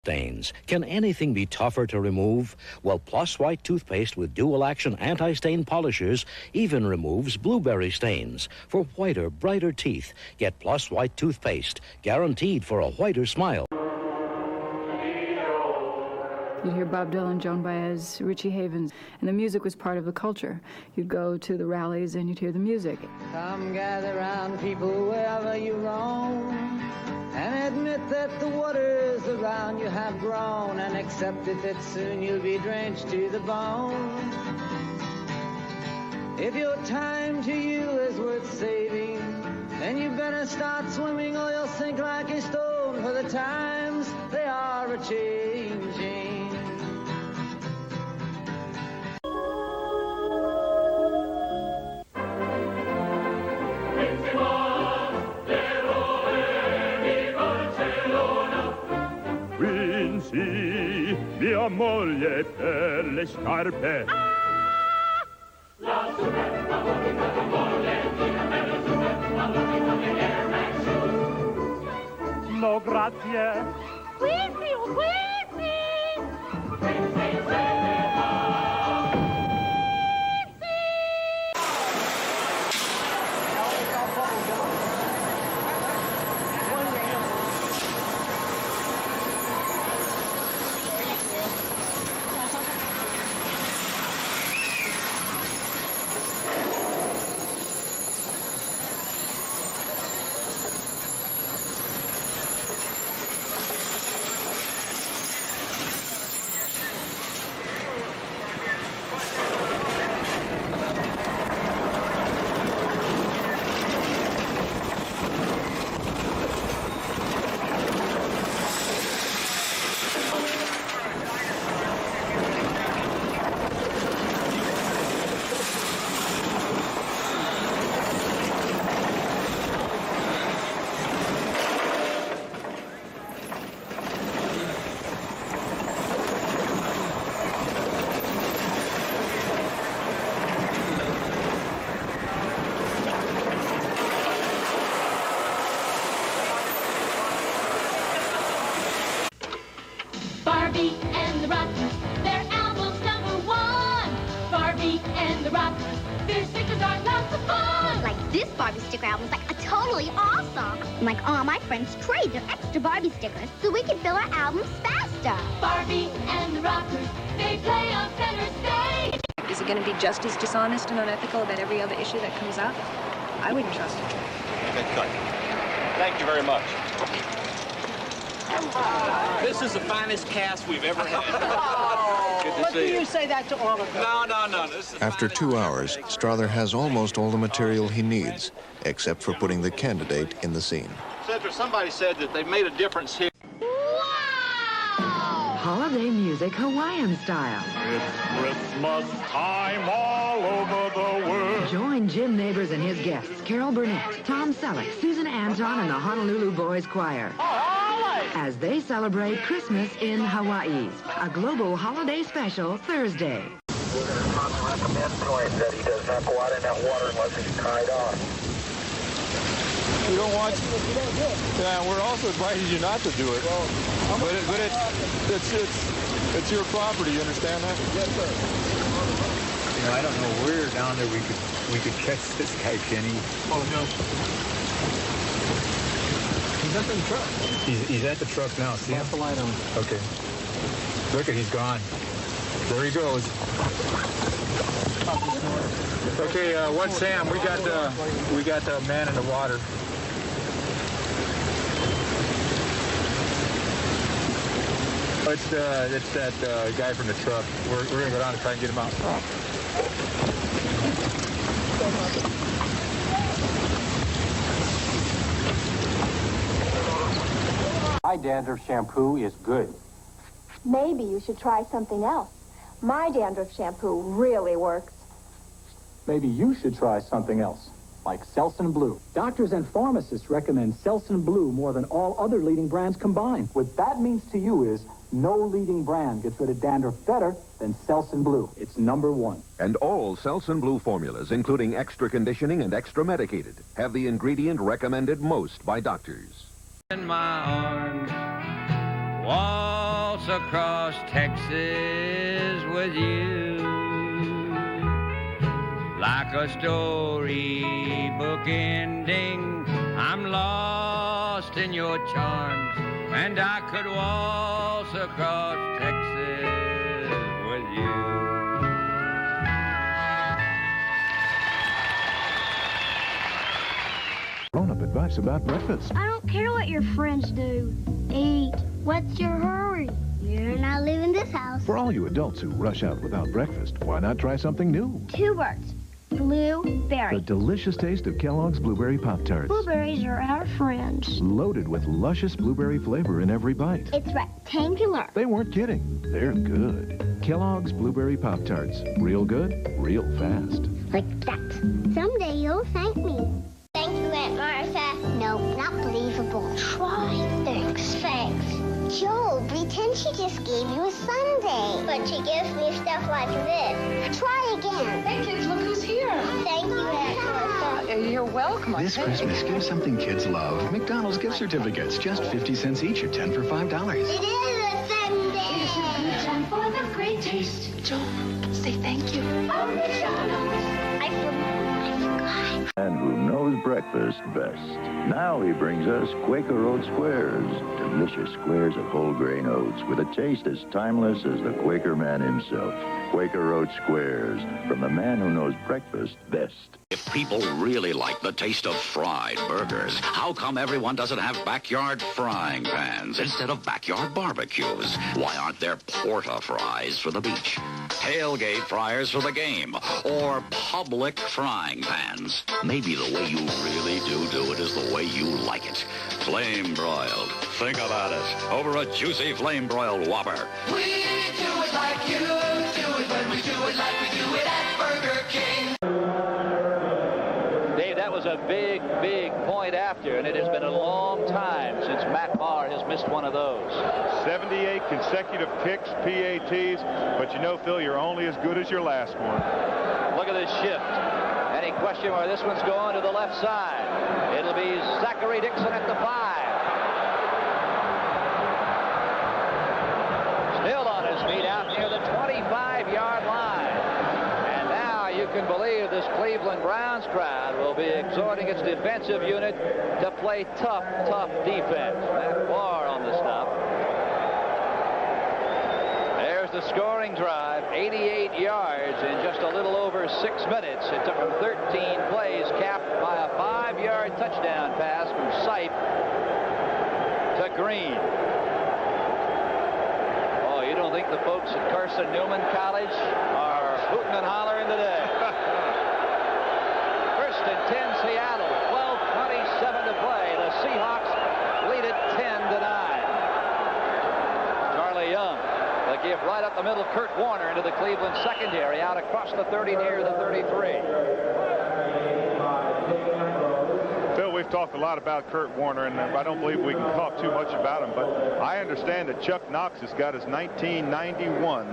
Stains. Can anything be tougher to remove? Well, Plus White toothpaste with dual-action anti-stain polishers even removes blueberry stains. For whiter, brighter teeth, get Plus White toothpaste, guaranteed for a whiter smile. You'd hear Bob Dylan, Joan Baez, Richie Havens, and the music was part of the culture. You'd go to the rallies and you'd hear the music. Come gather round, people, wherever you roam, and admit that the waters around you have grown, and accept it that soon you'll be drenched to the bone. If your time to you is worth saving, then you better start swimming or you'll sink like a stone, for the times they are a-changing. Vinci mia moglie per le scarpe. La superba moglie, bella superba moglie, Air Max shoes. No, grazie. Quincy, Barbie and the Rockers, their album's #1. Barbie and the Rockers, their stickers are lots of fun. Like this Barbie sticker album's like totally awesome. Like all my friends trade their extra Barbie stickers so we can fill our albums faster. Barbie and the Rockers, they play on center stage. Is it going to be just as dishonest and unethical about every other issue that comes up? I wouldn't trust it. Okay, cut. Thank you very much. This is the finest cast we've ever had. Good to see you. You say that to all of them. No. This is After 2 hours, Strother has almost all the material he needs, except for putting the candidate in the scene. Cedric, somebody said that they made a difference here. Holiday music Hawaiian style. It's Christmas time all over the world. Join Jim Neighbors and his guests, Carol Burnett, Tom Selleck, Susan Anton, and the Honolulu Boys Choir, as they celebrate Christmas in Hawaii. A global holiday special Thursday. Recommend Troy that he does not go out in that water unless he's tied on. We don't want you. Yeah, we're also advising you not to do it. But it's your property. You understand that? Yes, sir. You know, I don't know where down there we could catch this guy, Kenny. Oh no. He's at the truck. He's at the truck now. See him? Off the light on. Okay. Look at, he's gone. There he goes. Okay, what's Sam? We got the man in the water. It's that guy from the truck. We're gonna go down and try and get him out. My dandruff shampoo is good. Maybe you should try something else. My dandruff shampoo really works. Maybe you should try something else, like Selsun Blue. Doctors and pharmacists recommend Selsun Blue more than all other leading brands combined. What that means to you is no leading brand gets rid of dandruff better than Selsun Blue. It's #1. And all Selsun Blue formulas, including extra conditioning and extra medicated, have the ingredient recommended most by doctors. In my arms, waltz across Texas with you. Like a storybook ending, I'm lost in your charms, and I could waltz across Texas with you. Grown-up advice about breakfast. I don't care what your friends do. Eat. What's your hurry? You're not leaving this house. For all you adults who rush out without breakfast, why not try something new? 2 words. Blueberry. The delicious taste of Kellogg's Blueberry Pop-Tarts. Blueberries are our friends. Loaded with luscious blueberry flavor in every bite. It's rectangular. They weren't kidding. They're good. Kellogg's Blueberry Pop-Tarts. Real good, real fast. Like that. Someday you'll thank me. Thank you, Aunt Martha. No, not believable. Try. Thanks. Joe, pretend she just gave you a sundae. But she gives me stuff like this. Try again. Hey, kids, look who's here. Thank you, Aunt Martha. You're welcome. This Christmas, give something kids love. McDonald's gift certificates, just 50 cents each or 10 for $5. It is a sundae. It's a good time for the great taste. Joe, say thank you. Oh, McDonald's. I forgot. And who knows breakfast best. Now he brings us Quaker Oat Squares. Delicious squares of whole grain oats with a taste as timeless as the Quaker man himself. Quaker Oat Squares, from the man who knows breakfast best. If people really like the taste of fried burgers, how come everyone doesn't have backyard frying pans instead of backyard barbecues? Why aren't there porta fries for the beach, tailgate fryers for the game, or public frying pans? Maybe the way you really do it is the way you like it. Flame broiled. Think about it. Over a juicy flame broiled Whopper. We do it like you do it when we do it like we do it at Burger King. Dave, that was a big point after, and it has been a long time since Matt Maher has missed one of those. 78 consecutive kicks, PATs, but you know, Phil, you're only as good as your last one. Look at this shift. Any question where this one's going to the left side? It'll be Zachary Dixon at the 5. Still on his feet out near the 25-yard line. And now you can believe this Cleveland Browns crowd will be exhorting its defensive unit to play tough defense. Matt Barr on the stop. There's the scoring drive, 88 yards in just a little over 6 minutes. It took them 13 plays, capped by a 5-yard touchdown pass from Sipe to Green. Oh, you don't think the folks at Carson Newman College are hooting and hollering today? First and 10 Seattle, 12:27 to play. The Seahawks lead it 10-9. Charlie Young. The give right up the middle, Kurt Warner into the Cleveland secondary, out across the 30 near the 33. Phil, we've talked a lot about Kurt Warner, and I don't believe we can talk too much about him, but I understand that Chuck Knox has got his 1991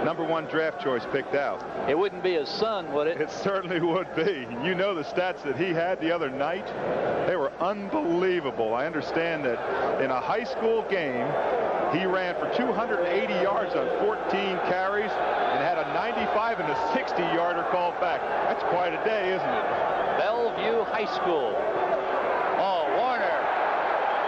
#1 draft choice picked out. It wouldn't be his son, would it? It certainly would be. You know the stats that he had the other night? They were unbelievable. I understand that in a high school game, he ran for 280 yards on 14 carries and had a 95 and a 60-yarder called back. That's quite a day, isn't it? Bellevue High School. Oh, Warner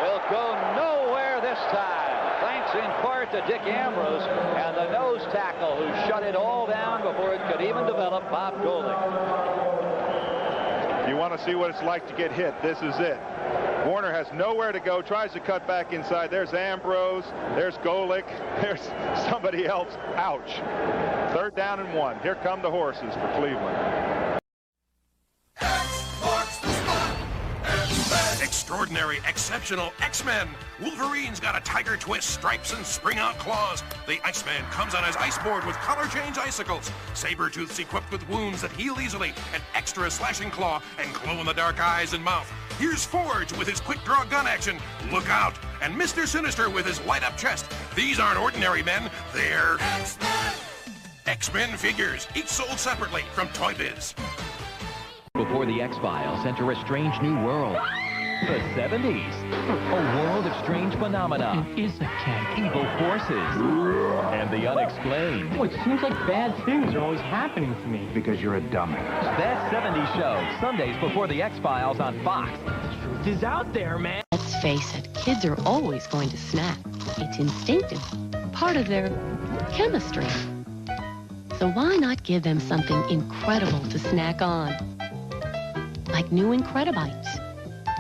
will go nowhere this time. Thanks in part to Dick Ambrose and the nose tackle who shut it all down before it could even develop, Bob Golick. If you want to see what it's like to get hit, this is it. Warner has nowhere to go, tries to cut back inside. There's Ambrose, there's Golick, there's somebody else. Ouch. 3rd down and 1. Here come the horses for Cleveland. Extraordinary, exceptional X-Men. Wolverine's got a tiger twist, stripes, and spring-out claws. The Iceman comes on his ice board with color change icicles. Sabretooth's equipped with wounds that heal easily, an extra slashing claw, and glow-in-the-dark eyes and mouth. Here's Forge with his quick-draw gun action. Look out. And Mr. Sinister with his light-up chest. These aren't ordinary men. They're X-Men. X-Men figures, each sold separately from Toy Biz. Before the X-Files enter a strange new world. The 70s. A world of strange phenomena. It is a cat. Evil forces. And the unexplained. Oh, it seems like bad things are always happening to me. Because you're a dumbass. That 70s Show, Sundays before the X-Files on Fox. Truth is out there, man. Let's face it, kids are always going to snack. It's instinctive, part of their chemistry. So why not give them something incredible to snack on? Like new Incredibites.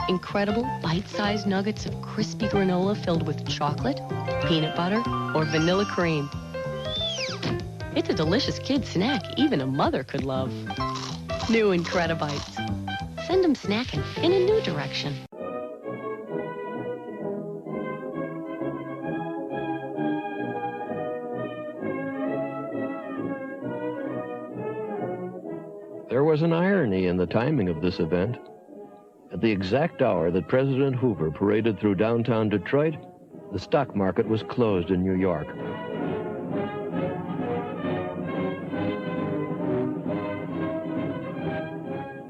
Incredible bite-sized nuggets of crispy granola filled with chocolate, peanut butter, or vanilla cream. It's a delicious kid snack even a mother could love. New Incredibites. Send them snacking in a new direction. There was an irony in the timing of this event. At the exact hour that President Hoover paraded through downtown Detroit, the stock market was closed in New York.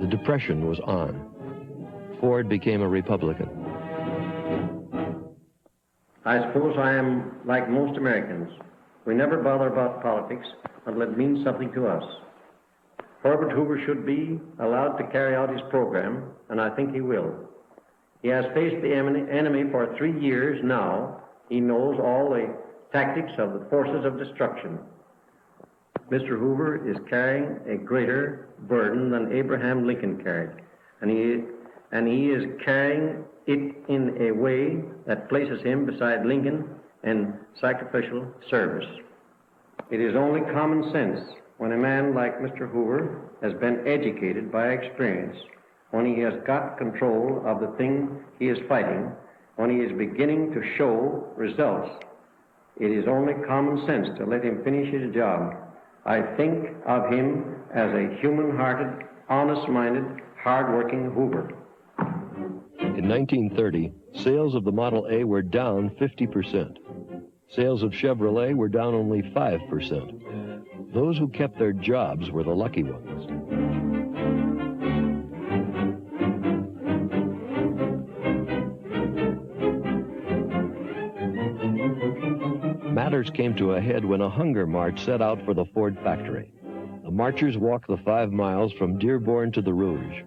The Depression was on. Ford became a Republican. I suppose I am like most Americans. We never bother about politics until it means something to us. Herbert Hoover should be allowed to carry out his program, and I think he will. He has faced the enemy for 3 years now. He knows all the tactics of the forces of destruction. Mr. Hoover is carrying a greater burden than Abraham Lincoln carried, and he is carrying it in a way that places him beside Lincoln in sacrificial service. It is only common sense when a man like Mr. Hoover has been educated by experience, when he has got control of the thing he is fighting, when he is beginning to show results, it is only common sense to let him finish his job. I think of him as a human-hearted, honest-minded, hard-working Hoover. In 1930, sales of the Model A were down 50%. Sales of Chevrolet were down only 5%. Those who kept their jobs were the lucky ones. Matters came to a head when a hunger march set out for the Ford factory. The marchers walked the 5 miles from Dearborn to the Rouge.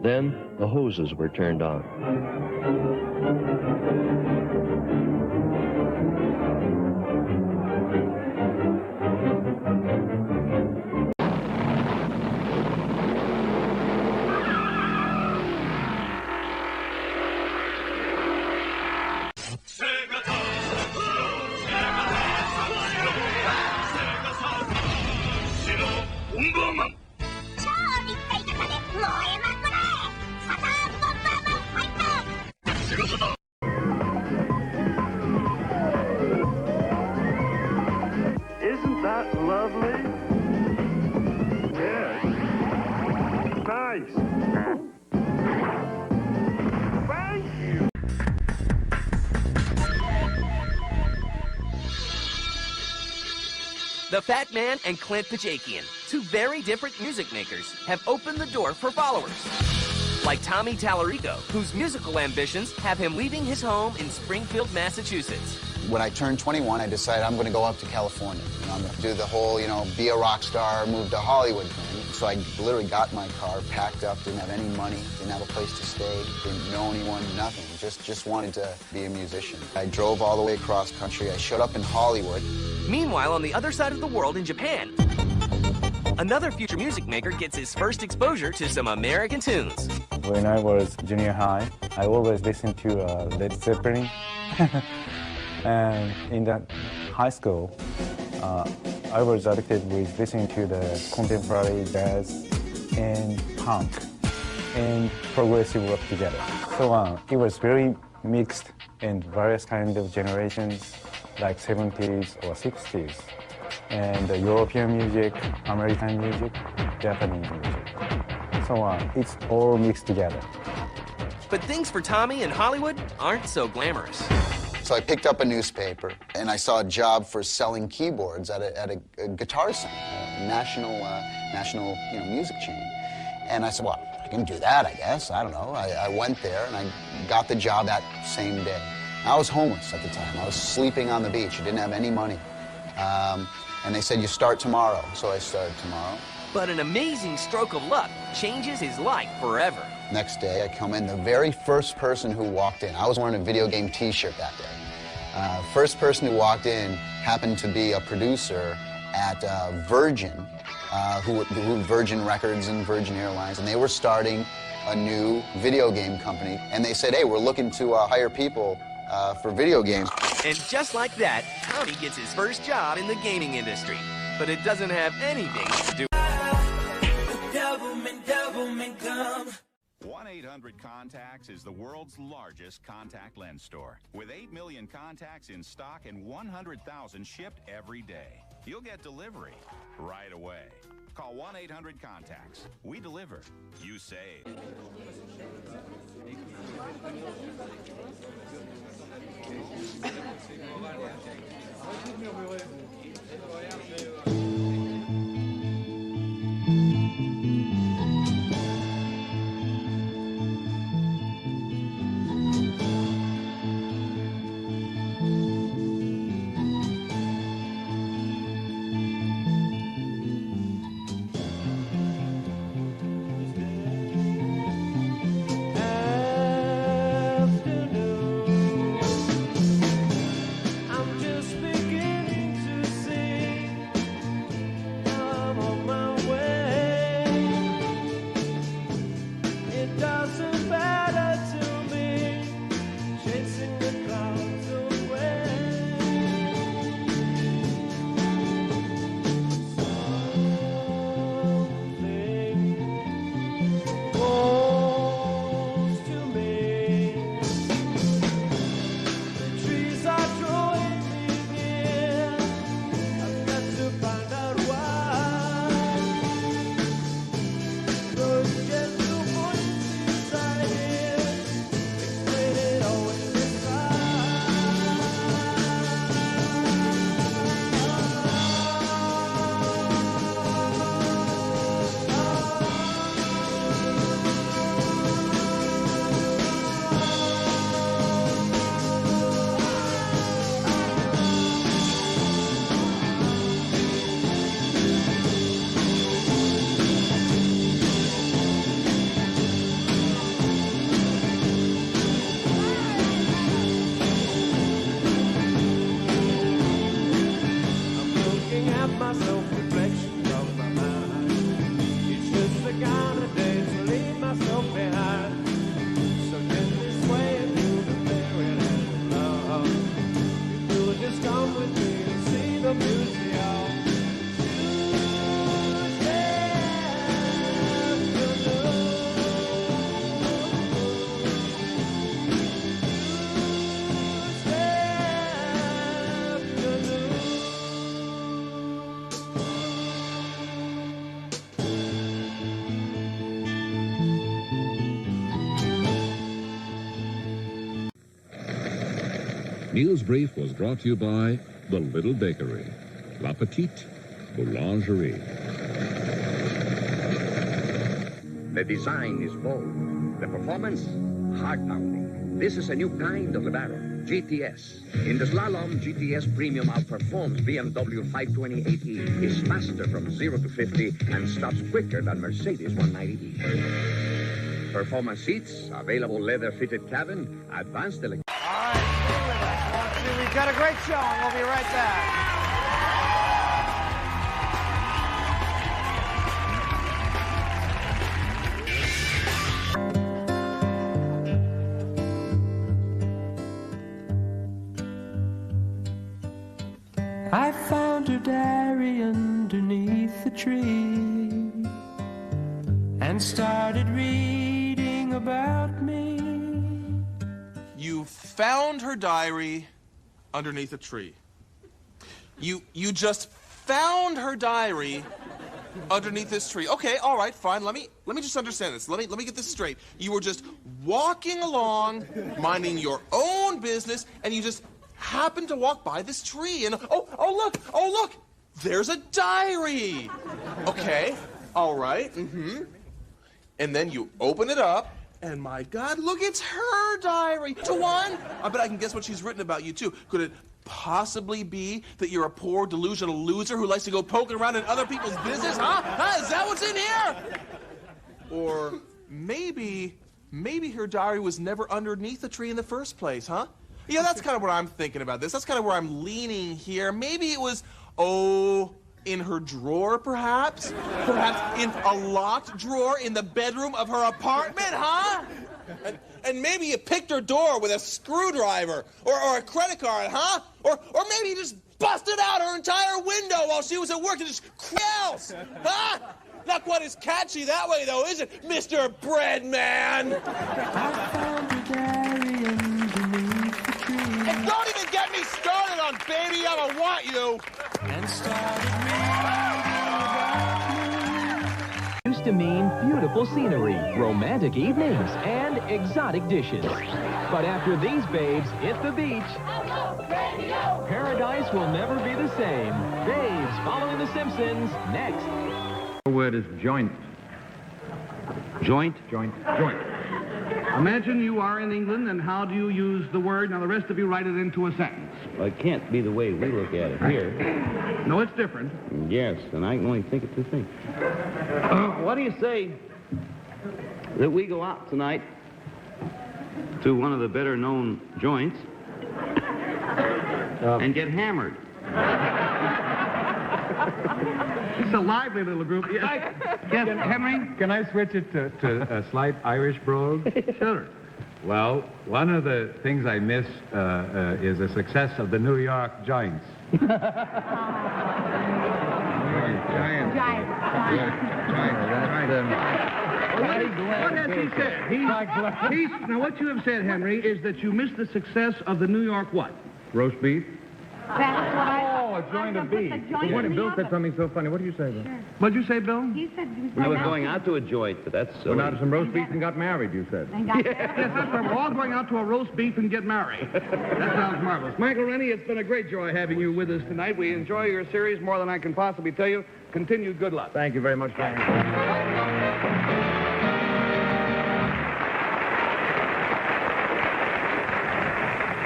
Then the hoses were turned on. Isn't that lovely? Yeah. Nice. Thank you. The Fat Man and Clint Pajakian, two very different music makers, have opened the door for followers. Like Tommy Tallarico, whose musical ambitions have him leaving his home in Springfield, Massachusetts. When I turned 21, I decided I'm going to go up to California. I'm going to do the whole, be a rock star, move to Hollywood thing. So I literally got my car, packed up, didn't have any money, didn't have a place to stay, didn't know anyone, nothing. Just wanted to be a musician. I drove all the way across country. I showed up in Hollywood. Meanwhile, on the other side of the world in Japan, another future music maker gets his first exposure to some American tunes. When I was junior high, I always listened to Led Zeppelin. And in the high school, I was addicted with listening to the contemporary jazz and punk and progressive rock together. So it was very mixed in various kinds of generations, like 70s or 60s. And European music, American music, Japanese music. So it's all mixed together. But things for Tommy in Hollywood aren't so glamorous. So I picked up a newspaper, and I saw a job for selling keyboards at a guitar center, a national music chain. And I said, well, I can do that, I guess. I don't know. I went there, and I got the job that same day. I was homeless at the time. I was sleeping on the beach. I didn't have any money. And they said, you start tomorrow. So I started tomorrow. But an amazing stroke of luck changes his life forever. Next day, I come in. The very first person who walked in, I was wearing a video game T-shirt that day. First person who walked in happened to be a producer at Virgin, who Virgin Records and Virgin Airlines, and they were starting a new video game company. And they said, hey, we're looking to hire people for video games. And just like that, Tommy gets his first job in the gaming industry. But it doesn't have anything to do 1-800-CONTACTS is the world's largest contact lens store. With 8 million contacts in stock and 100,000 shipped every day. You'll get delivery right away. Call 1-800-CONTACTS. We deliver. You save. News Brief was brought to you by The Little Bakery, La Petite Boulangerie. The design is bold. The performance, heart-pounding. This is a new kind of Libero, GTS. In the slalom, GTS Premium outperforms BMW 528e, is faster from 0 to 50, and stops quicker than Mercedes 190e. Performance seats, available leather-fitted cabin, advanced electronics. We've got a great show, and we'll be right back. I found her diary underneath the tree and started reading about me. You found her diary underneath a tree. You just found her diary underneath this tree. Okay, all right, fine. Let me just understand this. Let me get this straight. You were just walking along, minding your own business, and you just happened to walk by this tree, and oh look, there's a diary. Okay, all right, And then you open it up, and my God, look, it's her diary. Tawan, I bet I can guess what she's written about you, too. Could it possibly be that you're a poor, delusional loser who likes to go poking around in other people's business, huh? Is that what's in here? Or maybe her diary was never underneath the tree in the first place, huh? Yeah, that's kind of what I'm thinking about this. That's kind of where I'm leaning here. Maybe it was, in her drawer, perhaps? Perhaps in a locked drawer in the bedroom of her apartment, huh? And maybe you picked her door with a screwdriver or a credit card, huh? Or maybe you just busted out her entire window while she was at work and just else, huh? Not quite as catchy that way, though, is it, Mr. Breadman? And don't even get me started on Baby, I Don't Want You. Used to mean beautiful scenery, romantic evenings, and exotic dishes. But after these babes hit the beach, paradise will never be the same. Babes following The Simpsons next. The word is joint. Joint? Joint. Joint. Imagine you are in England, and how do you use the word? Now, the rest of you write it into a sentence. Well, it can't be the way we look at it here. No, it's different. Yes, and I can only think of two things. What do you say that we go out tonight to one of the better-known joints and get hammered? It's a lively little group. Yes, Henry? Can I switch it to a slight Irish brogue? Sure. Well, one of the things I miss is the success of the New York Giants. What has he said? Now, what you have said, Henry, is that you missed the success of the New York what? Roast beef? That's what a joint of beef. Bill said something so funny. What did you say, Bill? What'd you say, Bill? He said We were going out to a joint, but that's silly. Went out to some roast beef and got married, you said. Yes, that's right. We're all going out to a roast beef and get married. That sounds marvelous. Michael Rennie, it's been a great joy having you with us tonight. We enjoy your series more than I can possibly tell you. Continued good luck. Thank you very much, Frank.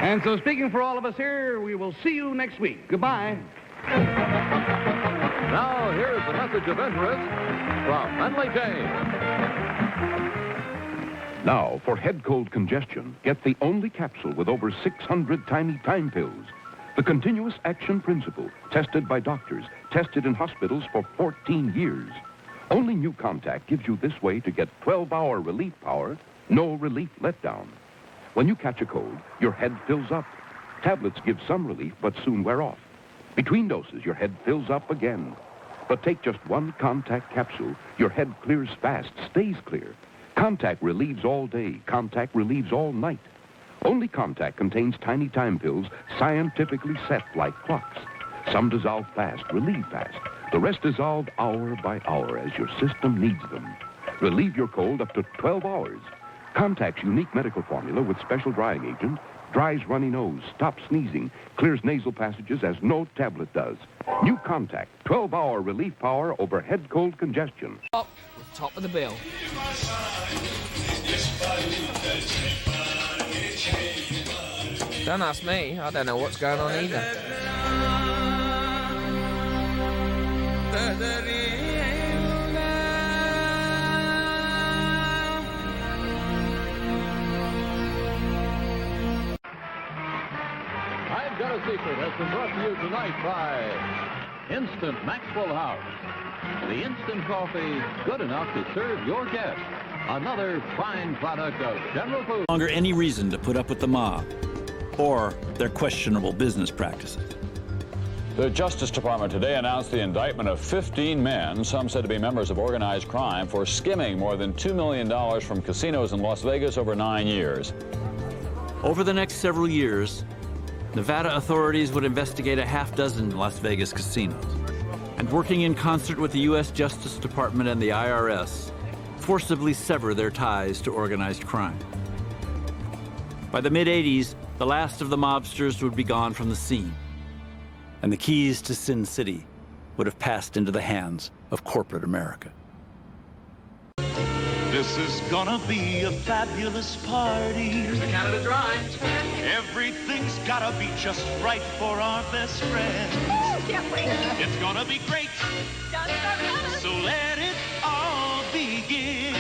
And so, speaking for all of us here, we will see you next week. Goodbye. Now, here's the message of interest from Menley James. Now, for head cold congestion, get the only capsule with over 600 tiny time pills. The continuous action principle, tested by doctors, tested in hospitals for 14 years. Only new Contact gives you this way to get 12-hour relief power, no relief letdown. When you catch a cold, your head fills up. Tablets give some relief, but soon wear off. Between doses, your head fills up again. But take just one Contact capsule, your head clears fast, stays clear. Contact relieves all day, Contact relieves all night. Only Contact contains tiny time pills scientifically set like clocks. Some dissolve fast, relieve fast. The rest dissolve hour by hour as your system needs them. Relieve your cold up to 12 hours. Contact's unique medical formula with special drying agent dries runny nose, stops sneezing, clears nasal passages as no tablet does. New Contact, 12-hour relief power over head cold congestion. Up with top of the bill. Don't ask me. I don't know what's going on either. I've Got a Secret has been brought to you tonight by Instant Maxwell House. The instant coffee good enough to serve your guests. Another fine product of General Foods. No longer any reason to put up with the mob or their questionable business practices. The Justice Department today announced the indictment of 15 men, some said to be members of organized crime, for skimming more than $2 million from casinos in Las Vegas over 9 years. Over the next several years, Nevada authorities would investigate a half-dozen Las Vegas casinos, and working in concert with the U.S. Justice Department and the IRS, forcibly sever their ties to organized crime. By the mid-'80s, the last of the mobsters would be gone from the scene, and the keys to Sin City would have passed into the hands of corporate America. This is gonna be a fabulous party. Here's the Canada Dry. Everything's gotta be just right for our best friend. Can't wait. It's gonna be great. So let it all begin.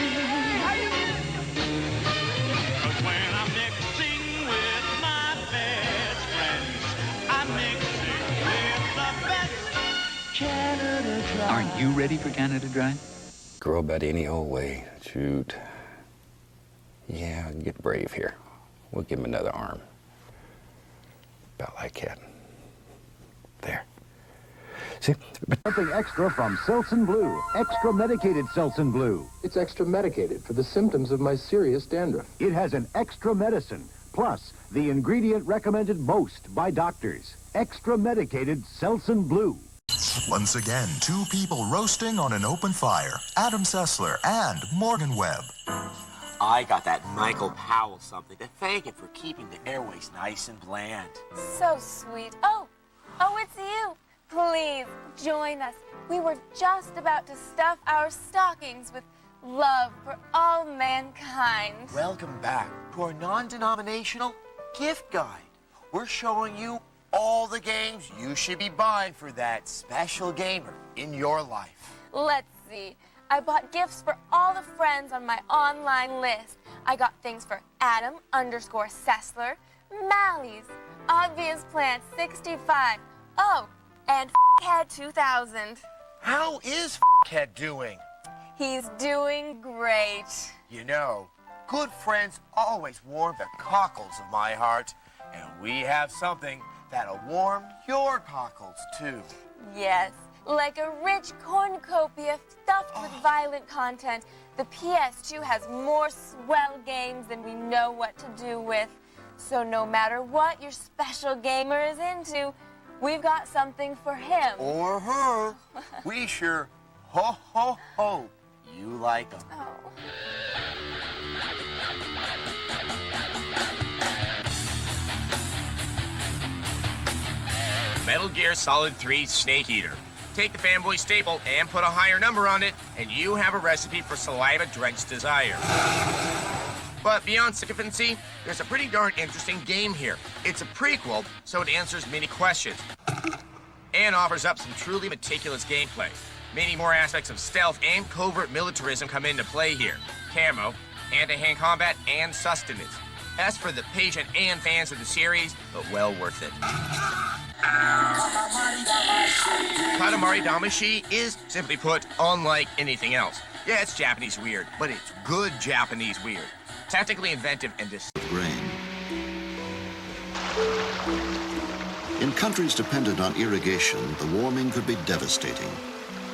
Cause when I'm mixing with my best friends, I'm mixing with the best Canada Dry. Aren't you ready for Canada Dry? Grow about any old way. Shoot. Yeah, get brave here. We'll give him another arm. About like that. There. See? Something extra from Seltz & Blue. Extra medicated Seltz & Blue. It's extra medicated for the symptoms of my serious dandruff. It has an extra medicine, plus the ingredient recommended most by doctors. Extra medicated Seltz & Blue. Once again, two people roasting on an open fire. Adam Sessler and Morgan Webb. I got that Michael Powell something to thank him for keeping the airways nice and bland. So sweet. Oh, it's you. Please, join us. We were just about to stuff our stockings with love for all mankind. Welcome back to our non-denominational gift guide. We're showing you all the games you should be buying for that special gamer in your life. Let's see. I bought gifts for all the friends on my online list. I got things for Adam_Sessler, Mally's, Obvious Plant 65, oh, and Head 2000. How is Head doing? He's doing great. You know, good friends always warm the cockles of my heart, and we have something that'll warm your cockles too. Yes, like a rich cornucopia stuffed with violent content. The PS2 has more swell games than we know what to do with. So no matter what your special gamer is into, we've got something for him. Or her. We sure hope you like them. Oh. Metal Gear Solid 3 Snake Eater. Take the fanboy staple and put a higher number on it, and you have a recipe for saliva-drenched desire. But beyond sycophancy, there's a pretty darn interesting game here. It's a prequel, so it answers many questions and offers up some truly meticulous gameplay. Many more aspects of stealth and covert militarism come into play here. Camo, hand-to-hand combat, and sustenance. As for the patient and fans of the series, but well worth it. Katamari Damacy is, simply put, unlike anything else. Yeah, it's Japanese weird, but it's good Japanese weird. Tactically inventive and grain. In countries dependent on irrigation, the warming could be devastating.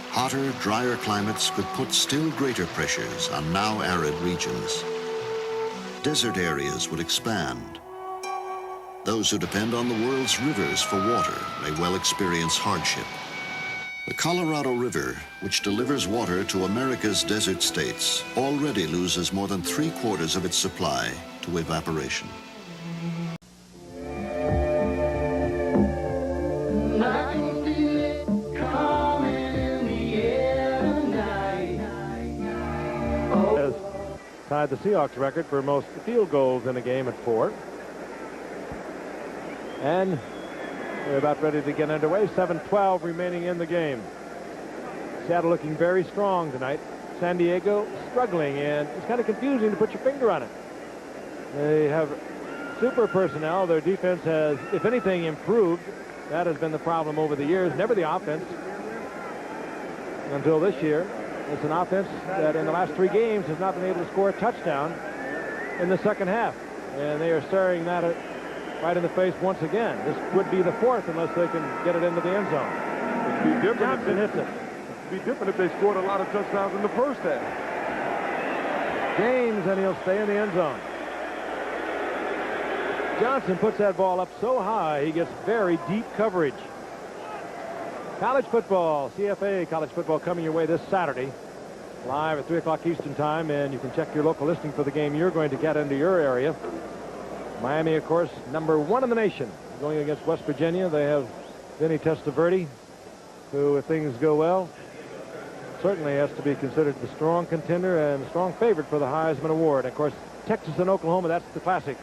Hotter, drier climates could put still greater pressures on now arid regions. Desert areas would expand. Those who depend on the world's rivers for water may well experience hardship. The Colorado River, which delivers water to America's desert states, already loses more than 3/4 of its supply to evaporation. Has tied the Seahawks record for most field goals in a game at 4. And they're about ready to get underway. 7:12 remaining in the game. Seattle looking very strong tonight. San Diego struggling, and it's kind of confusing to put your finger on it. They have super personnel. Their defense has, if anything, improved. That has been the problem over the years. Never the offense until this year. It's an offense that in the last 3 games has not been able to score a touchdown in the second half. And they are staring that right in the face once again. This would be the 4th unless they can get it into the end zone. It'd be different. Johnson hits it. It'd be different if they scored a lot of touchdowns in the first half. James, and he'll stay in the end zone. Johnson puts that ball up so high he gets very deep coverage. College football, CFA college football coming your way this Saturday. Live at 3 o'clock Eastern time, and you can check your local listing for the game you're going to get into your area. Miami, of course, number 1 in the nation. Going against West Virginia, they have Vinny Testaverde, who, if things go well, certainly has to be considered the strong contender and strong favorite for the Heisman Award. Of course, Texas and Oklahoma, that's the classic.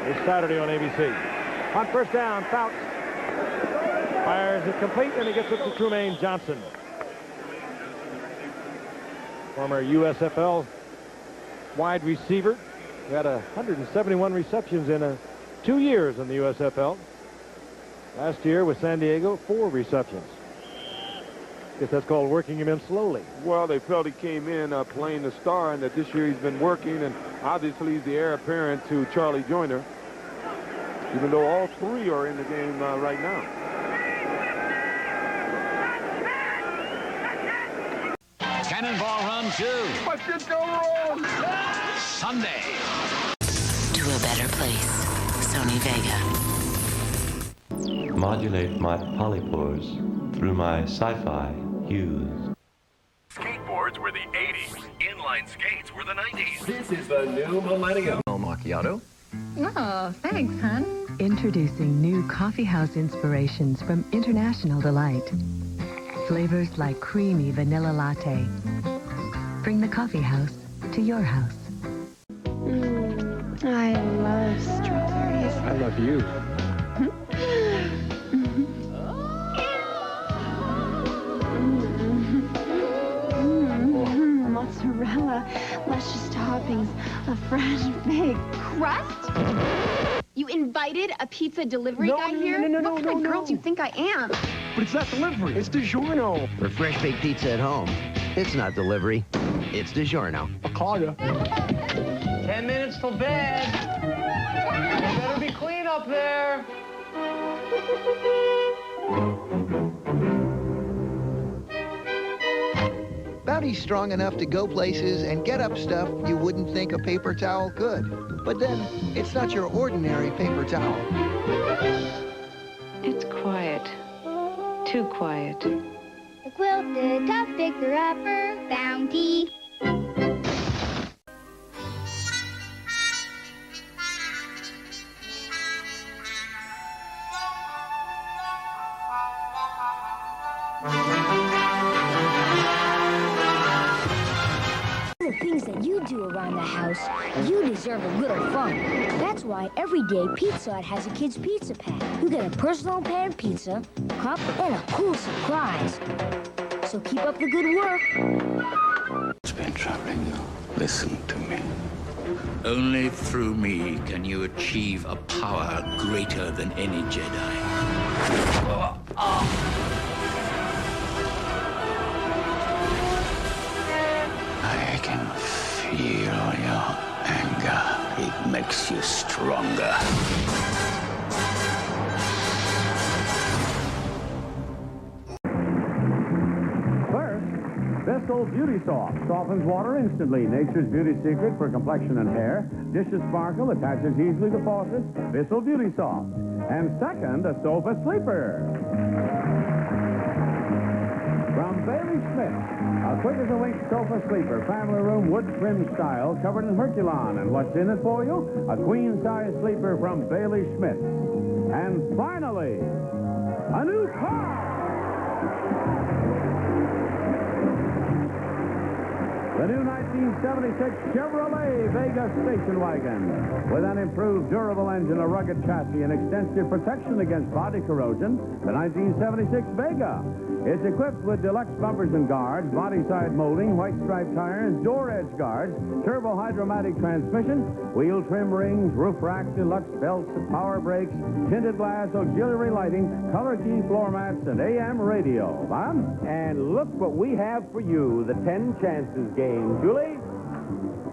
This Saturday on ABC. On first down, Fouts fires it complete, and he gets it to Trumaine Johnson. Former USFL wide receiver who had 171 receptions in 2 years in the USFL. Last year with San Diego, 4 receptions. Guess that's called working him in slowly. Well, they felt he came in playing the star, and that this year he's been working, and obviously he's the heir apparent to Charlie Joyner, even though all 3 are in the game right now. Cannonball Run 2. What could go wrong? Sunday. To a better place. Sony Vega. Modulate my polypores through my sci-fi hues. Skateboards were the 80s. Inline skates were the 90s. This is the new millennium. Macchiato. Oh, thanks, hon. Introducing new coffeehouse inspirations from International Delight. Flavors like creamy vanilla latte. Bring the coffee house to your house. I love strawberries. I love you. Mozzarella, luscious toppings, a fresh baked crust. You invited a pizza delivery guy here? What kind of girl do you think I am? But it's not delivery. It's DiGiorno. For fresh baked pizza at home, it's not delivery. It's DiGiorno. I'll call you. 10 minutes till bed. You better be clean up there. Bounty's strong enough to go places and get up stuff you wouldn't think a paper towel could. But then, it's not your ordinary paper towel. It's quiet. Too quiet. The quilted top fixer-upper, Bounty. The things that you do around the house, you deserve a little fun. That's why every day Pizza Hut has a kid's pizza pack. You get a personal pan pizza, cup, and a cool surprise. So keep up the good work. What's been troubling you? Listen to me. Only through me can you achieve a power greater than any Jedi. I can feel your anger. It makes you stronger. Bissell Beauty Soft softens water instantly. Nature's beauty secret for complexion and hair. Dishes sparkle, attaches easily to faucets. Bissell Beauty Soft. And second, a sofa sleeper. From Bailey Smith, a quick-as-a-wink sofa sleeper, family room, wood trim style, covered in Herculon. And what's in it for you? A queen-size sleeper from Bailey Smith. And finally, a new car! The new 1976 Chevrolet Vega station wagon. With an improved durable engine, a rugged chassis, and extensive protection against body corrosion, the 1976 Vega. It's equipped with deluxe bumpers and guards, body side molding, white striped tires, door edge guards, turbo hydromatic transmission, wheel trim rings, roof rack, deluxe belts, power brakes, tinted glass, auxiliary lighting, color key floor mats, and AM radio. Bob? And look what we have for you, the 10 chances game. Julie?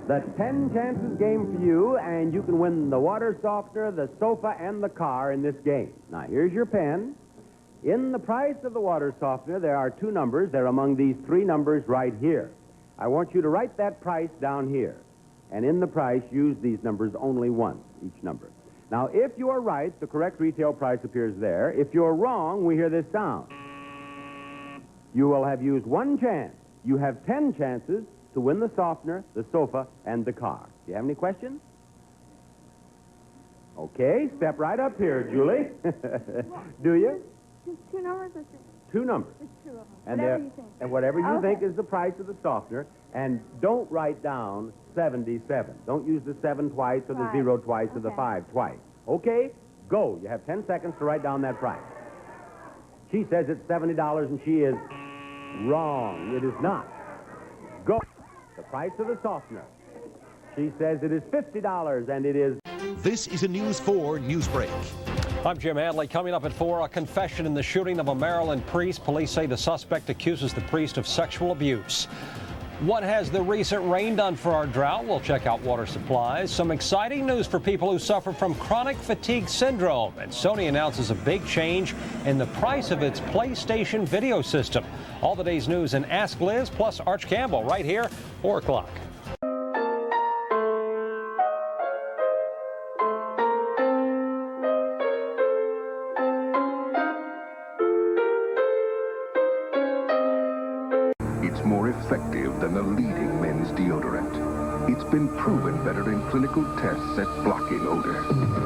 The 10 chances game for you, and you can win the water softener, the sofa, and the car in this game. Now, here's your pen. In the price of the water softener, there are 2 numbers. They're among these 3 numbers right here. I want you to write that price down here. And in the price, use these numbers only once, each number. Now, if you are right, the correct retail price appears there. If you're wrong, we hear this sound. You will have used 1 chance. You have 10 chances to win the softener, the sofa, and the car. Do you have any questions? Okay, step right up here, Julie. Do you? 2 numbers or 3? 2 numbers. And Whatever you think. And whatever you Okay. think is the price of the softener. And don't write down 77. Don't use the 7 twice or the Right. 0 twice or the Okay. 5 twice. Okay? Go. You have 10 seconds to write down that price. She says it's $70 and she is wrong. It is not. Go. The price of the softener. She says it is $50 and it is... This is a News 4 Newsbreak. I'm Jim Hadley. Coming up at 4, a confession in the shooting of a Maryland priest. Police say the suspect accuses the priest of sexual abuse. What has the recent rain done for our drought? We'll check out water supplies. Some exciting news for people who suffer from chronic fatigue syndrome. And Sony announces a big change in the price of its PlayStation video system. All the day's news in Ask Liz plus Arch Campbell right here, 4 o'clock. It's more effective than the leading men's deodorant. It's been proven better in clinical tests at blocking odor.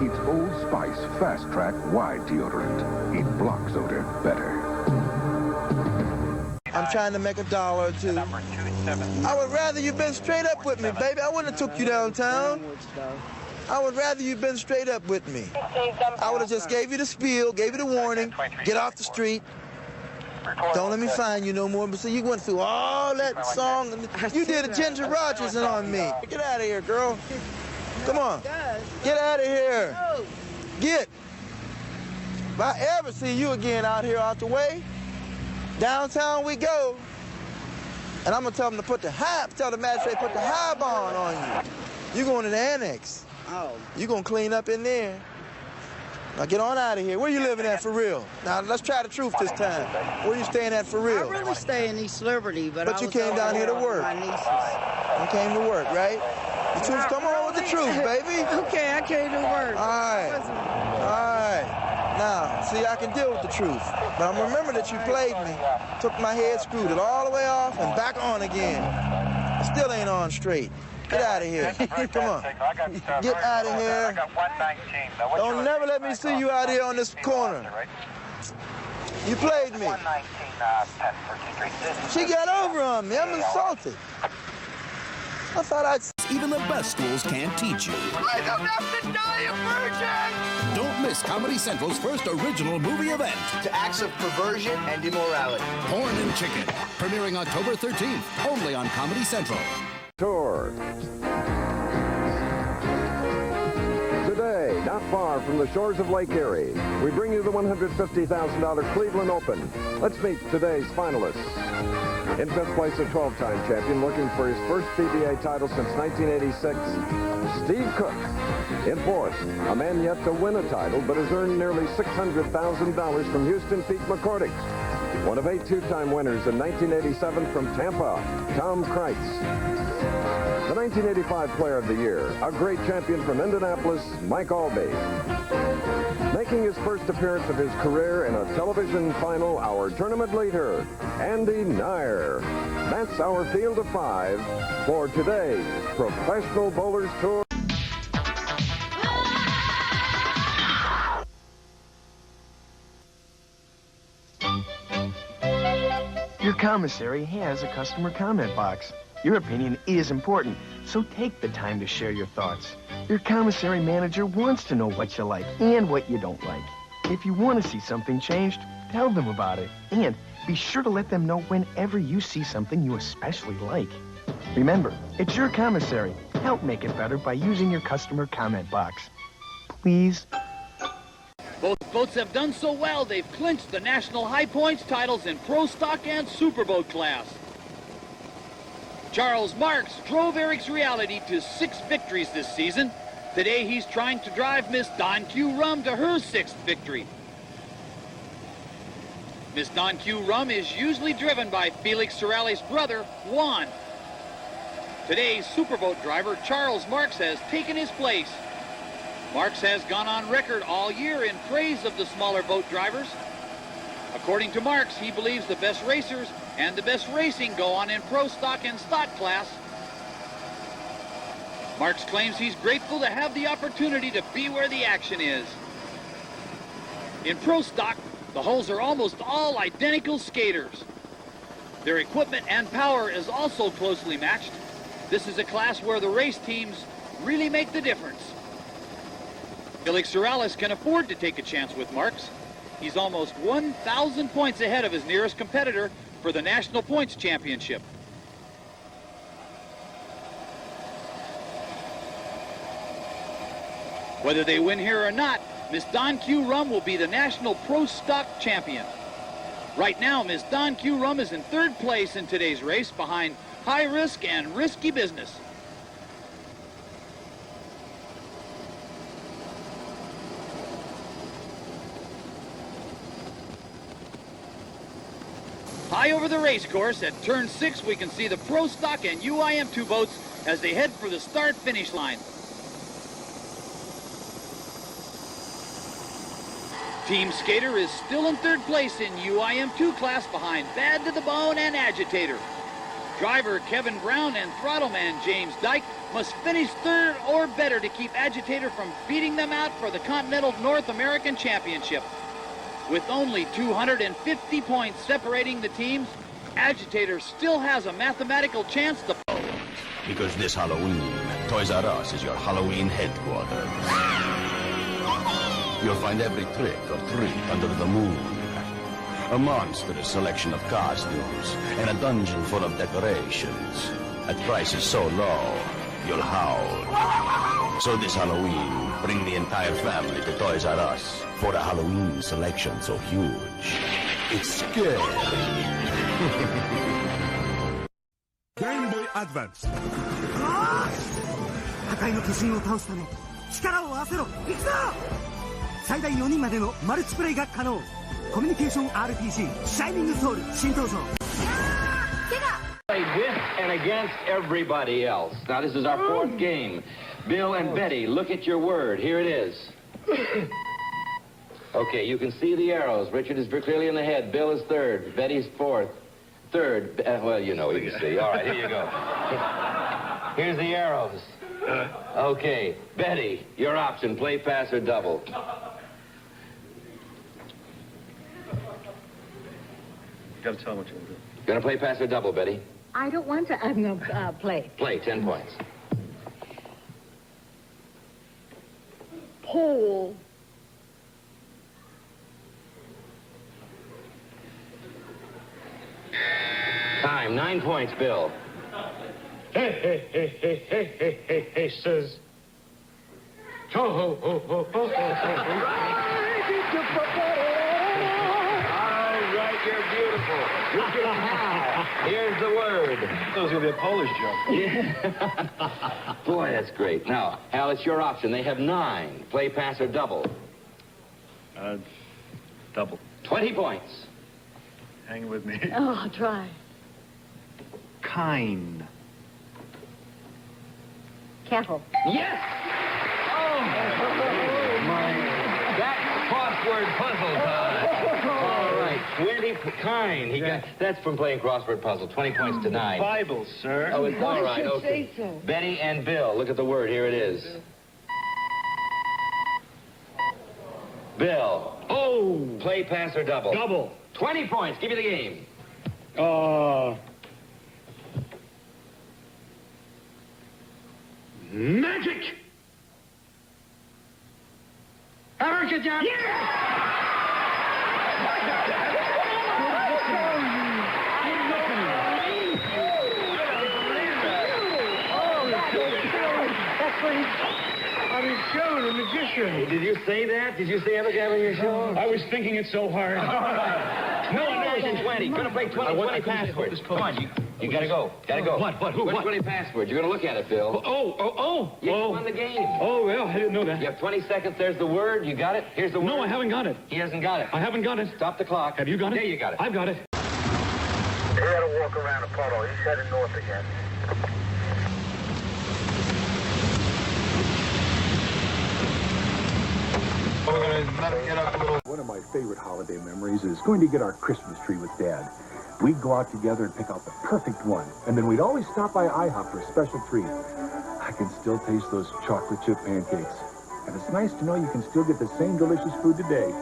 It's Old Spice Fast Track Wide Deodorant. It blocks odor better. I'm trying to make $1 or $2. I would rather you been straight up with me, baby. I wouldn't have took you downtown. I would rather you been straight up with me. I would have just gave you the spiel, gave you the warning, get off the street. Don't let me find you no more. But so you went through all that song. And you did a Ginger Rogers on me. Get out of here, girl. Come on. Get out of here. Get. If I ever see you again out here out the way, downtown we go. And I'm going to tell them to tell the magistrate put the high bond on you. You going to the annex. You going to clean up in there. Now get on out of here. Where you living at for real? Now let's try the truth this time. Where you staying at for real? I really stay in East Liberty, but you came down here to work. My nieces. You came to work, right? The truth, come on with the truth, baby. Okay, I came to work. All right. All right. Now, see, I can deal with the truth. But I'm remember that you played me. Took my head, screwed it all the way off, and back on again. It still ain't on straight. Get out of here. Come on. Get out of here. Don't never let me see you out here on this corner. You played me. She got over on me. I'm insulted. I thought I'd... Even the best schools can't teach you. I don't have to die a virgin! Don't miss Comedy Central's first original movie event. To acts of perversion and immorality. Porn and Chicken. Premiering October 13th. Only on Comedy Central. Tour. Today, not far from the shores of Lake Erie, we bring you the $150,000 Cleveland Open. Let's meet today's finalists. In 5th place, a 12-time champion looking for his first PBA title since 1986, Steve Cook. In 4th, a man yet to win a title but has earned nearly $600,000 from Houston, Pete McCordick. One of 8 two-time winners in 1987 from Tampa, Tom Kreitz. The 1985 Player of the Year, a great champion from Indianapolis, Mike Albee. Making his first appearance of his career in a television final, our tournament leader, Andy Nair. That's our field of 5 for today's Professional Bowlers Tour. Your commissary has a customer comment box. Your opinion is important, so take the time to share your thoughts. Your commissary manager wants to know what you like and what you don't like. If you want to see something changed, tell them about it. And be sure to let them know whenever you see something you especially like. Remember, it's your commissary. Help make it better by using your customer comment box. Please. Both boats have done so well, they've clinched the National High Points titles in Pro Stock and Superboat class. Charles Marks drove Eric's Reality to 6 victories this season. Today he's trying to drive Miss Don Q Rum to her 6th victory. Miss Don Q Rum is usually driven by Felix Sorelli's brother, Juan. Today's Superboat driver, Charles Marks, has taken his place. Marks has gone on record all year in praise of the smaller boat drivers. According to Marks, he believes the best racers and the best racing go on in Pro Stock and Stock class. Marks claims he's grateful to have the opportunity to be where the action is. In Pro Stock, The hulls are almost all identical skaters. Their equipment and power is also closely matched. This is a class where the race teams really make the difference. Felix Morales can afford to take a chance with Marks. He's almost 1,000 points ahead of his nearest competitor for the National Points Championship. Whether they win here or not, Miss Don Q Rum will be the National Pro Stock Champion. Right now, Miss Don Q Rum is in third place in today's race behind High Risk and Risky Business. High over the race course at turn 6, we can see the Pro Stock and UIM2 boats as they head for the start-finish line. Team Skater is still in third place in UIM2 class behind Bad to the Bone and Agitator. Driver Kevin Brown and Throttleman James Dyke must finish third or better to keep Agitator from beating them out for the Continental North American Championship. With only 250 points separating the teams, Agitator still has a mathematical chance to... Because this Halloween, Toys R Us is your Halloween headquarters. You'll find every trick or treat under the moon. A monstrous selection of costumes and a dungeon full of decorations at prices so low, you'll howl. So this Halloween, bring the entire family to Toys R Us for a Halloween selection so huge. It's scary. Game Boy Advance. 破壊の巨人を倒すため力を合わせろ。行くぞ。最大4人までのマルチプレイが可能。コミュニケーション RPG シャイニングソウル新登場。Play with and against everybody else. Now this is our fourth game. Bill and Betty, look at your word. Here it is. Okay, you can see the arrows. Richard is very clearly in the head. Bill is third. Betty's fourth. Third. Well, you know, you can see. All right, here you go. Here's the arrows. Okay, Betty, your option. Play, pass, or double. You gotta tell them what you're gonna do. Gonna play, pass, or double, Betty? I don't want to. I'm gonna play. Play, 10 points. Pole. Time, 9 points, Bill. Hey, says. Ho, ho, ho, ho, ho, ho, ho. All right, you're beautiful. Look at Hal. Here's the word. That was gonna be a Polish joke. Yeah. Boy, that's great. Now, Hal, it's your option. They have 9. Play, pass, or double. Double. 20 points. Hang with me. Oh, I'll try. Kind. Cattle. Yes! Oh, my. That's crossword puzzle time. All right, 20 kind. He got, that's from playing crossword puzzle. 20 points to 9. Bible, sir. Oh, it's all right. Okay. Say so. Betty and Bill, look at the word. Here it is. Bill. Oh! Play, pass, or double? Double. 20 points. Give you the game. Magic! Abracadabra! I'm a show, a magician. Did you say that? Did you say abracadabra in your show? I was thinking it so hard. No, imagine 20. You're going to play 20 passwords. Come on, you got to go. Got to go. What? Who? What's What? 20 passwords? You're going to look at it, Bill. You won the game. Oh, well, I didn't know that. You have 20 seconds. There's the word. You got it? Here's the word. No, I haven't got it. He hasn't got it. I haven't got it. Stop the clock. Have you got it? There you got it. I've got it. He had to walk around a puddle. He's heading north again. We're going to let him get up a little. One of my favorite holiday memories is going to get our Christmas tree with Dad. We'd go out together and pick out the perfect one, and then we'd always stop by IHOP for a special treat. I can still taste those chocolate chip pancakes. And it's nice to know you can still get the same delicious food today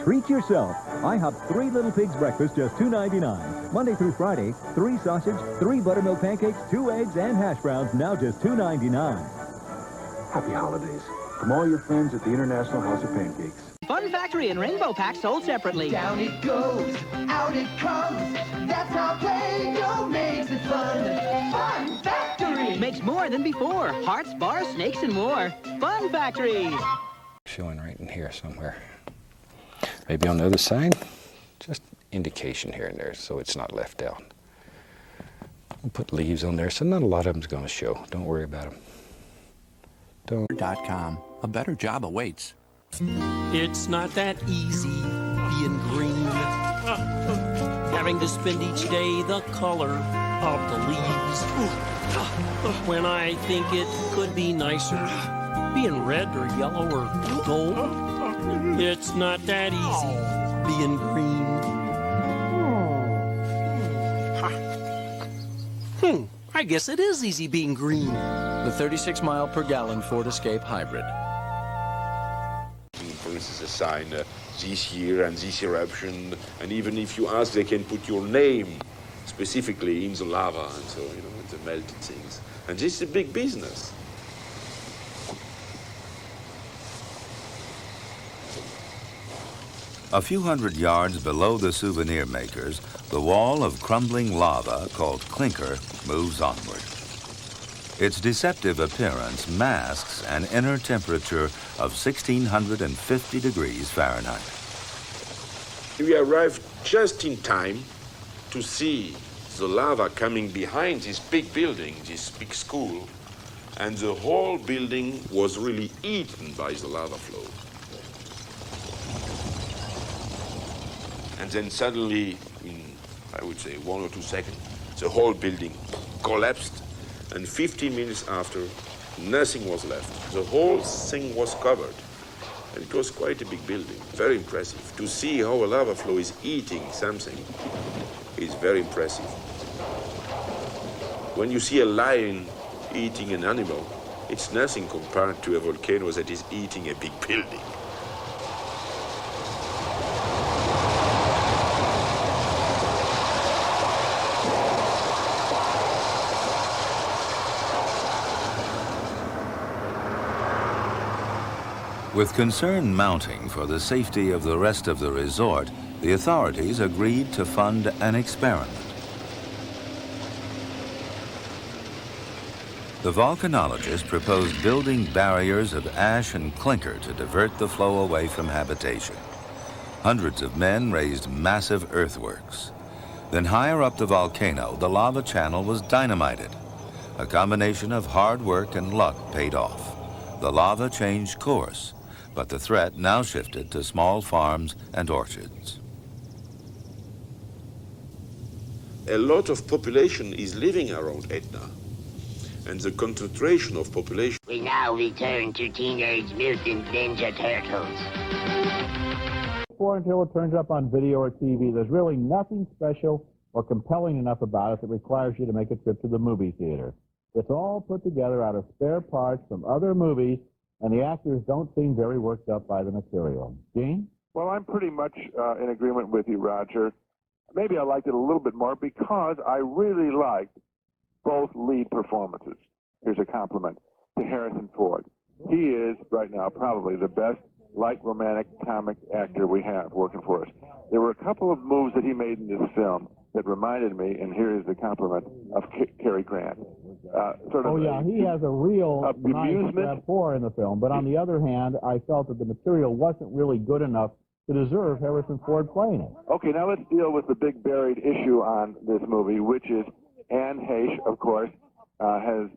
Treat yourself. IHOP's 3 Little Pigs breakfast, just $2.99. Monday through Friday, 3 sausage, 3 buttermilk pancakes, 2 eggs, and hash browns, now just $2.99. Happy holidays from all your friends at the International House of Pancakes. Fun Factory and Rainbow Pack sold separately. Down it goes, out it comes. That's how Play-Doh makes it fun. Fun Factory! Makes more than before. Hearts, bars, snakes, and more. Fun Factory! Showing right in here somewhere. Maybe on the other side. Just indication here and there so it's not left out. We'll put leaves on there so not a lot of them's going to show. Don't worry about them. .com. A better job awaits. It's not that easy being green. Having to spend each day the color of the leaves. When I think it could be nicer being red or yellow or gold. It's not that easy being green. I guess it is easy being green. The 36-mile-per-gallon Ford Escape Hybrid. For instance, a sign, this year and this eruption, and even if you ask, they can put your name specifically in the lava, and so, you know, in the melted things. And this is a big business. A few hundred yards below the souvenir makers, the wall of crumbling lava, called clinker, moves onward. Its deceptive appearance masks an inner temperature of 1,650 degrees Fahrenheit. We arrived just in time to see the lava coming behind this big building, this big school, and the whole building was really eaten by the lava flow. And then suddenly, in, I would say, 1 or 2 seconds, the whole building collapsed, and 15 minutes after, nothing was left. The whole thing was covered. And it was quite a big building, very impressive. To see how a lava flow is eating something is very impressive. When you see a lion eating an animal, it's nothing compared to a volcano that is eating a big building. With concern mounting for the safety of the rest of the resort, the authorities agreed to fund an experiment. The volcanologists proposed building barriers of ash and clinker to divert the flow away from habitation. Hundreds of men raised massive earthworks. Then higher up the volcano, the lava channel was dynamited. A combination of hard work and luck paid off. The lava changed course, but the threat now shifted to small farms and orchards. A lot of population is living around Etna, and the concentration of population... We now return to Teenage Mutant Ninja Turtles. Before until it turns up on video or TV, there's really nothing special or compelling enough about it that requires you to make a trip to the movie theater. It's all put together out of spare parts from other movies, and the actors don't seem very worked up by the material. Gene? Well, I'm pretty much in agreement with you, Roger. Maybe I liked it a little bit more because I really liked both lead performances. Here's a compliment to Harrison Ford. He is, right now, probably the best light romantic comic actor we have working for us. There were a couple of moves that he made in this film that reminded me, and here is the compliment, of Cary Grant. He has a real nice rapport in the film, but on the other hand, I felt that the material wasn't really good enough to deserve Harrison Ford playing it. Okay, now let's deal with the big buried issue on this movie, which is Anne Heche, of course, has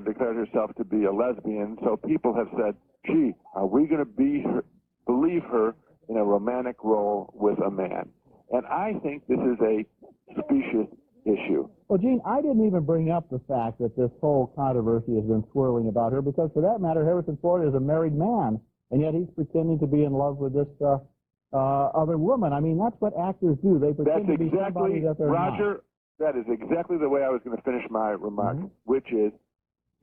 declared herself to be a lesbian, so people have said, gee, are we going to believe her in a romantic role with a man? And I think this is a specious issue. Well, Gene, I didn't even bring up the fact that this whole controversy has been swirling about her, because for that matter, Harrison Ford is a married man, and yet he's pretending to be in love with this other woman. I mean, that's what actors do. They pretend to be somebody that they're not. Roger, that is exactly the way I was going to finish my remark, which is,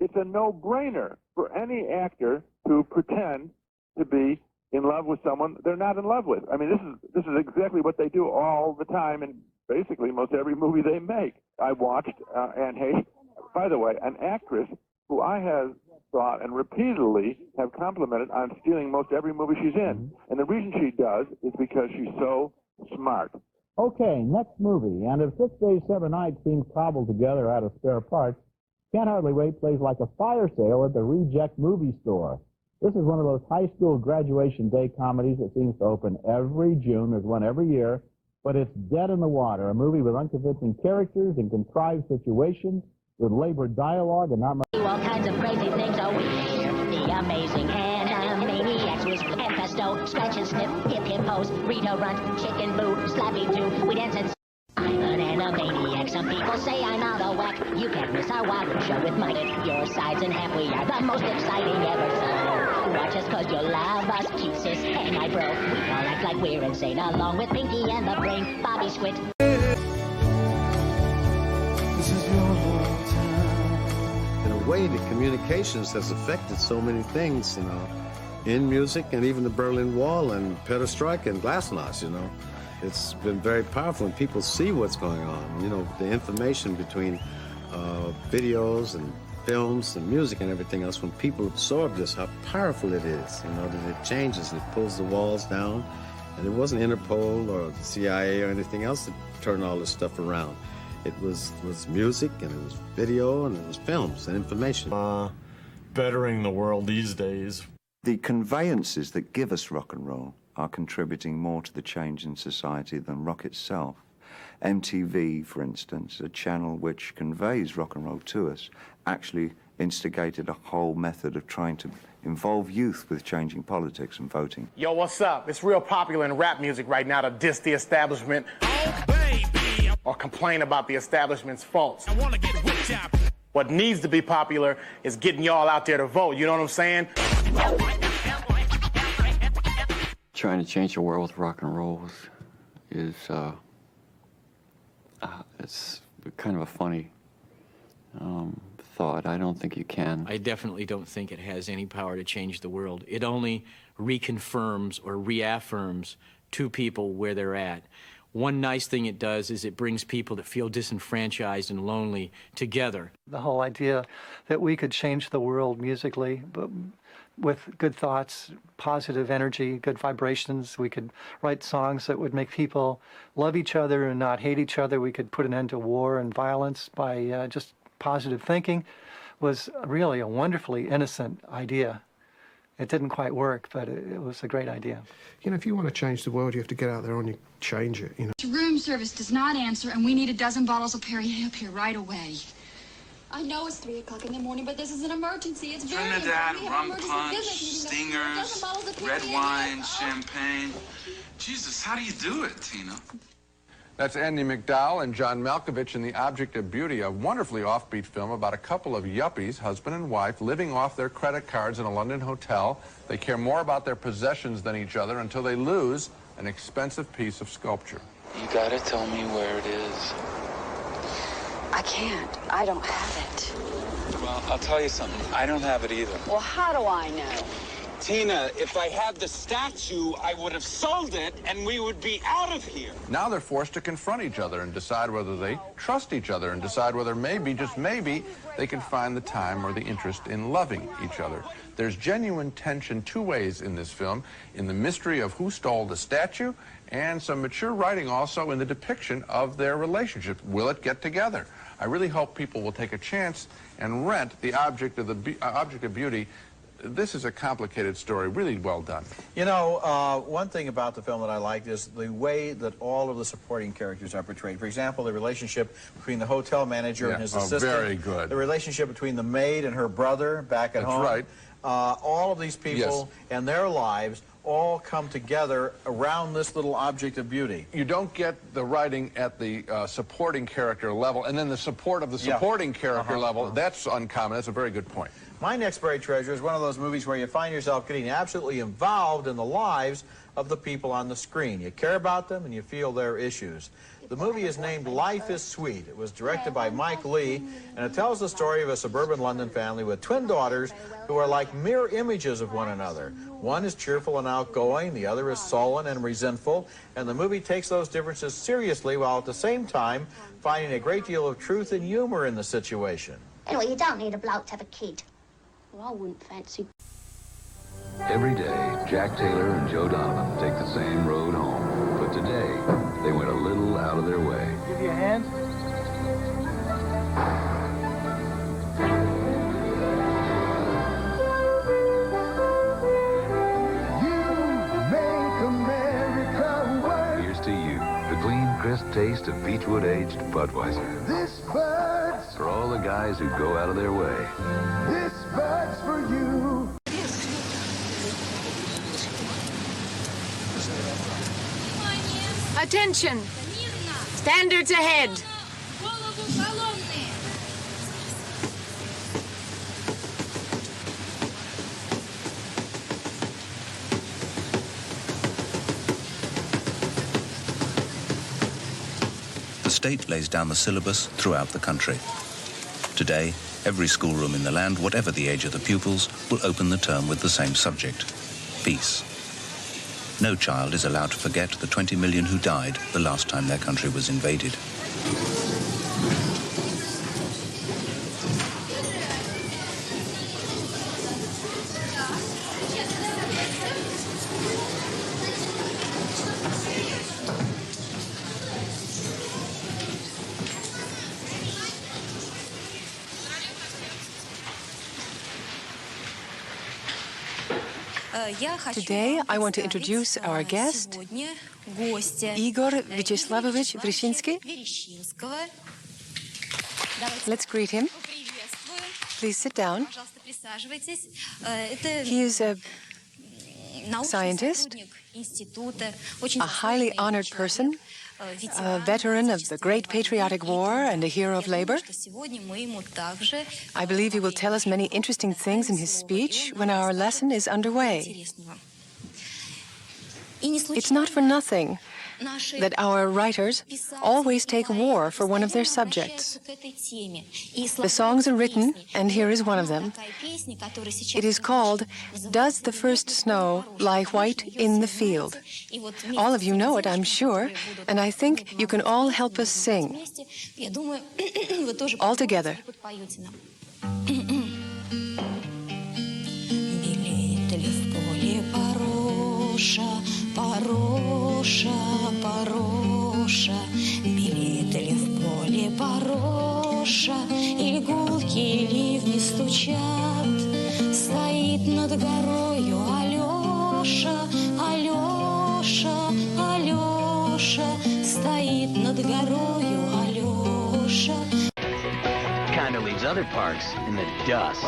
it's a no-brainer for any actor to pretend to be in love with someone they're not in love with. I mean, this is exactly what they do all the time in basically most every movie they make. I watched Anne Heche, by the way, an actress who I have thought and repeatedly have complimented on stealing most every movie she's in. And the reason she does is because she's so smart. Okay, next movie. And if 6 Days, 7 Nights seems cobbled together out of spare parts, Can't Hardly Wait plays like a fire sale at the Reject Movie Store. This is one of those high school graduation day comedies that seems to open every June. There's one every year, but it's dead in the water. A movie with unconvincing characters and contrived situations, with labored dialogue and not much. Do all kinds of crazy things. Oh, we hear the amazing Animaniacs with and pesto, scratch and sniff, hip hip pose, Rito runs, chicken boo, slappy do. We dance and. I'm an Animaniac. Some people say I'm out of whack. You can't miss our wild show with Mike. Your sides and half. We are the most exciting ever. So watch us 'cause you'll love us, cute sis and my bro. We all act like we're insane along with Pinky and the Brain, Bobby Squid. This is your hometown. In a way, the communications has affected so many things, you know, in music and even the Berlin Wall and Perestroika and Glasnost, you know. It's been very powerful when people see what's going on, you know, the information between videos and films and music and everything else. When people absorb this, how powerful it is, you know, that it changes and it pulls the walls down. And it wasn't Interpol or the CIA or anything else that turned all this stuff around. It was music, and it was video, and it was films and information. Bettering the world these days. The conveyances that give us rock and roll are contributing more to the change in society than rock itself. MTV, for instance, a channel which conveys rock and roll to us, actually instigated a whole method of trying to involve youth with changing politics and voting. Yo, what's up? It's real popular in rap music right now to diss the establishment. Oh, baby. Or complain about the establishment's faults. I wanna get rich out. What needs to be popular is getting y'all out there to vote, you know what I'm saying? Trying to change the world with rock and roll is it's kind of a funny thought. I don't think you can. I definitely don't think it has any power to change the world. It only reconfirms or reaffirms two people where they're at. One nice thing it does is it brings people that feel disenfranchised and lonely together. The whole idea that we could change the world musically, but with good thoughts, positive energy, good vibrations. We could write songs that would make people love each other and not hate each other. We could put an end to war and violence by just positive thinking. Was really a wonderfully innocent idea. It didn't quite work, but it was a great idea. You know, if you want to change the world, you have to get out there and you change it, you know. Room service does not answer, and we need a dozen bottles of Perrier up here right away. I know it's 3 o'clock in the morning, but this is an emergency. It's very Trinidad, important. rum punch, stingers, red wine, champagne. Jesus, how do you do it, Tina? That's Andy McDowell and John Malkovich in The Object of Beauty, a wonderfully offbeat film about a couple of yuppies, husband and wife, living off their credit cards in a London hotel. They care more about their possessions than each other until they lose an expensive piece of sculpture. You gotta tell me where it is. I can't. I don't have it. Well, I'll tell you something. I don't have it either. Well, how do I know? Tina, if I had the statue, I would have sold it, and we would be out of here. Now they're forced to confront each other and decide whether they trust each other and decide whether maybe, just maybe, they can find the time or the interest in loving each other. There's genuine tension two ways in this film, in the mystery of who stole the statue, and some mature writing also in the depiction of their relationship. Will it get together? I really hope people will take a chance and rent The Object of Beauty. This is a complicated story, really well done. You know, one thing about the film that I liked is the way that all of the supporting characters are portrayed. For example, the relationship between the hotel manager and his assistant. Very good. The relationship between the maid and her brother back at home. That's right. All of these people and their lives all come together around this little object of beauty. You don't get the writing at the supporting character level, and then the support of the supporting character level. That's uncommon. That's a very good point. My Next Buried Treasure is one of those movies where you find yourself getting absolutely involved in the lives of the people on the screen. You care about them and you feel their issues. The movie is named Life is Sweet. It was directed by Mike Leigh, and it tells the story of a suburban London family with twin daughters who are like mirror images of one another. One is cheerful and outgoing, the other is sullen and resentful, and the movie takes those differences seriously while at the same time finding a great deal of truth and humor in the situation. Anyway, you don't need a bloke to have a kid. Well, I wouldn't fancy. Every day, Jack Taylor and Joe Donovan take the same road home. But today, they went a little out of their way. Give you a hand. Here's to you, the clean, crisp taste of Beechwood-aged Budweiser. This bird's For all the guys who go out of their way. This bird's for you. Attention! Standards ahead! The state lays down the syllabus throughout the country. Today, every schoolroom in the land, whatever the age of the pupils, will open the term with the same subject: peace. No child is allowed to forget the 20 million who died the last time their country was invaded. Today, I want to introduce our guest, Igor Vyacheslavovich Vryshinsky. Let's greet him. Please sit down. He is a scientist, a highly honored person, a veteran of the Great Patriotic War and a hero of labor. I believe he will tell us many interesting things in his speech when our lesson is underway. It's not for nothing that our writers always take war for one of their subjects. The songs are written, and here is one of them. It is called, "Does the First Snow Lie White in the Field?" All of you know it, I'm sure, and I think you can all help us sing. All together. Пороша, пороша, белеет ли в поле пороша, и гулки ливни стучат, стоит над горою Алеша, Алеша, Алеша, стоит над горою Алеша. Kind of leaves other parks in the dust.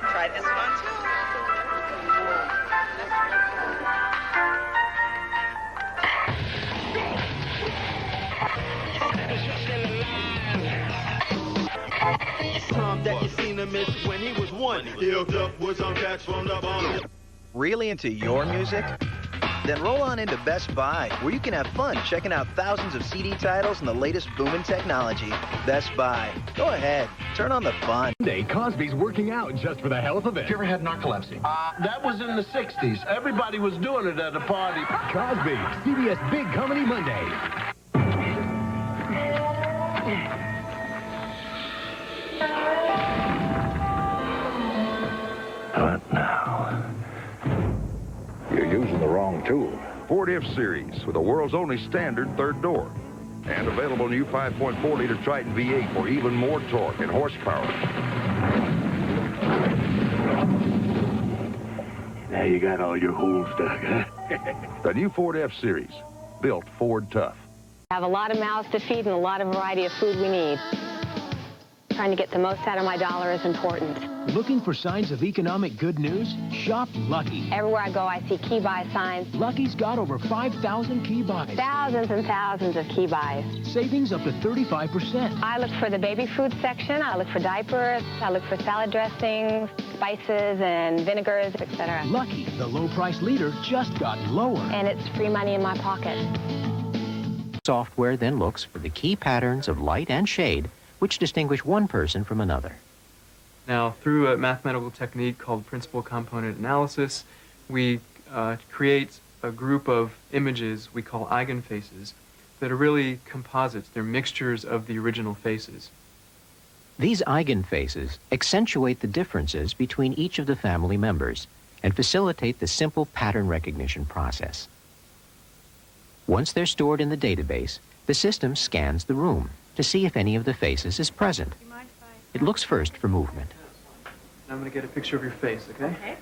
Try this one too. Tom that you seen him miss when he was one. Healed up with some cats from the bottom. Really into your music? Then roll on into Best Buy, where you can have fun checking out thousands of CD titles and the latest booming technology. Best Buy. Go ahead. Turn on the fun. Day, Cosby's working out just for the health of it. You ever had narcolepsy? That was in the 60s. Everybody was doing it at a party. Cosby, CBS Big Comedy Monday. What now? You're using the wrong tool. Ford F-Series with the world's only standard third door. And available new 5.4-liter Triton V8 for even more torque and horsepower. Now you got all your holes dug, huh? The new Ford F-Series, built Ford tough. Have a lot of mouths to feed and a lot of variety of food we need. trying to get the most out of my dollar is important. Looking for signs of economic good news? Shop Lucky. Everywhere I go, I see key buy signs. Lucky's got over 5,000 key buys. Thousands and thousands of key buys. Savings up to 35%. I look for the baby food section. I look for diapers. I look for salad dressings, spices and vinegars, etc. Lucky, the low price leader, just got lower. And it's free money in my pocket. Software then looks for the key patterns of light and shade which distinguish one person from another. Now, through a mathematical technique called principal component analysis, we create a group of images we call eigenfaces that are really composites. They're mixtures of the original faces. These eigenfaces accentuate the differences between each of the family members and facilitate the simple pattern recognition process. Once they're stored in the database, the system scans the room to see if any of the faces is present. It looks first for movement. I'm going to get a picture of your face, okay? Okay.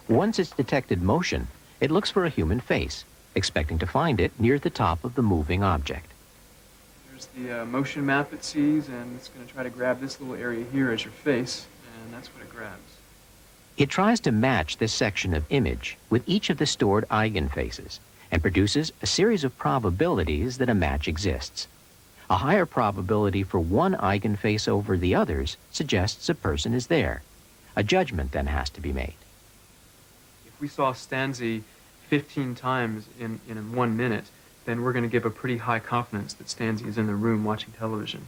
Once it's detected motion, it looks for a human face, expecting to find it near the top of the moving object. There's the motion map it sees, and it's going to try to grab this little area here as your face, and that's what it grabs. It tries to match this section of image with each of the stored eigenfaces and produces a series of probabilities that a match exists. A higher probability for one eigenface over the others suggests a person is there. A judgment then has to be made. If we saw Stanzi 15 times in 1 minute, then we're going to give a pretty high confidence that Stanzi is in the room watching television.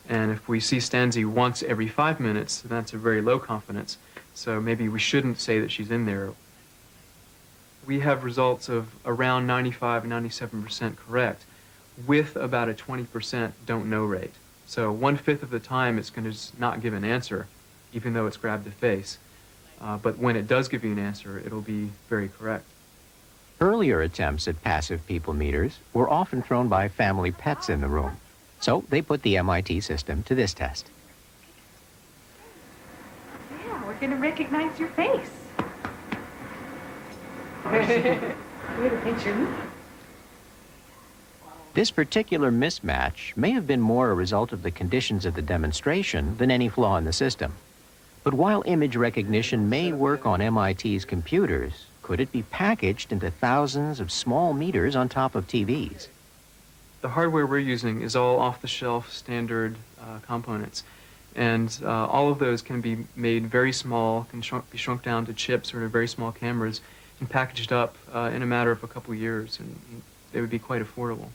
And if we see Stanzi once every 5 minutes, that's a very low confidence. So maybe we shouldn't say that she's in there. We have results of around 95 and 97% correct, with about a 20% don't know rate. So 1/5 of the time it's going to just not give an answer, even though it's grabbed the face. But when it does give you an answer, it'll be very correct. Earlier attempts at passive people meters were often thrown by family pets in the room. So they put the MIT system to this test. Yeah, we're going to recognize your face. Wait a picture. This particular mismatch may have been more a result of the conditions of the demonstration than any flaw in the system. But while image recognition may work on MIT's computers, could it be packaged into thousands of small meters on top of TVs? The hardware we're using is all off-the-shelf standard components. And all of those can be made very small, can be shrunk down to chips or to very small cameras and packaged up in a matter of a couple years, and they would be quite affordable.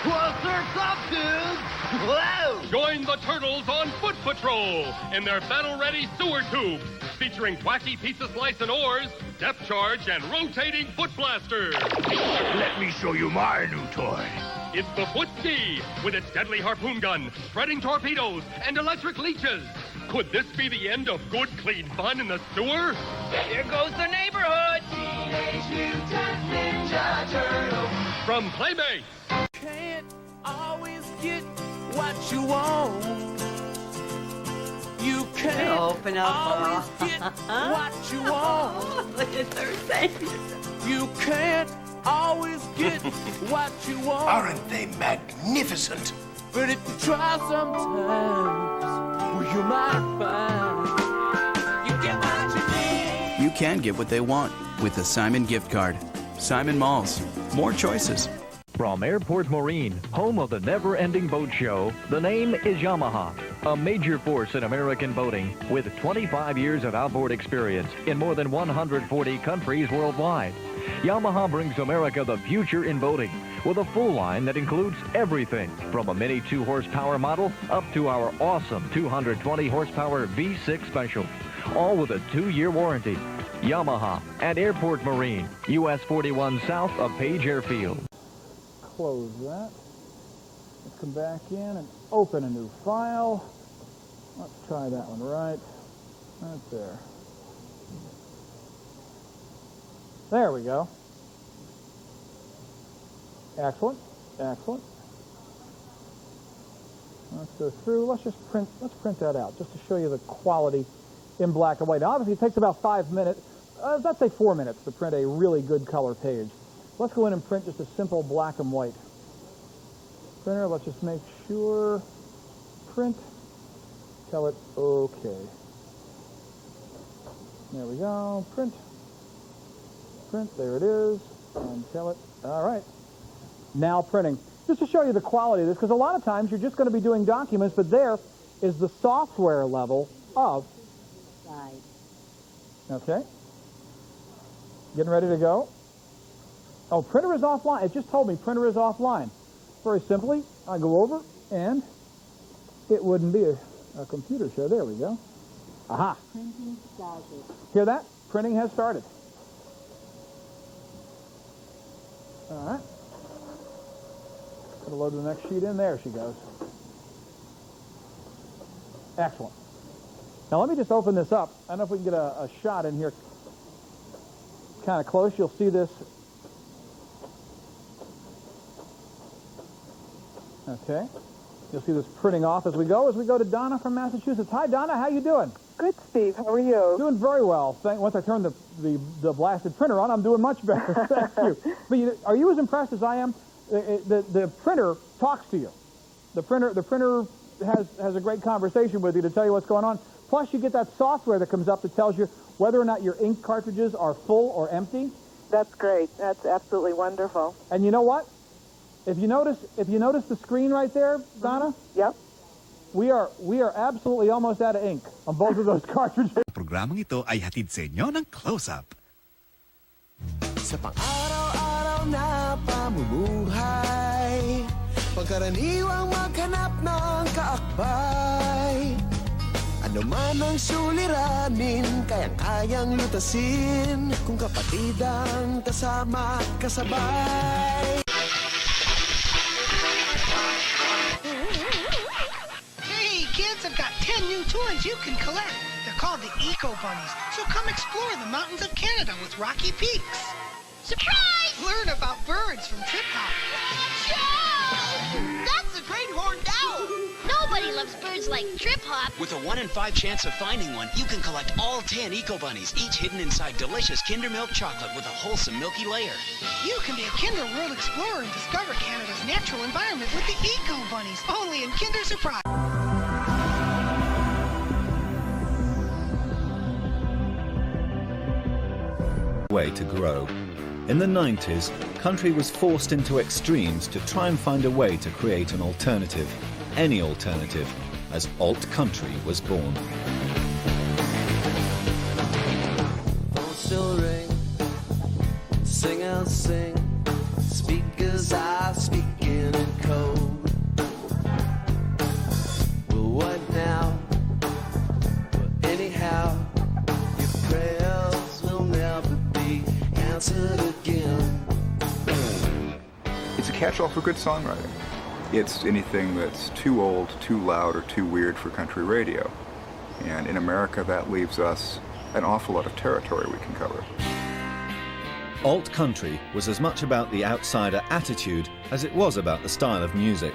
What's up, dudes? Whoa! Join the Turtles on Foot Patrol in their battle-ready sewer tubes, featuring wacky pizza slice and oars, depth charge, and rotating foot blasters. Let me show you my new toy. It's the Foot Ski, with its deadly harpoon gun, spreading torpedoes, and electric leeches. Could this be the end of good, clean fun in the sewer? Here goes the neighborhood. Teenage Mutant Ninja Turtles. From Playmates. Can't always get what you want. You can't Open up. always get what you want. Look at her face. You can't always get what you want. Aren't they magnificent? But if you try sometimes, well, you might find you get what you need. You can get what they want with the Simon gift card. Simon Malls. More choices. From Airport Marine, home of the never-ending boat show, the name is Yamaha, a major force in American boating with 25 years of outboard experience in more than 140 countries worldwide. Yamaha brings America the future in boating with a full line that includes everything from a mini 2-horsepower model up to our awesome 220-horsepower V6 Special, all with a 2-year warranty. Yamaha at Airport Marine, US 41 south of Page Airfield. Close that. Let's come back in and open a new file. Let's try that one right there. There we go. Excellent, excellent. Let's go through. Let's print that out just to show you the quality in black and white. Now, obviously, it takes about 5 minutes. Let's say 4 minutes to print a really good color page. Let's go in and print just a simple black and white printer. Let's just make sure print tell it okay. There we go. Print. Print. There it is. And tell it. All right. Now printing. Just to show you the quality of this, because a lot of times you're just going to be doing documents, but there is the software level of. Okay. Getting ready to go. Oh, printer is offline. It just told me printer is offline. Very simply, I go over, and it wouldn't be a computer show. There we go. Aha. Printing started. Hear that? Printing has started. All right. Going to load the next sheet in. There she goes. Excellent. Now let me just open this up. I don't know if we can get a shot in here kind of close. You'll see this. Okay. You'll see this printing off as we go to Donna from Massachusetts. Hi, Donna. How you doing? Good, Steve. How are you? Doing very well. Once I turn the blasted printer on, I'm doing much better. Thank you. But are you as impressed as I am? The printer talks to you. The printer has a great conversation with you to tell you what's going on. Plus, you get that software that comes up that tells you whether or not your ink cartridges are full or empty. That's great. That's absolutely wonderful. And you know what? If you notice the screen right there, Donna? Yep. We are absolutely almost out of ink on both of those cartridges. Programang ito ay hatid sa inyo ng Close-Up. Sa pang-araw-araw na pamumuhay, pagkaraniwang maghanap ng kaakbay. Ano man ang suliranin, kayang-kayang lutasin, kung kapatid ang kasama at kasabay. Hey, kids, I've got 10 new toys you can collect. They're called the Eco Bunnies. So come explore the mountains of Canada with Rocky Peaks. Surprise! Learn about birds from Trip Hop. That's the great horned owl! Nobody loves birds like Trip Hop. With a 1 in 5 chance of finding one, you can collect all 10 Eco Bunnies, each hidden inside delicious Kinder Milk chocolate with a wholesome milky layer. You can be a Kinder World Explorer and discover Canada's natural environment with the Eco Bunnies, only in Kinder Surprise. Way to grow. In the 90s, country was forced into extremes to try and find a way to create an alternative, any alternative, as alt country was born. Phone still ring, sing I'll sing, speak as I speak in code. Well, what now? Well, anyhow, your prayers will never be answered again. It's a catch-all for good songwriting. It's anything that's too old, too loud, or too weird for country radio. And in America, that leaves us an awful lot of territory we can cover. Alt country was as much about the outsider attitude as it was about the style of music.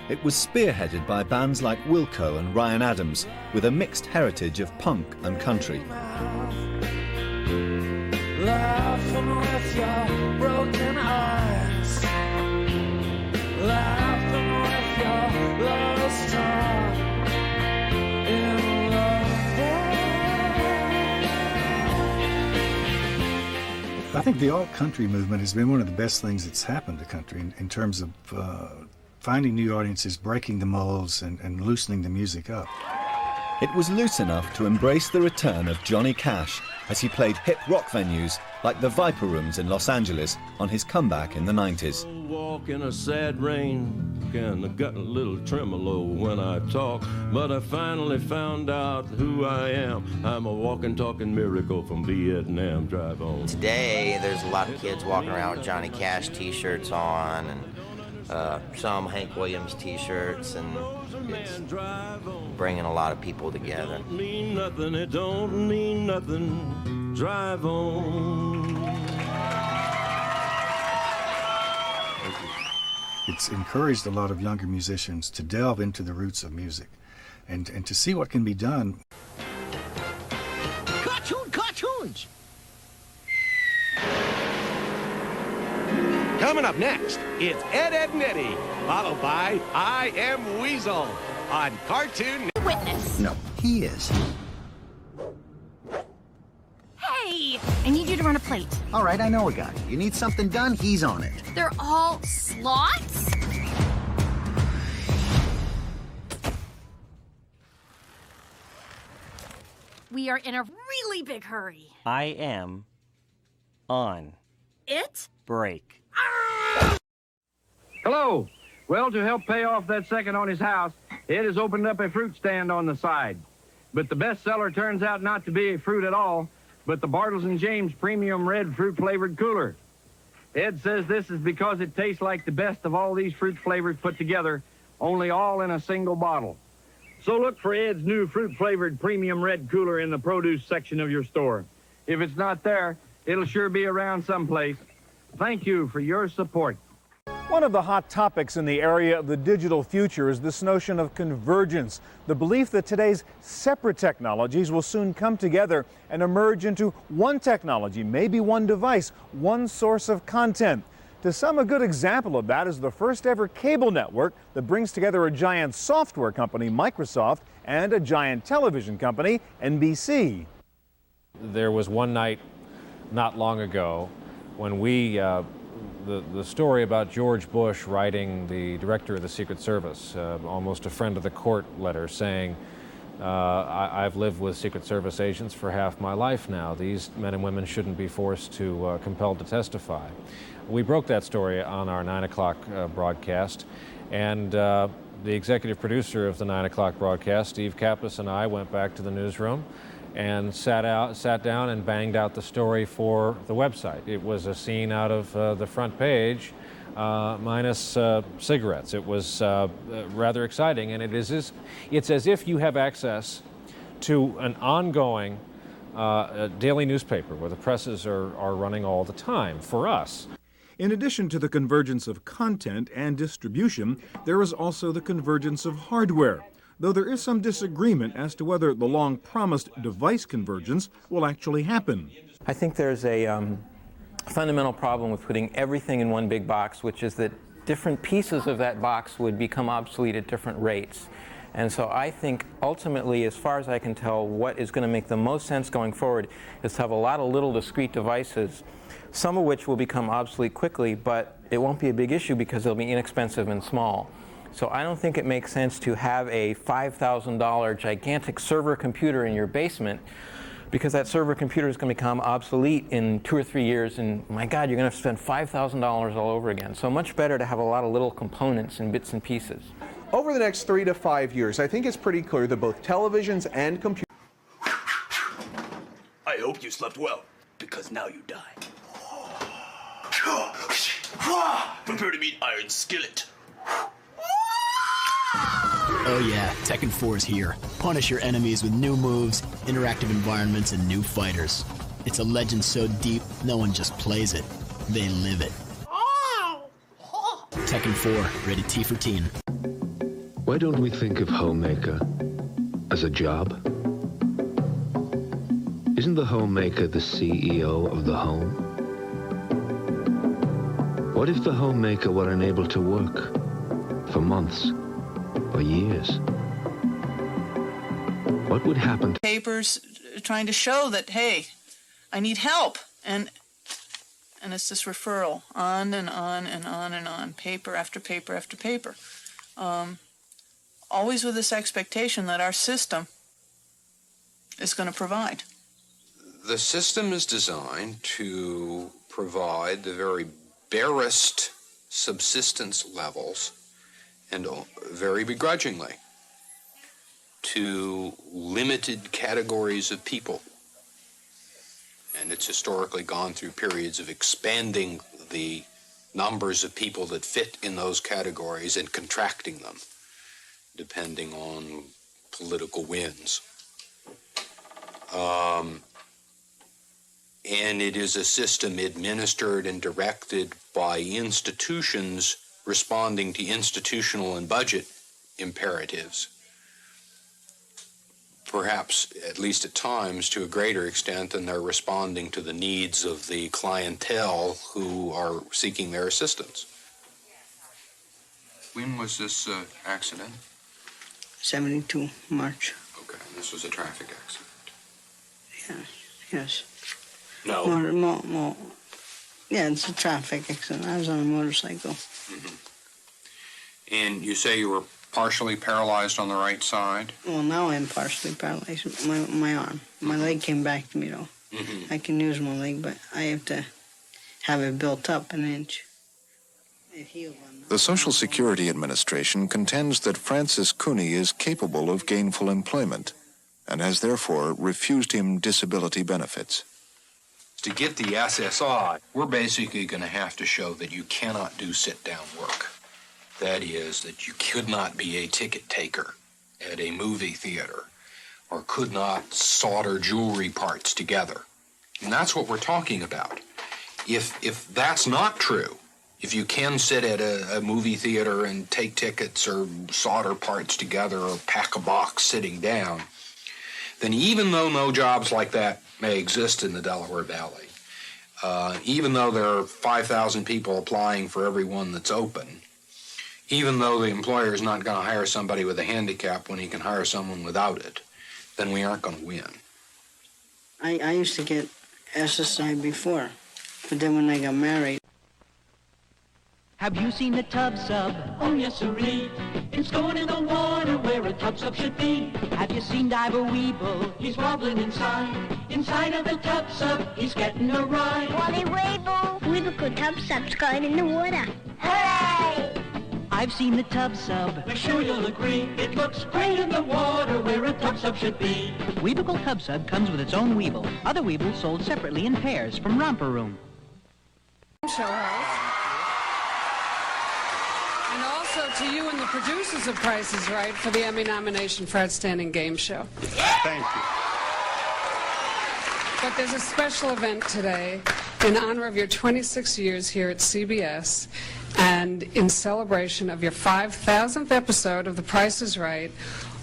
It was spearheaded by bands like Wilco and Ryan Adams, with a mixed heritage of punk and country. Laughing with your broken eyes, laughing with your lost heart in love. I think the alt country movement has been one of the best things that's happened to country in terms of finding new audiences, breaking the molds, and loosening the music up. It was loose enough to embrace the return of Johnny Cash as he played hip rock venues like the Viper Rooms in Los Angeles on his comeback in the 90s. Walk in a sad rain, and I got a little tremolo when I talk, but I finally found out who I am. I'm a walking, talking miracle from Vietnam. Drive on. Today, there's a lot of kids walking around with Johnny Cash t-shirts on, and some Hank Williams t-shirts, and it's bringing a lot of people together. It don't mean nothing, it don't mean nothing. Drive on. It's encouraged a lot of younger musicians to delve into the roots of music and to see what can be done. Cartoons! Coming up next, it's Ed, Edd, and Eddy, followed by I Am Weasel on Cartoon Network. witness. No, he is. Hey, I need you to run a plate. All right, I know a guy. You need something done, he's on it. They're all slots? We are in a really big hurry. I am on It? break. Hello. Well, to help pay off that second on his house, Ed has opened up a fruit stand on the side. But the best seller turns out not to be a fruit at all, but the Bartles & James Premium Red Fruit-Flavored Cooler. Ed says this is because it tastes like the best of all these fruit flavors put together, only all in a single bottle. So look for Ed's new fruit-flavored Premium Red Cooler in the produce section of your store. If it's not there, it'll sure be around someplace. Thank you for your support. One of the hot topics in the area of the digital future is this notion of convergence, the belief that today's separate technologies will soon come together and emerge into one technology, maybe one device, one source of content. To some, a good example of that is the first ever cable network that brings together a giant software company, Microsoft, and a giant television company, NBC. There was one night not long ago when the story about George Bush writing the director of the Secret Service, almost a friend of the court letter saying, I've lived with Secret Service agents for half my life now. These men and women shouldn't be forced to, compelled to testify. We broke that story on our 9 o'clock broadcast, and the executive producer of the 9 o'clock broadcast, Steve Kappas, and I went back to the newsroom and sat down and banged out the story for the website. It was a scene out of the front page, minus cigarettes. It was rather exciting, and it's as if you have access to an ongoing daily newspaper where the presses are running all the time for us. In addition to the convergence of content and distribution, there is also the convergence of hardware, though there is some disagreement as to whether the long-promised device convergence will actually happen. I think there's a fundamental problem with putting everything in one big box, which is that different pieces of that box would become obsolete at different rates. And so I think ultimately, as far as I can tell, what is going to make the most sense going forward is to have a lot of little discrete devices, some of which will become obsolete quickly, but it won't be a big issue because they'll be inexpensive and small. So I don't think it makes sense to have a $5,000 gigantic server computer in your basement, because that server computer is going to become obsolete in 2 or 3 years, and my God, you're going to have to spend $5,000 all over again. So much better to have a lot of little components and bits and pieces. Over the next 3 to 5 years, I think it's pretty clear that both televisions and computers... I hope you slept well, because now you die. Prepare to meet Iron Skillet. Oh yeah, Tekken 4 is here. Punish your enemies with new moves, interactive environments, and new fighters. It's a legend so deep, no one just plays it. They live it. Tekken 4, rated T for teen. Why don't we think of homemaker as a job? Isn't the homemaker the CEO of the home? What if the homemaker were unable to work for months or years? What would happen to papers trying to show that, hey, I need help, and it's this referral on and on and on and on, paper after paper after paper, always with this expectation that our system is going to provide. The system is designed to provide the very barest subsistence levels, and very begrudgingly, to limited categories of people. And it's historically gone through periods of expanding the numbers of people that fit in those categories and contracting them, depending on political winds. And it is a system administered and directed by institutions responding to institutional and budget imperatives, perhaps, at least at times, to a greater extent than they're responding to the needs of the clientele who are seeking their assistance. When was this accident? 72, March. Okay, this was a traffic accident. Yes. No. Yeah, it's a traffic accident. I was on a motorcycle. Mm-hmm. And you say you were partially paralyzed on the right side? Well, now I'm partially paralyzed. My arm. My leg came back to me, though. Mm-hmm. I can use my leg, but I have to have it built up an inch. It healed on The Social Security Administration contends that Francis Cooney is capable of gainful employment and has therefore refused him disability benefits. To get the SSI, we're basically going to have to show that you cannot do sit-down work. That is, that you could not be a ticket taker at a movie theater or could not solder jewelry parts together. And that's what we're talking about. If that's not true, if you can sit at a movie theater and take tickets or solder parts together or pack a box sitting down, then even though no jobs like that may exist in the Delaware Valley, even though there are 5,000 people applying for every one that's open, even though the employer is not going to hire somebody with a handicap when he can hire someone without it, then we aren't going to win. I used to get SSI before, but then when I got married. Have you seen the tub sub? Oh, yes, sirree. It's going in the water where a tub sub should be. Have you seen Diver Weeble? He's wobbling inside of the tub sub. He's getting a ride. Wally Weeble. Weeble tub sub's going in the water. Hooray! I've seen the tub sub. We're sure you'll agree. It looks great in the water where a tub sub should be. Weeble tub sub comes with its own Weeble. Other Weebles sold separately in pairs from Romper Room. Show house. And also to you and the producers of Price is Right for the Emmy nomination for Outstanding Game Show. Thank you. But there's a special event today in honor of your 26 years here at CBS and in celebration of your 5,000th episode of The Price is Right.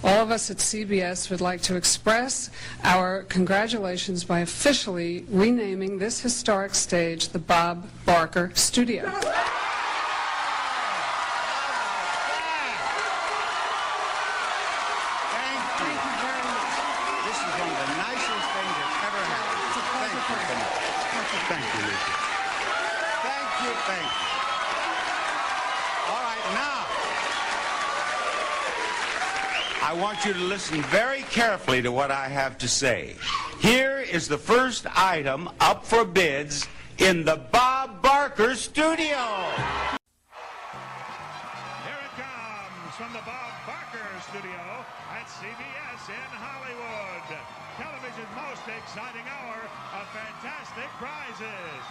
All of us at CBS would like to express our congratulations by officially renaming this historic stage the Bob Barker Studio. I want you to listen very carefully to what I have to say. Here is the first item up for bids in the Bob Barker Studio. Here it comes from the Bob Barker Studio at CBS in Hollywood. Television's most exciting hour of fantastic prizes.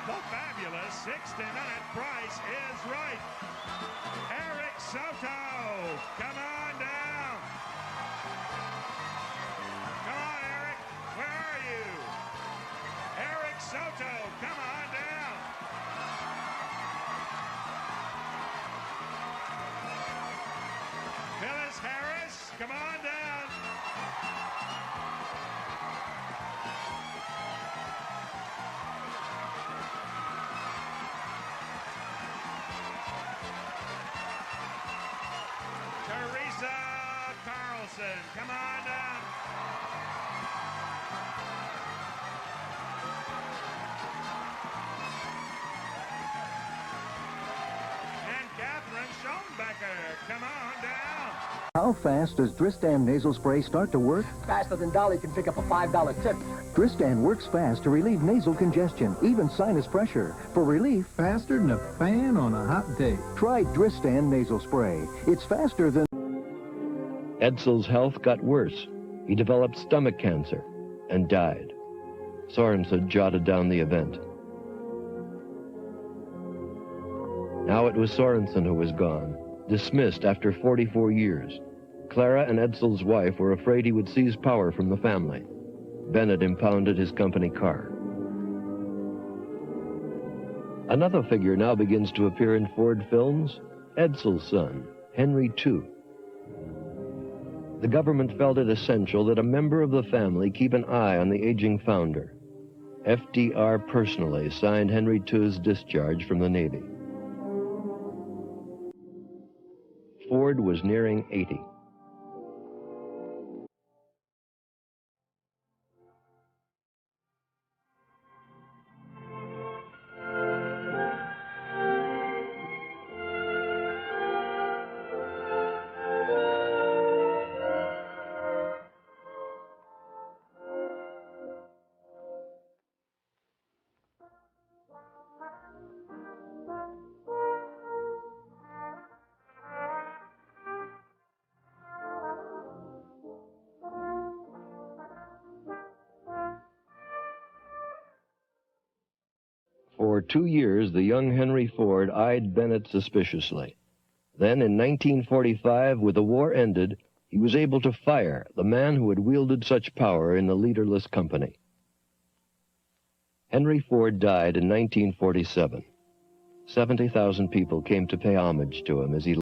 The fabulous 60-minute Price is Right. Eric Soto, come on down. Come on, Eric. Where are you? Eric Soto, come on down. Phyllis Harris, come on down. Teresa Carlson, come on down. And Catherine Schoenbecker, come on down. How fast does Dristan nasal spray start to work? Faster than Dolly can pick up a $5 tip. Dristan works fast to relieve nasal congestion, even sinus pressure. For relief, Faster than a fan on a hot day. try Dristan nasal spray. It's faster than... Edsel's health got worse. He developed stomach cancer and died. Sorensen jotted down the event. Now it was Sorensen who was gone, dismissed after 44 years. Clara and Edsel's wife were afraid he would seize power from the family. Bennett impounded his company car. Another figure now begins to appear in Ford films, Edsel's son, Henry II. The government felt it essential that a member of the family keep an eye on the aging founder. FDR personally signed Henry II's discharge from the Navy. Ford was nearing 80. 2 years, the young Henry Ford eyed Bennett suspiciously. Then, in 1945, with the war ended, he was able to fire the man who had wielded such power in the leaderless company. Henry Ford died in 1947. 70,000 people came to pay homage to him as he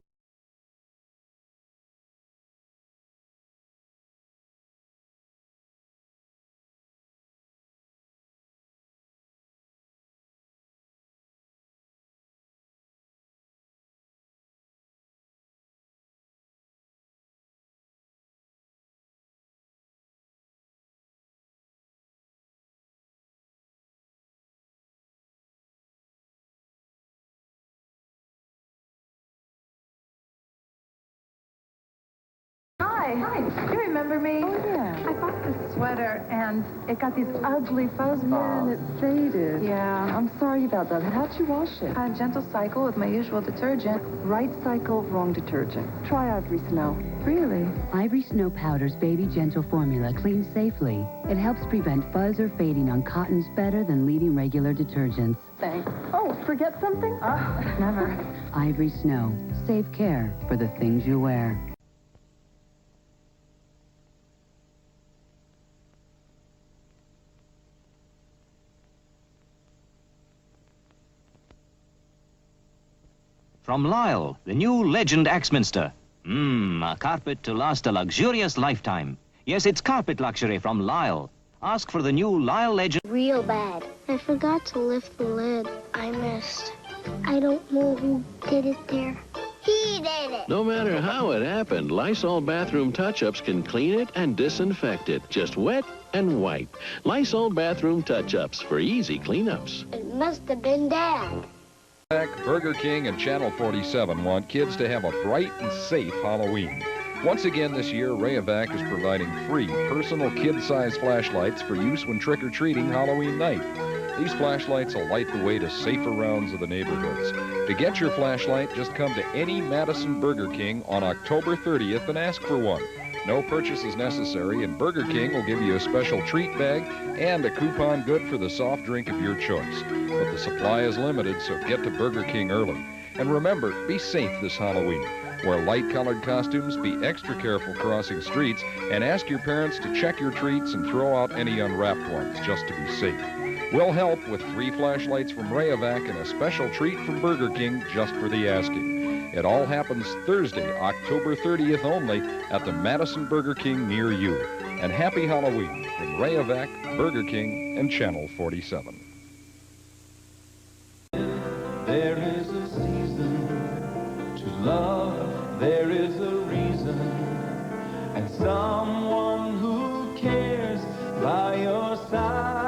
Hi. You remember me? Oh, yeah. I bought this sweater, and it got these ugly fuzz balls. Yeah, and it's faded. Yeah. I'm sorry about that. How'd you wash it? A gentle cycle with my usual detergent. Right cycle, wrong detergent. Try Ivory Snow. Really? Ivory Snow Powder's Baby Gentle formula cleans safely. It helps prevent fuzz or fading on cottons better than leading regular detergents. Thanks. Oh, forget something? Never. Ivory Snow. Save care for the things you wear. From Lyle, the new Legend Axminster. A carpet to last a luxurious lifetime. Yes, it's carpet luxury from Lyle. Ask for the new Lyle Legend. Real bad. I forgot to lift the lid. I missed. I don't know who did it there. He did it. No matter how it happened, Lysol Bathroom Touch-Ups can clean it and disinfect it. Just wet and wipe. Lysol Bathroom Touch-Ups for easy cleanups. It must have been Dad. Burger King and Channel 47 want kids to have a bright and safe Halloween. Once again this year, Rayovac is providing free personal kid-size flashlights for use when trick-or-treating Halloween night. These flashlights will light the way to safer rounds of the neighborhoods. To get your flashlight, just come to any Madison Burger King on October 30th and ask for one. No purchase is necessary, and Burger King will give you a special treat bag and a coupon good for the soft drink of your choice. But the supply is limited, so get to Burger King early. And remember, be safe this Halloween. Wear light-colored costumes, be extra careful crossing streets, and ask your parents to check your treats and throw out any unwrapped ones just to be safe. We'll help with free flashlights from Rayovac and a special treat from Burger King just for the asking. It all happens Thursday, October 30th only at the Madison Burger King near you. And happy Halloween from Rayovac, Burger King, and Channel 47. There is a season to love, there is a reason, and someone who cares by your side.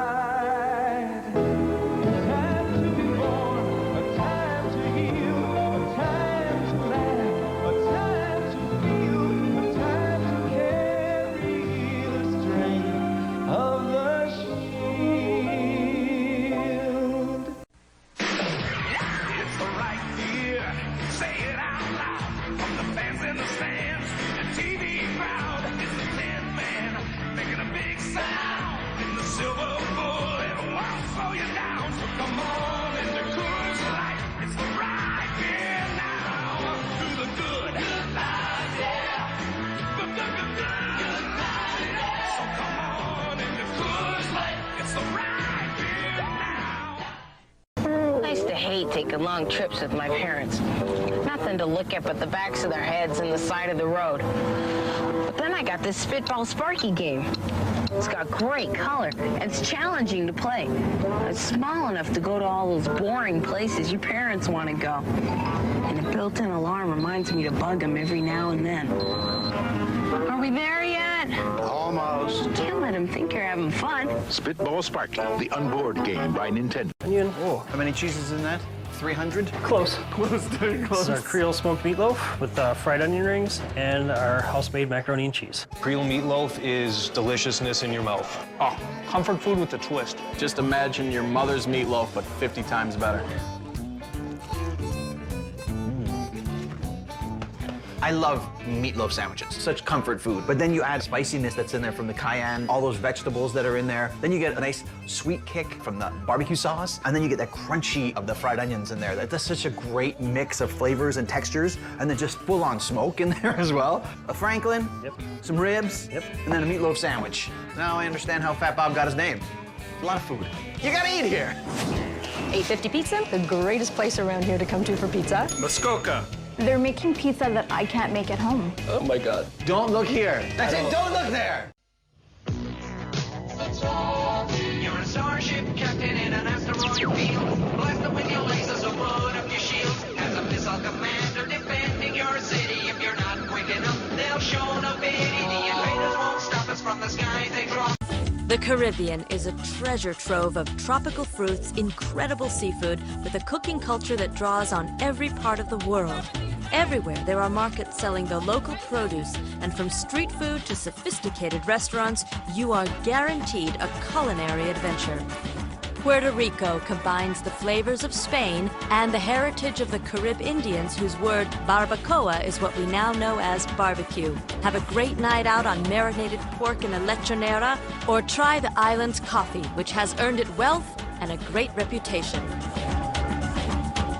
A time to be born, a time to heal, a time to laugh, a time to feel, a time to carry the strength of the shield. It's the right year, say it out loud, from the fans in the stands, the TV crowd, it's the Tin Man, making a big sound, in the silver bullet, won't slow you down, so come on into Coors Light, it's the right year now, do the good life, yeah, the good life, yeah, so come on into Coors Light, it's the right year now. I used to hate taking long trips with my parents. Nothing to look at but the backs of their heads and the side of the road. But then I got this Spitball Sparky game. It's got great color, and it's challenging to play. It's small enough to go to all those boring places your parents want to go. And a built-in alarm reminds me to bug them every now and then. Are we there yet? Almost. Can't let them think you're having fun. Spitball Sparky, the onboard game by Nintendo. Onion. Oh, how many cheeses in that? 300? Close. Close. This is our Creole smoked meatloaf with fried onion rings and our house-made macaroni and cheese. Creole meatloaf is deliciousness in your mouth. Oh, comfort food with a twist. Just imagine your mother's meatloaf, but 50 times better. I love meatloaf sandwiches. Such comfort food. But then you add spiciness that's in there from the cayenne, all those vegetables that are in there. Then you get a nice sweet kick from the barbecue sauce. And then you get that crunchy of the fried onions in there. That's such a great mix of flavors and textures. And then just full-on smoke in there as well. A Franklin, some ribs, and then a meatloaf sandwich. Now I understand how Fat Bob got his name. A lot of food. You gotta eat here. 850 Pizza, the greatest place around here to come to for pizza. Muskoka. They're making pizza that I can't make at home. Oh my God. Don't look here. That's it, don't look there. You're a starship captain in an asteroid field. Blast them with your lasers or put up your shields. As a missile commander defending your city. If you're not quick enough, they'll show no pity. The invaders won't stop us from the skies they drop. The Caribbean is a treasure trove of tropical fruits, incredible seafood, with a cooking culture that draws on every part of the world. Everywhere there are markets selling the local produce, and from street food to sophisticated restaurants, you are guaranteed a culinary adventure. Puerto Rico combines the flavors of Spain and the heritage of the Carib Indians, whose word barbacoa is what we now know as barbecue. Have a great night out on marinated pork in a lechonera, or try the island's coffee, which has earned it wealth and a great reputation.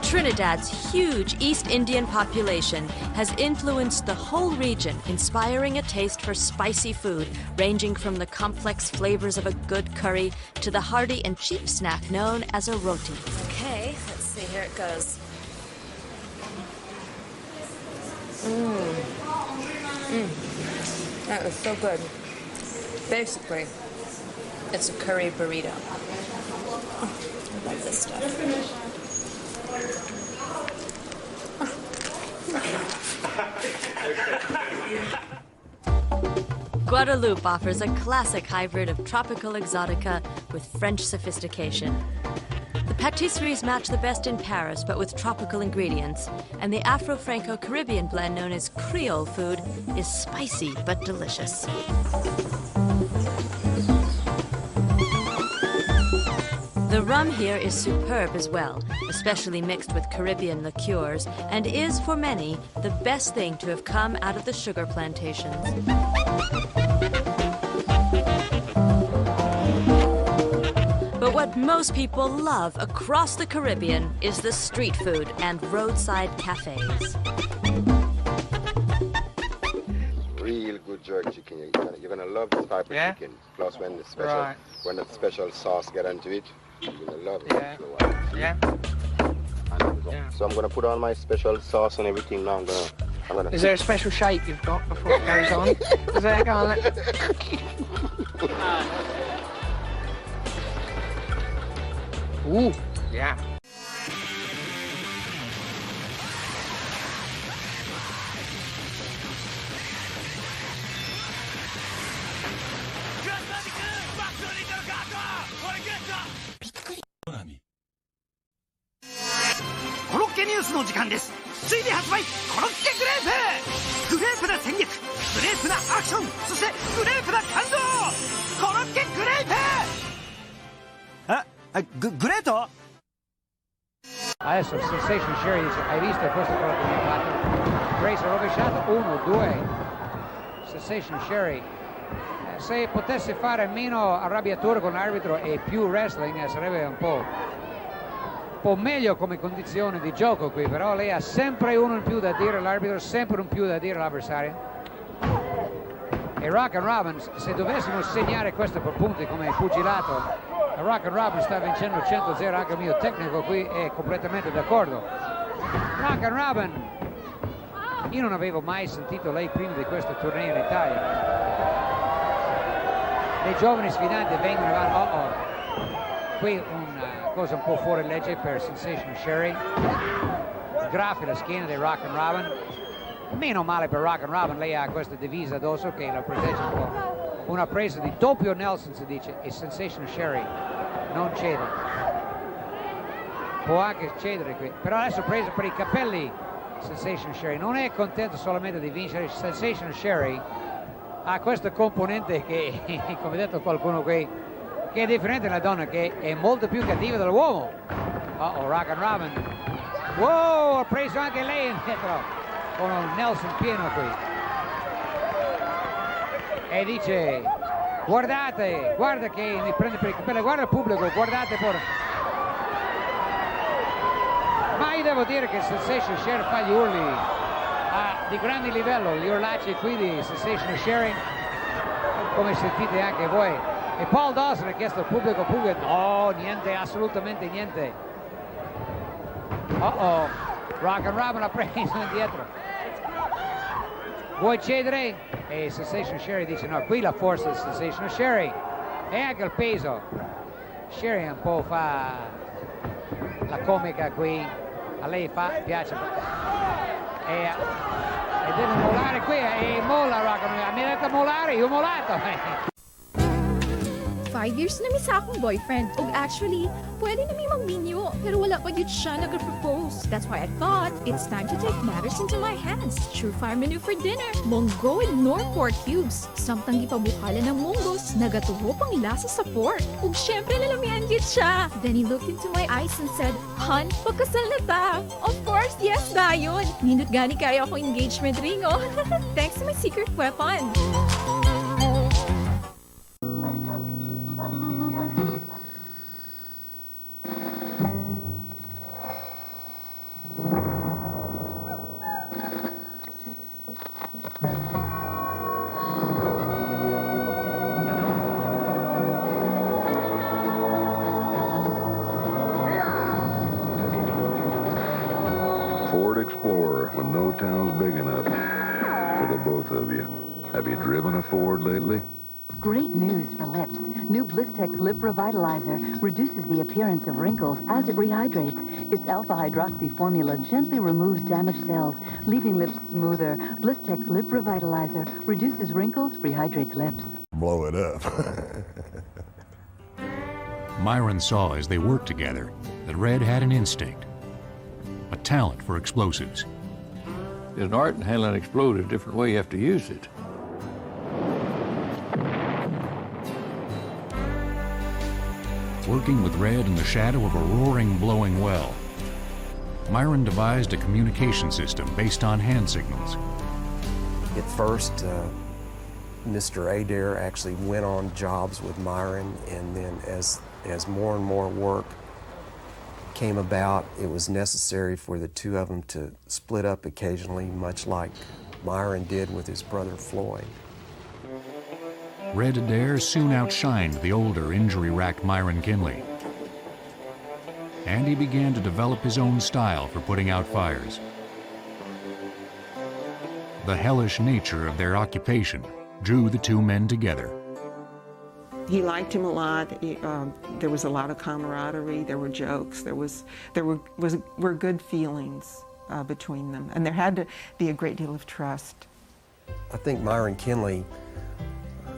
Trinidad's huge East Indian population has influenced the whole region, inspiring a taste for spicy food, ranging from the complex flavors of a good curry to the hearty and cheap snack known as a roti. Okay, let's see, here it goes. That was so good. Basically, it's a curry burrito. I love this stuff. Guadeloupe offers a classic hybrid of tropical exotica with French sophistication. The patisseries match the best in Paris, but with tropical ingredients, and the Afro-Franco-Caribbean blend known as Creole food is spicy but delicious. The rum here is superb as well, especially mixed with Caribbean liqueurs, and is, for many, the best thing to have come out of the sugar plantations. But what most people love across the Caribbean is the street food and roadside cafes. Real good jerk chicken. You're gonna love this type of chicken. Plus when the special sauce get into it, you're gonna love it. So I'm gonna put on my special sauce and everything now. I'm gonna Is there a special shake you've got before it goes on? Is there, garlic? Ooh, yeah.コロッケニュースの時間です。ついに発売、コロッケグレープ。グレープな戦略、グレープなアクション、そしてグレープな感動。コロッケグレープ。Greto? Adesso Sensation Sherry dice: hai visto questo quello che mi ha fatto? Grace ha rovesciato 1-2. Sensation Sherry, se potesse fare meno arrabbiature con l'arbitro e più wrestling sarebbe un po' meglio come condizione di gioco qui, però lei ha sempre uno in più da dire all'arbitro, sempre un più da dire all'avversario. E Rock and Robin, se dovessimo segnare questo per punti come pugilato, Rock and Robin sta vincendo 100-0, anche il mio tecnico qui è completamente d'accordo. Rock and Robin, io non avevo mai sentito lei prima di questo torneo in Italia. Le giovani sfidanti vengono avanti, qui una cosa un po' fuori legge per Sensation Sherry, sgraffia la schiena di Rock and Robin. Meno male per Rock and Robin, lei ha questa divisa addosso che la protegge un po'. Una presa di doppio Nelson si dice, e Sensation Sherry non cede. Può anche cedere qui, però adesso presa per i capelli Sensation Sherry, non è contento solamente di vincere. Sensation Sherry ha questa componente che, come ha detto qualcuno qui, che è differente dalla donna, che è molto più cattiva dell'uomo. Rock and Robin. Wow, ha preso anche lei indietro. con un Nelson pieno qui. E dice, guardate, guarda che mi prende per il capello, guarda il pubblico, guardate pure. Ma io devo dire che Sensation Share fa gli urli di grande livello, gli urlacci qui di Sensation Sharing, come sentite anche voi. E Paul Dawson ha chiesto al pubblico, no, niente, assolutamente niente. Rock and Robin ha preso indietro. Vuoi cedere? E Sensation Sherry dice no, qui la forza è Sensation Sherry e anche il peso. Sherry un po' fa la comica qui, a lei piace e deve molare qui e mola Rock and Robin. Mi ha detto molare, io ho molato. 5 years na may sa akong boyfriend. O actually, pwede na may magminyo, pero wala pa yun siya nag-propose. That's why I thought, it's time to take matters into my hands. Surefire menu for dinner. Munggo with nor pork cubes. Samtang ipabukalan ng munggos, nagatuho pang lasa sa pork. Ug syempre nalamihan yun siya. Then he looked into my eyes and said, "Han, pagkasal na ta." Of course, yes dayon. Nindot gani kaya ako engagement ring, oh. Thanks to my secret weapon. Explorer when no town's big enough for the both of you. Have you driven a Ford lately? Great news for lips. New Blistex Lip Revitalizer reduces the appearance of wrinkles as it rehydrates. Its alpha-hydroxy formula gently removes damaged cells, leaving lips smoother. Blistex Lip Revitalizer reduces wrinkles, rehydrates lips. Blow it up. Myron saw as they worked together that Red had an instinct, a talent for explosives. There's an art in handling explosives, a different way you have to use it. Working with Red in the shadow of a roaring, blowing well, Myron devised a communication system based on hand signals. At first, Mr. Adair actually went on jobs with Myron, and then as more and more work came about, it was necessary for the two of them to split up occasionally, much like Myron did with his brother Floyd. Red Adair soon outshined the older, injury-racked Myron Kinley. And he began to develop his own style for putting out fires. The hellish nature of their occupation drew the two men together. He liked him a lot. There was a lot of camaraderie. There were jokes. There were good feelings between them, and there had to be a great deal of trust. I think Myron Kinley,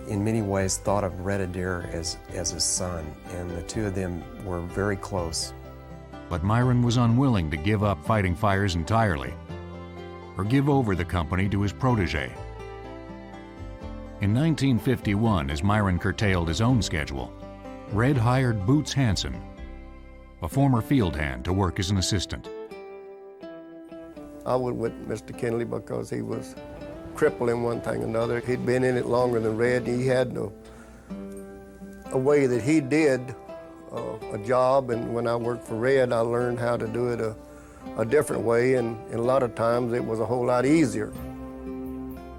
in many ways, thought of Red Adair as his son, and the two of them were very close. But Myron was unwilling to give up fighting fires entirely, or give over the company to his protege. In 1951, as Myron curtailed his own schedule, Red hired Boots Hanson, a former field hand, to work as an assistant. I went with Mr. Kinley because he was crippled in one thing or another. He'd been in it longer than Red. He had a way that he did a job, and when I worked for Red, I learned how to do it a different way, and a lot of times it was a whole lot easier.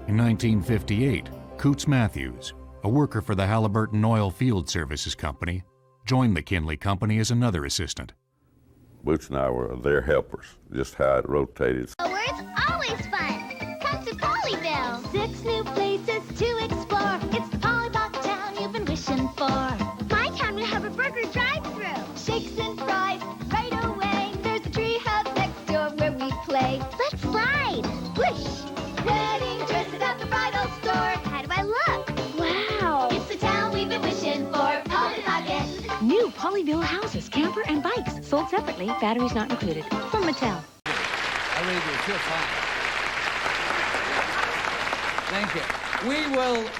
In 1958, Coots Matthews, a worker for the Halliburton Oil Field Services Company, joined the Kinley Company as another assistant. Boots and I were their helpers, just how it rotated. It's always fun. Come to Polyville. 6 new places to explore. It's the Polypop town you've been wishing for. My town will have a burger drive-thru. Shakes and fries right away. There's a tree house next door where we play. Let's slide. Whoosh. Wedding dresses at the bridal store. How do I look? Wow. It's the town we've been wishing for. Polly Pocket. New Polyville houses, camper, and bikes. Sold separately, batteries not included. From Mattel. I really do feel fine. Thank you.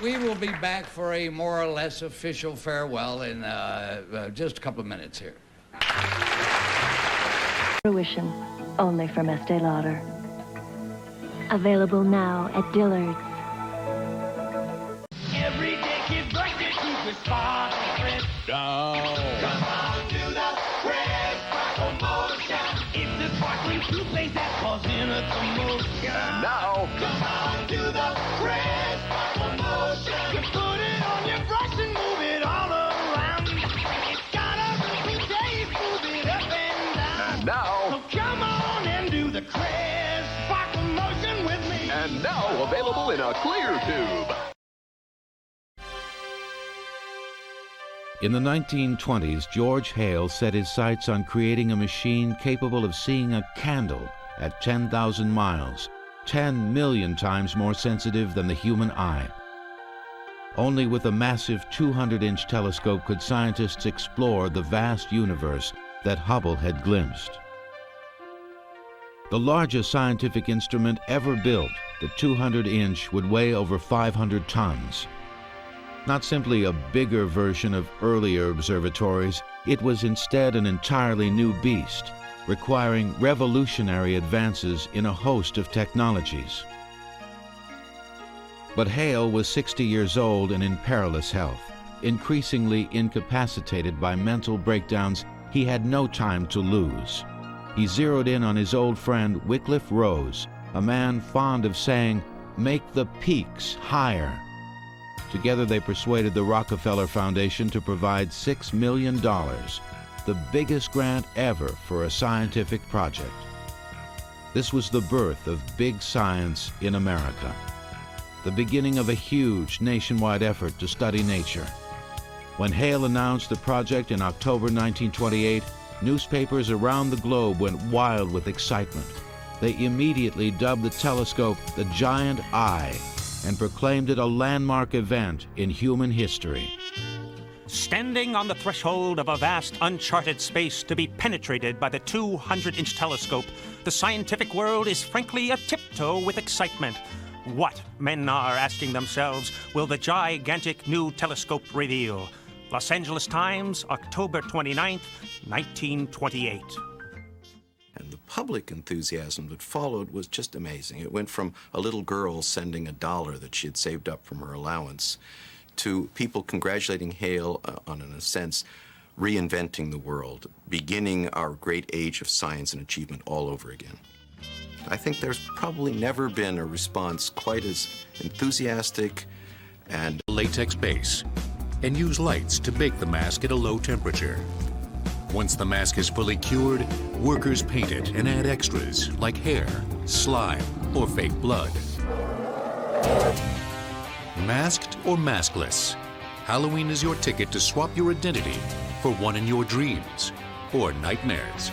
We will be back for a more or less official farewell in just a couple of minutes here. Fruition, only from Estee Lauder. Available now at Dillard's. Every day kids like to keep it sparkle fresh. Down. Come on to the Fresh Sparkle Motion. It's the sparkling toothpaste that causes a commotion. And now, come on to the Fresh Sparkle Motion. You put it on your brush and move it all around. It's got a rooty taste, move it up and down. And now, so come on and do the Fresh Sparkle Motion with me. and now available in a clear tube. In the 1920s, George Hale set his sights on creating a machine capable of seeing a candle at 10,000 miles, 10 million times more sensitive than the human eye. Only with a massive 200-inch telescope could scientists explore the vast universe that Hubble had glimpsed. The largest scientific instrument ever built, the 200-inch, would weigh over 500 tons. Not simply a bigger version of earlier observatories, it was instead an entirely new beast, requiring revolutionary advances in a host of technologies. But Hale was 60 years old and in perilous health. Increasingly incapacitated by mental breakdowns, he had no time to lose. He zeroed in on his old friend Wycliffe Rose, a man fond of saying, "Make the peaks higher." Together they persuaded the Rockefeller Foundation to provide $6 million, the biggest grant ever for a scientific project. This was the birth of big science in America, the beginning of a huge nationwide effort to study nature. When Hale announced the project in October 1928, newspapers around the globe went wild with excitement. They immediately dubbed the telescope the Giant Eye and proclaimed it a landmark event in human history. Standing on the threshold of a vast, uncharted space to be penetrated by the 200-inch telescope, the scientific world is frankly a tiptoe with excitement. What, men are asking themselves, will the gigantic new telescope reveal? Los Angeles Times, October 29th, 1928. And the public enthusiasm that followed was just amazing. It went from a little girl sending $1 that she had saved up from her allowance to people congratulating Hale on, in a sense, reinventing the world, beginning our great age of science and achievement all over again. I think there's probably never been a response quite as enthusiastic and latex base, and use lights to bake the mask at a low temperature. Once the mask is fully cured, workers paint it and add extras like hair, slime, or fake blood. Masked or maskless, Halloween is your ticket to swap your identity for one in your dreams or nightmares.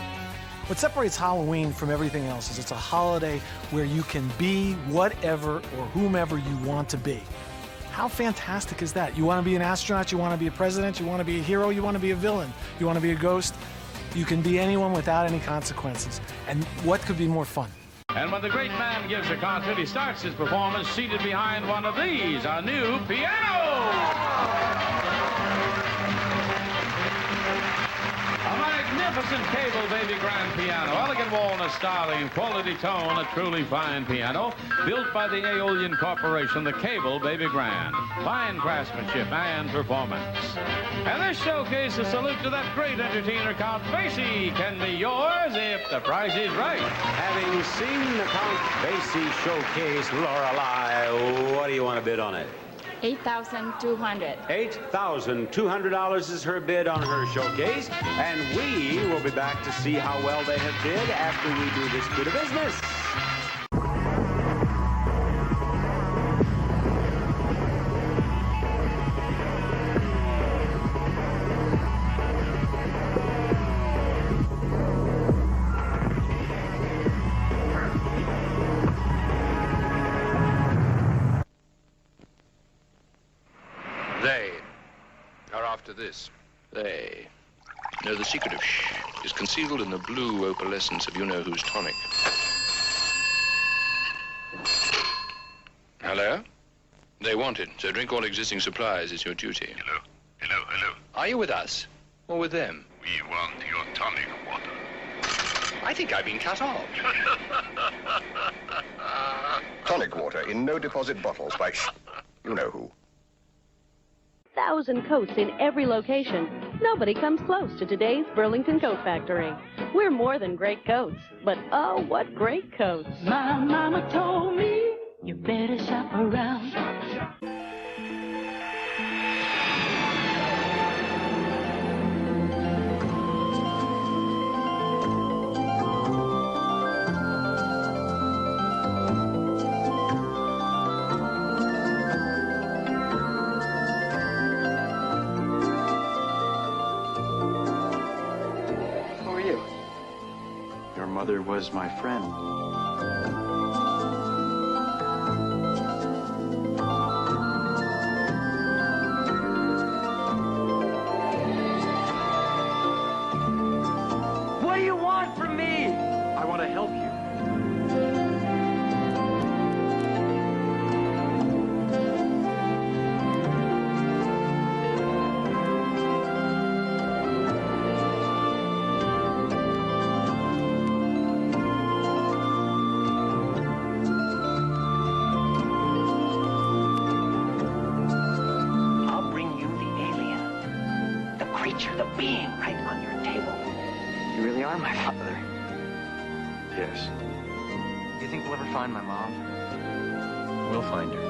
What separates Halloween from everything else is it's a holiday where you can be whatever or whomever you want to be. How fantastic is that? You want to be an astronaut, you want to be a president, you want to be a hero, you want to be a villain, you want to be a ghost. You can be anyone without any consequences. And what could be more fun? And when the great man gives a concert, he starts his performance seated behind one of these, a new piano! A magnificent cable baby grand piano, elegant walnut styling, quality tone, a truly fine piano, built by the Aeolian Corporation, the cable baby grand. Fine craftsmanship and performance. And this showcase is a salute to that great entertainer, Count Basie, can be yours if the price is right. Having seen the Count Basie showcase, Lorelei, what do you want to bid on it? $8,200. $8,200 is her bid on her showcase, and we will be back to see how well they have did after we do this bit of business. They are after this. They. No, the secret of shh is concealed in the blue opalescence of you-know-who's tonic. Hello? They want it, so drink all existing supplies. It's your duty. Hello? Hello? Are you with us? Or with them? We want your tonic water. I think I've been cut off. Tonic water in no-deposit bottles by you know who. 1,000 coats in every location. Nobody comes close to today's Burlington Coat Factory. We're more than great coats, but oh, what great coats. My mama told me you better shop around. Mother was my friend. What do you want from me? I want to help you. The being right on your table. You really are my father. Yes. You think we'll ever find my mom? We'll find her.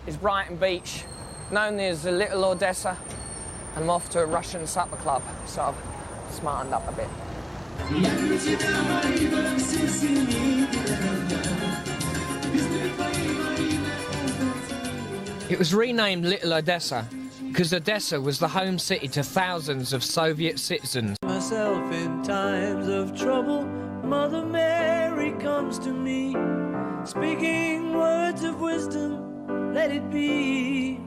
It's Brighton Beach, known as the Little Odessa. I'm off to a Russian supper club, so I've smartened up a bit. It was renamed Little Odessa because Odessa was the home city to thousands of Soviet citizens. Myself in times of trouble, Mother Mary comes to me, speaking words of wisdom, let it be.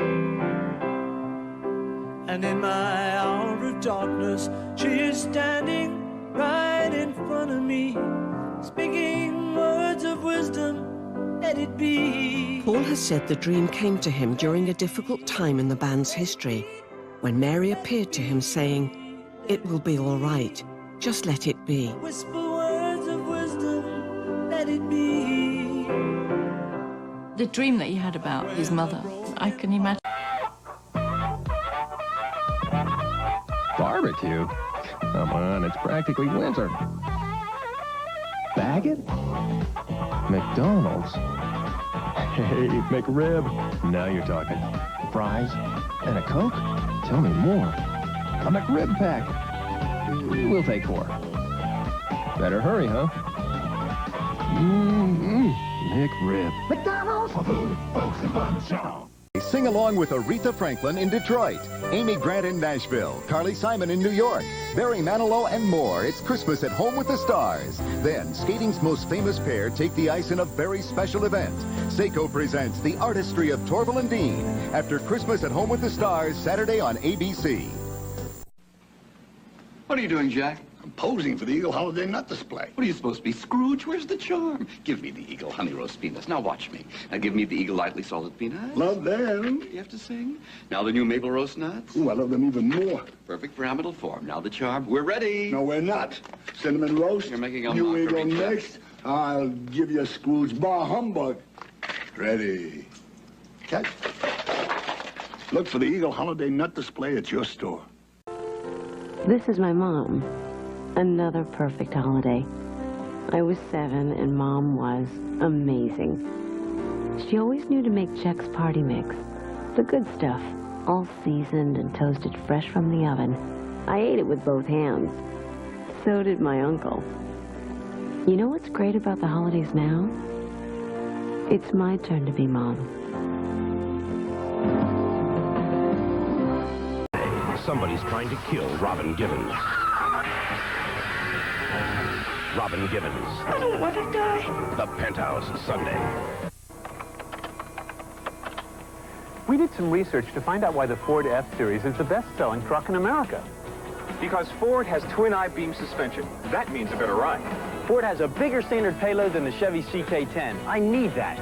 And in my hour of darkness, she is standing right in front of me, speaking words of wisdom, let it be. Paul has said the dream came to him during a difficult time in the band's history, when Mary appeared to him saying, "It will be all right, just let it be." Whisper words of wisdom, let it be. The dream that he had about his mother, I can imagine. Barbecue? Come on, it's practically winter. Baggett? McDonald's? Hey, McRib. Now you're talking. Fries? And a Coke? Tell me more. A McRib pack. We'll take 4. Better hurry, huh? McRib. McDonald's? Food, folks, and fun show. Sing along with Aretha Franklin in Detroit, Amy Grant in Nashville, Carly Simon in New York, Barry Manilow, and more. It's Christmas at Home with the Stars. Then, skating's most famous pair take the ice in a very special event. Seiko presents The Artistry of Torval and Dean after Christmas at Home with the Stars, Saturday on ABC. What are you doing, Jack? I'm posing for the Eagle Holiday Nut Display. What are you supposed to be, Scrooge? Where's the charm? Give me the Eagle Honey Roast Peanuts. Now watch me. Now give me the Eagle Lightly Salted Peanuts. Love them. You have to sing. Now the new Maple Roast Nuts. Ooh, I love them even more. Perfect pyramidal form. Now the charm. We're ready. No, we're not. Cinnamon Roast. You're making a New mockery, Eagle Jeff. next. I'll give you a Scrooge bar humbug. Ready. Catch. Look for the Eagle Holiday Nut Display at your store. This is my mom. Another perfect holiday. I was 7 and Mom was amazing. She always knew to make Chex Party Mix. The good stuff, all seasoned and toasted fresh from the oven. I ate it with both hands. So did my uncle. You know what's great about the holidays now? It's my turn to be Mom. Somebody's trying to kill Robin Givens. Robin Givens. I don't want to die. The Penthouse, Sunday. We did some research to find out why the Ford F-Series is the best-selling truck in America. Because Ford has twin I-beam suspension. That means a better ride. Ford has a bigger standard payload than the Chevy CK10. I need that.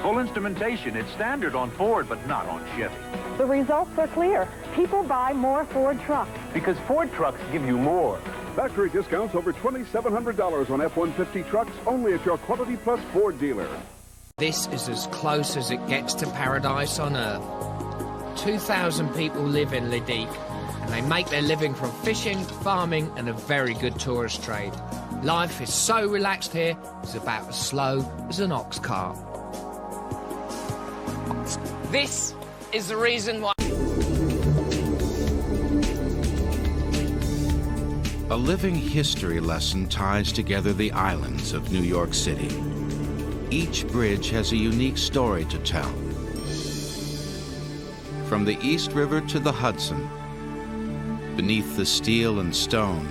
Full instrumentation. It's standard on Ford, but not on Chevy. The results are clear. People buy more Ford trucks. because Ford trucks give you more. Factory discounts over $2,700 on F-150 trucks only at your Quality Plus Ford dealer. This is as close as it gets to paradise on Earth. 2,000 people live in Lidique, and they make their living from fishing, farming, and a very good tourist trade. Life is so relaxed here, it's about as slow as an ox cart. This is the reason why... A living history lesson ties together the islands of New York City. Each bridge has a unique story to tell. From the East River to the Hudson, beneath the steel and stone,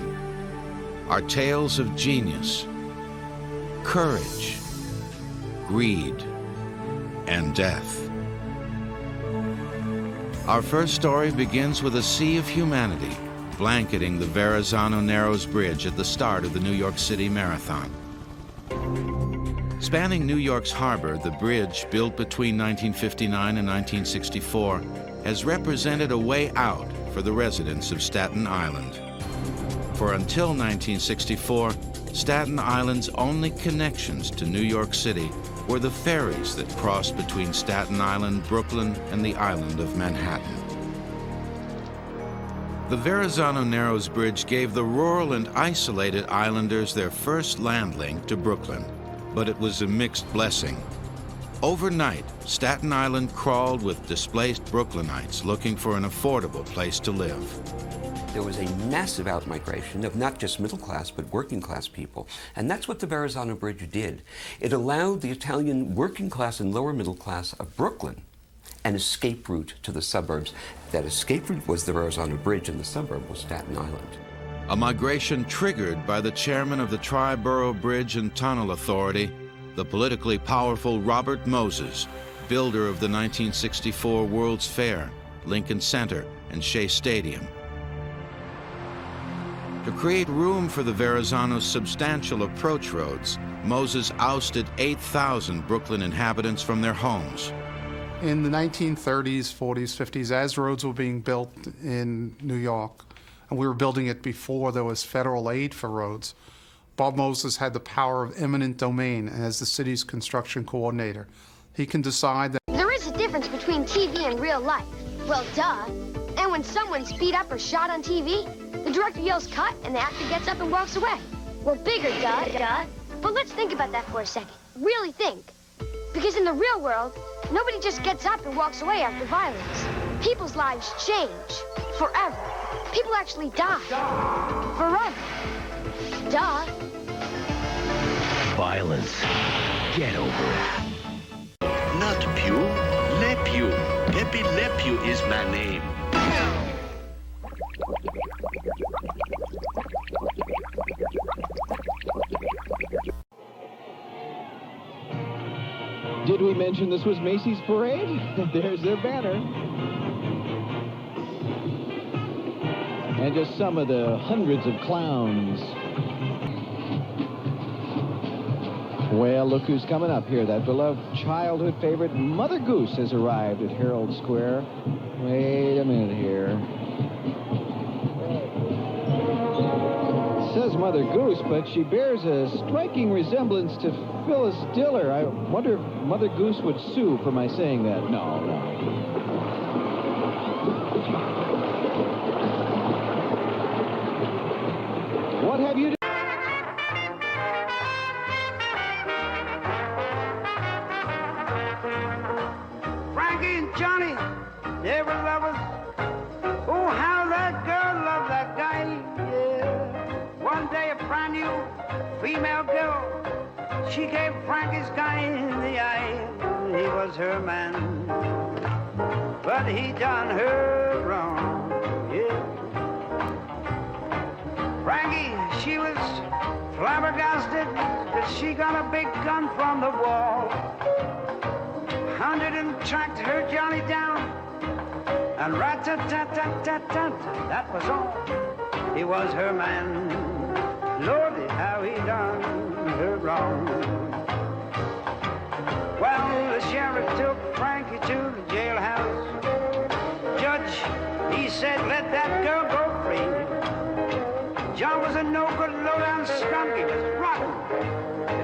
are tales of genius, courage, greed, and death. Our first story begins with a sea of humanity blanketing the Verrazano Narrows Bridge at the start of the New York City Marathon. Spanning New York's harbor, the bridge, built between 1959 and 1964, has represented a way out for the residents of Staten Island. For until 1964, Staten Island's only connections to New York City were the ferries that crossed between Staten Island, Brooklyn, and the island of Manhattan. The Verrazano Narrows Bridge gave the rural and isolated islanders their first land link to Brooklyn, but it was a mixed blessing. Overnight, Staten Island crawled with displaced Brooklynites looking for an affordable place to live. There was a massive outmigration of not just middle class, but working class people. And that's what the Verrazano Bridge did. It allowed the Italian working class and lower middle class of Brooklyn an escape route to the suburbs. That escape route was the Verrazano Bridge, and the suburb was Staten Island. A migration triggered by the chairman of the Tri-Borough Bridge and Tunnel Authority, the politically powerful Robert Moses, builder of the 1964 World's Fair, Lincoln Center, and Shea Stadium. To create room for the Verrazano's substantial approach roads, Moses ousted 8,000 Brooklyn inhabitants from their homes. In the 1930s, 40s, 50s, as roads were being built in New York, and we were building it before there was federal aid for roads, Bob Moses had the power of eminent domain as the city's construction coordinator. He can decide that... There is a difference between TV and real life. Well, duh. And when someone's beat up or shot on TV, the director yells cut and the actor gets up and walks away. Well, bigger duh. But let's think about that for a second. Really think. Because in the real world, nobody just gets up and walks away after violence. People's lives change. Forever. People actually die. Forever. Duh. Violence. Get over it. Not Pew, Le Pew. Pepe Le Pew is my name. Did we mention this was Macy's Parade? There's their banner. And just some of the hundreds of clowns. Well, look who's coming up here. That beloved childhood favorite, Mother Goose, has arrived at Herald Square. Wait a minute here. It says Mother Goose, but she bears a striking resemblance to Phyllis Diller. I wonder if Mother Goose would sue for my saying that. No. What have you done? Frankie and Johnny, they were lovers. Oh, how that girl loved that guy, yeah. One day a brand new female girl, she gave Frankie's guy in the eye. He was her man, but he done her wrong, yeah. Frankie, she was flabbergasted, cause she got a big gun from the wall. Hunted and tracked her Johnny down, and rat-tat-tat-tat-tat-tat, that was all. He was her man. Lordy, how he done her wrong. Well, the sheriff took Frankie to the jailhouse. Judge, He said, let that girl go free. John was a no-good, low-down skunk. He was rotten.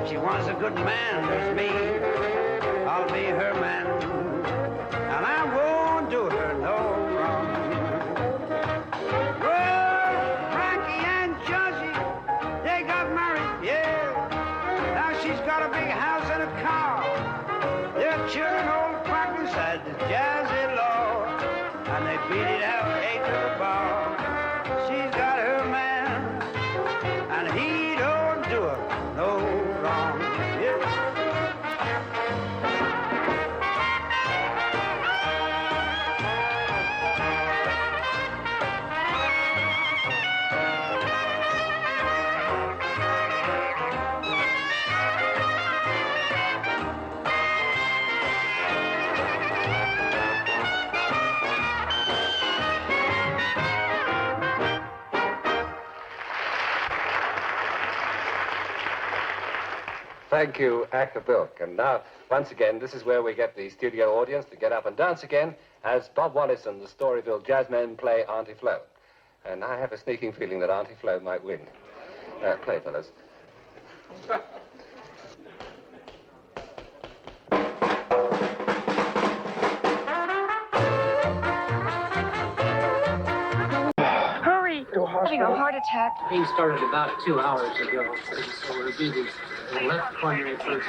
If she wants a good man, there's me. I'll be her man, and I won't do her no wrong. Well, Frankie and Josie, they got married, yeah. Now she's got a big house and a car. Their children old practice at the jazzy law, and they beat it out 8 to the bar. She's got her man, and he don't do her no wrong. Yeah. Thank you, Actor Bilk. And now, once again, this is where we get the studio audience to get up and dance again as Bob Wallace and the Storyville Jazzmen play Auntie Flo. And I have a sneaking feeling that Auntie Flo might win. Play, fellas. Hurry! Having a heart attack. Pain started about 2 hours ago, so we're busy. The left coronary first.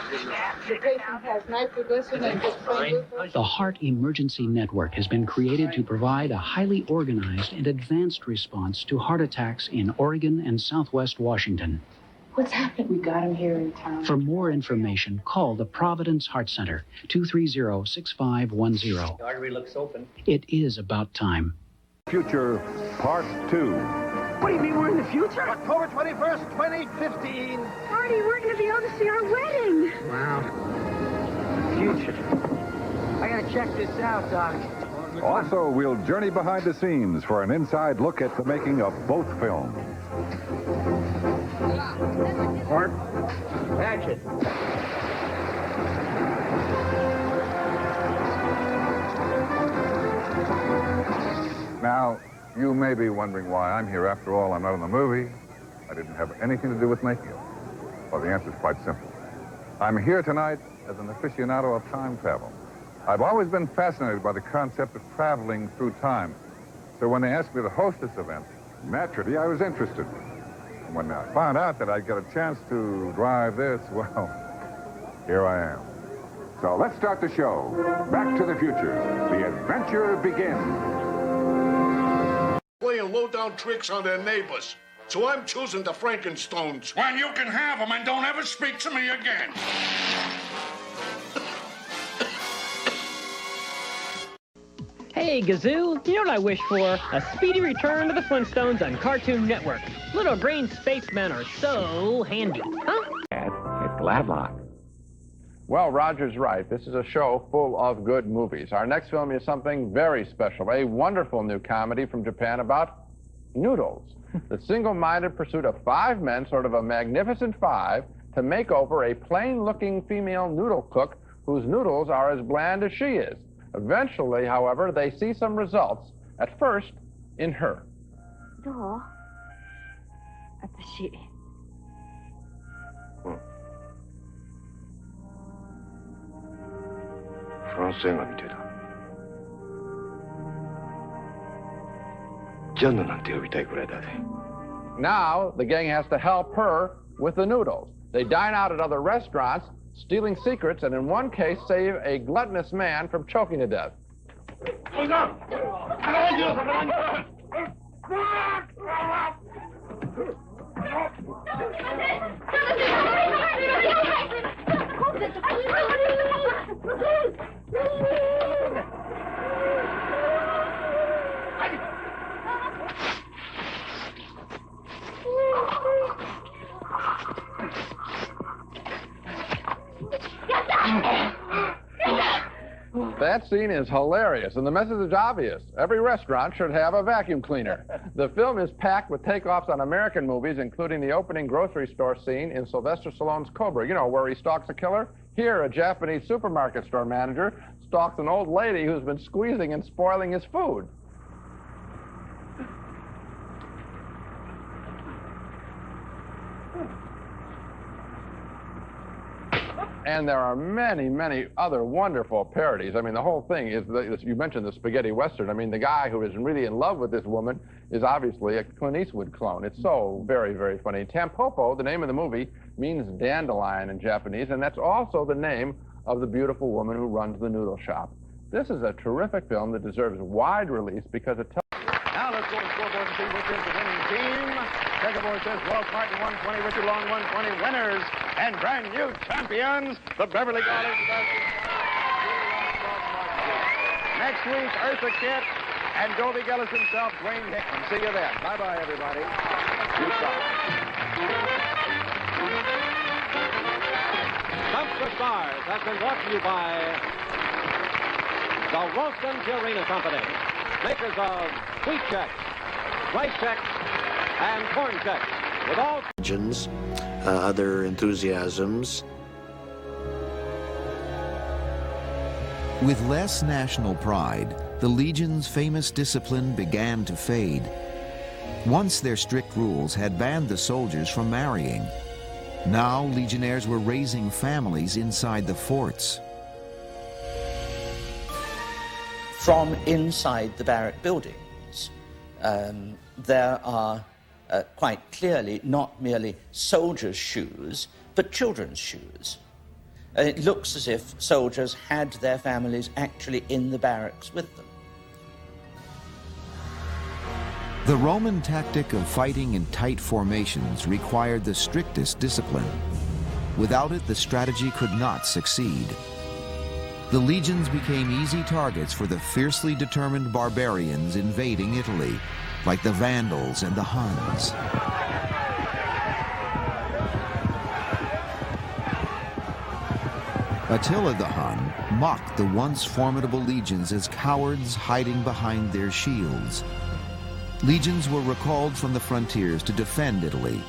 The patient has nitroglycerin and just plain glucose. The Heart Emergency Network has been created to provide a highly organized and advanced response to heart attacks in Oregon and Southwest Washington. What's happened? We got him here in town. For more information, call the Providence Heart Center, 230-6510. The artery looks open. It is about time. Future Part 2. What do you mean we're in the future? October 21st, 2015. Marty, we're going to be able to see our wedding. Wow. Future. I gotta check this out, Doc. Also, we'll journey behind the scenes for an inside look at the making of both films. Heart. Action. Now, you may be wondering why I'm here. After all, I'm not in the movie. I didn't have anything to do with making it. Well, the answer is quite simple. I'm here tonight as an aficionado of time travel. I've always been fascinated by the concept of traveling through time. So when they asked me to host this event, naturally, I was interested. And when I found out that I'd get a chance to drive this, well, here I am. So let's start the show. Back to the future. The adventure begins. Playing low-down tricks on their neighbors. So I'm choosing the Frankenstones. Well, you can have them and don't ever speak to me again. Hey, Gazoo, you know what I wish for? A speedy return to the Flintstones on Cartoon Network. Little green spacemen are so handy, huh? It's Gladlock. Well, Roger's right. This is a show full of good movies. Our next film is something very special, a wonderful new comedy from Japan about noodles. The single-minded pursuit of 5 men, sort of a magnificent 5, to make over a plain-looking female noodle cook whose noodles are as bland as she is. Eventually, however, they see some results, at first, in her. どう？私。フランス映画みたいだ。ジャンヌなんて呼びたいくらいだぜ。Now, the gang has to help her with the noodles. They dine out at other restaurants, stealing secrets, and in one case, save a gluttonous man from choking to death. That scene is hilarious, and the message is obvious. Every restaurant should have a vacuum cleaner. The film is packed with takeoffs on American movies, including the opening grocery store scene in Sylvester Stallone's Cobra, you know, where he stalks a killer. Here, a Japanese supermarket store manager stalks an old lady who's been squeezing and spoiling his food. And there are many, many other wonderful parodies. I mean, the whole thing is, you mentioned the spaghetti western. I mean, the guy who is really in love with this woman is obviously a Clint Eastwood clone. It's so very, very funny. Tampopo, the name of the movie, means dandelion in Japanese, and that's also the name of the beautiful woman who runs the noodle shop. This is a terrific film that deserves wide release because it tells... Now let's go to the scoreboard and see which is the winning team. Checkerboard says Walt Martin 120, Richard Long 120, winners and brand new champions, the Beverly College. Next week, Eartha Kitt and Dovey Gillis himself, Dwayne Hickman. See you then. Bye-bye, everybody. Stump the Stars has been brought to you by the Ralston Purina Company, makers of Wheat Chex, Rice Chex, and Corn Chex. With all other enthusiasms. With less national pride, the Legion's famous discipline began to fade. Once their strict rules had banned the soldiers from marrying. Now Legionnaires were raising families inside the forts. From inside the barrack buildings, there are quite clearly not merely soldiers' shoes, but children's shoes. It looks as if soldiers had their families actually in the barracks with them. The Roman tactic of fighting in tight formations required the strictest discipline. Without it, the strategy could not succeed. The legions became easy targets for the fiercely determined barbarians invading Italy, like the Vandals and the Huns. Attila the Hun mocked the once formidable legions as cowards hiding behind their shields. Legions were recalled from the frontiers to defend Italy,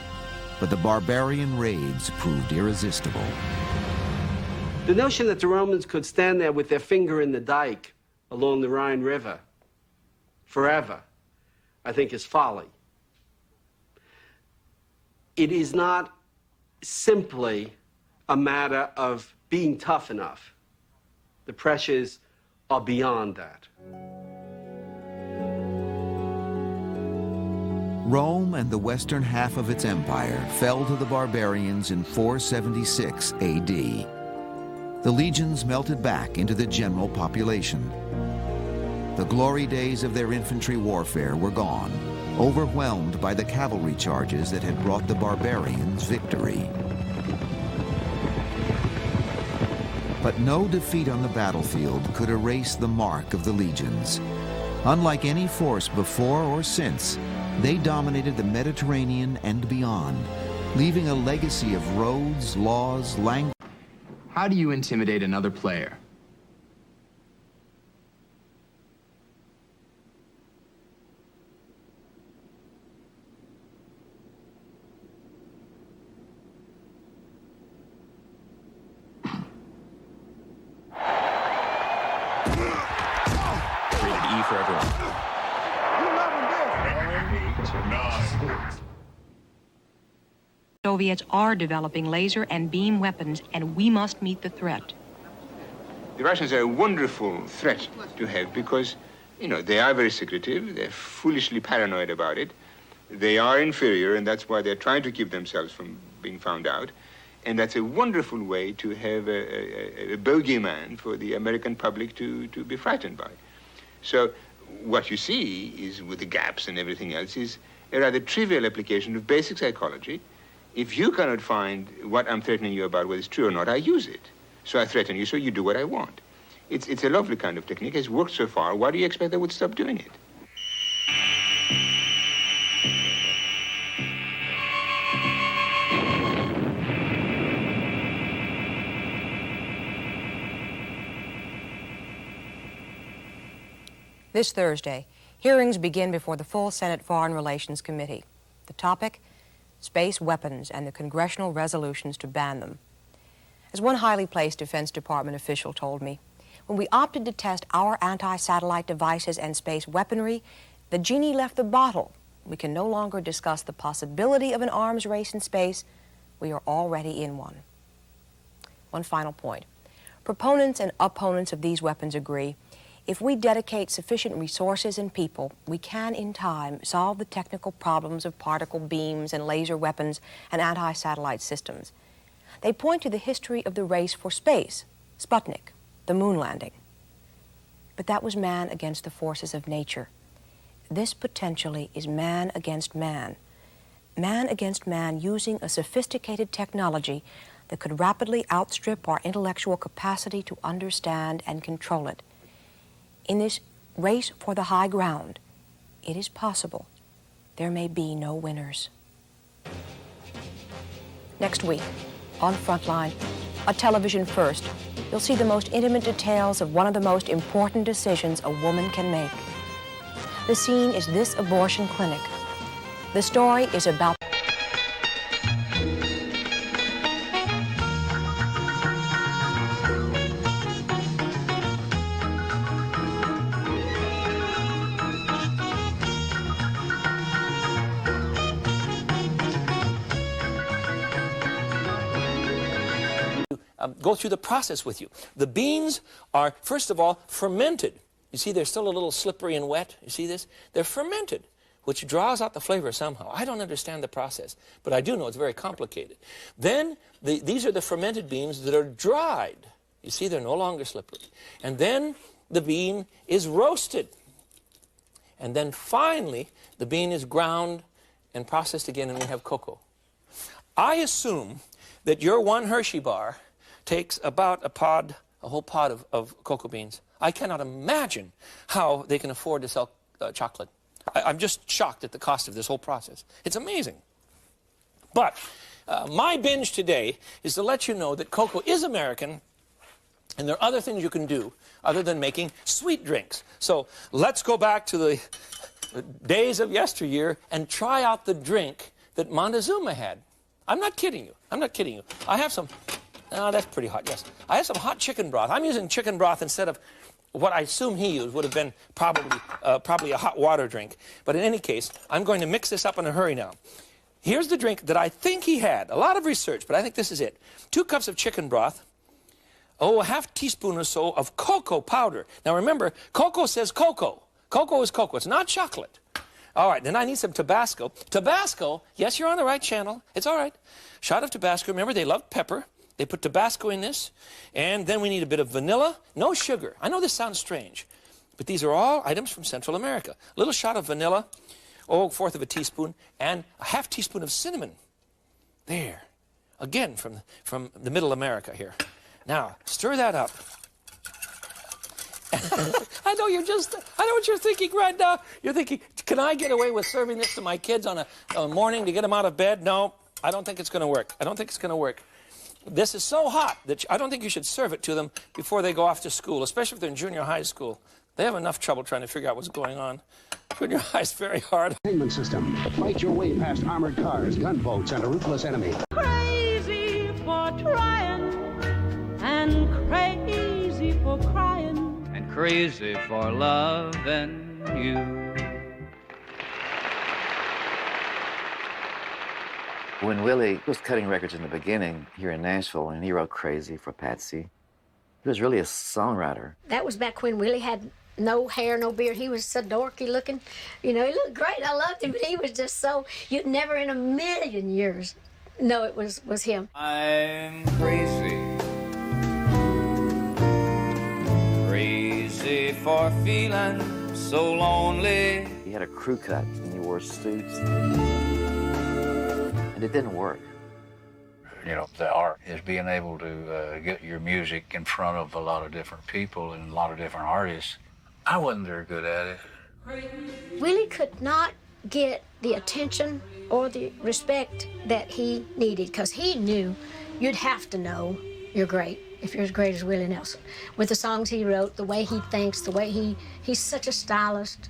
but the barbarian raids proved irresistible. The notion that the Romans could stand there with their finger in the dike along the Rhine River forever, I think, is folly. It is not simply a matter of being tough enough. The pressures are beyond that. Rome and the western half of its empire fell to the barbarians in 476 AD. The legions melted back into the general population. The glory days of their infantry warfare were gone, overwhelmed by the cavalry charges that had brought the barbarians victory. But no defeat on the battlefield could erase the mark of the legions. Unlike any force before or since, they dominated the Mediterranean and beyond, leaving a legacy of roads, laws, language. How do you intimidate another player? for everyone. Soviets are developing laser and beam weapons, and we must meet the threat. The Russians are a wonderful threat to have because, you know, they are very secretive, they're foolishly paranoid about it, they are inferior, and that's why they're trying to keep themselves from being found out. And that's a wonderful way to have a bogeyman for the American public to be frightened by. So what you see is, with the gaps and everything else, is a rather trivial application of basic psychology. If you cannot find what I'm threatening you about, whether it's true or not, I use it. So I threaten you, so you do what I want. It's a lovely kind of technique. It's worked so far. Why do you expect I would stop doing it? This Thursday, hearings begin before the full Senate Foreign Relations Committee. The topic, space weapons and the congressional resolutions to ban them. As one highly placed Defense Department official told me, when we opted to test our anti-satellite devices and space weaponry, the genie left the bottle. We can no longer discuss the possibility of an arms race in space. We are already in one. One final point. Proponents and opponents of these weapons agree, if we dedicate sufficient resources and people, we can, in time, solve the technical problems of particle beams and laser weapons and anti-satellite systems. They point to the history of the race for space, Sputnik, the moon landing. But that was man against the forces of nature. This potentially is man against man. Man against man using a sophisticated technology that could rapidly outstrip our intellectual capacity to understand and control it. In this race for the high ground, it is possible there may be no winners. Next week, on Frontline, a television first, you'll see the most intimate details of one of the most important decisions a woman can make. The scene is this abortion clinic. The story is about go through the process with you. The beans are, first of all, fermented. You see, they're still a little slippery and wet. You see this? They're fermented, which draws out the flavor somehow. I don't understand the process, but I do know it's very complicated. Then, these are the fermented beans that are dried. You see, they're no longer slippery. And then the bean is roasted. And then finally, the bean is ground and processed again, and we have cocoa. I assume that your one Hershey bar takes about a whole pod of cocoa beans. I cannot imagine how they can afford to sell chocolate. I'm just shocked at the cost of this whole process. It's amazing. But my binge today is to let you know that cocoa is American, and there are other things you can do other than making sweet drinks. So let's go back to the days of yesteryear and try out the drink that Montezuma had. I'm not kidding you. I'm not kidding you. I have some... Oh, that's pretty hot, yes. I have some hot chicken broth. I'm using chicken broth instead of what I assume he used would have been probably a hot water drink. But in any case, I'm going to mix this up in a hurry now. Here's the drink that I think he had. A lot of research, but I think this is it. 2 cups of chicken broth. Oh, a half teaspoon or so of cocoa powder. Now remember, cocoa says cocoa. Cocoa is cocoa. It's not chocolate. All right, then I need some Tabasco. Tabasco, yes, you're on the right channel. It's all right. Shot of Tabasco. Remember, they love pepper. They put Tabasco in this. And then we need a bit of vanilla. No sugar. I know this sounds strange, but these are all items from Central America. A little shot of vanilla, oh, 1/4 of a teaspoon, and a half teaspoon of cinnamon. There. Again, from the Middle America here. Now, stir that up. I know what you're thinking right now. You're thinking, can I get away with serving this to my kids on a morning to get them out of bed? No, I don't think it's going to work. I don't think it's going to work. This is so hot that I don't think you should serve it to them before they go off to school, especially if they're in junior high school. They have enough trouble trying to figure out what's going on. Junior high is very hard. Entertainment system. Fight your way past armored cars, gunboats, and a ruthless enemy. Crazy for trying, and crazy for crying, and crazy for loving you. When Willie was cutting records in the beginning here in Nashville, and he wrote Crazy for Patsy, he was really a songwriter. That was back when Willie had no hair, no beard. He was so dorky looking. You know, he looked great. I loved him, but he was just so, you'd never in a million years know it was him. I'm crazy. Crazy for feeling so lonely. He had a crew cut, and he wore suits. It didn't work. You know, the art is being able to get your music in front of a lot of different people and a lot of different artists. I wasn't very good at it. Willie could not get the attention or the respect that he needed because he knew you'd have to know you're great if you're as great as Willie Nelson. With the songs he wrote, the way he thinks, the way he's such a stylist.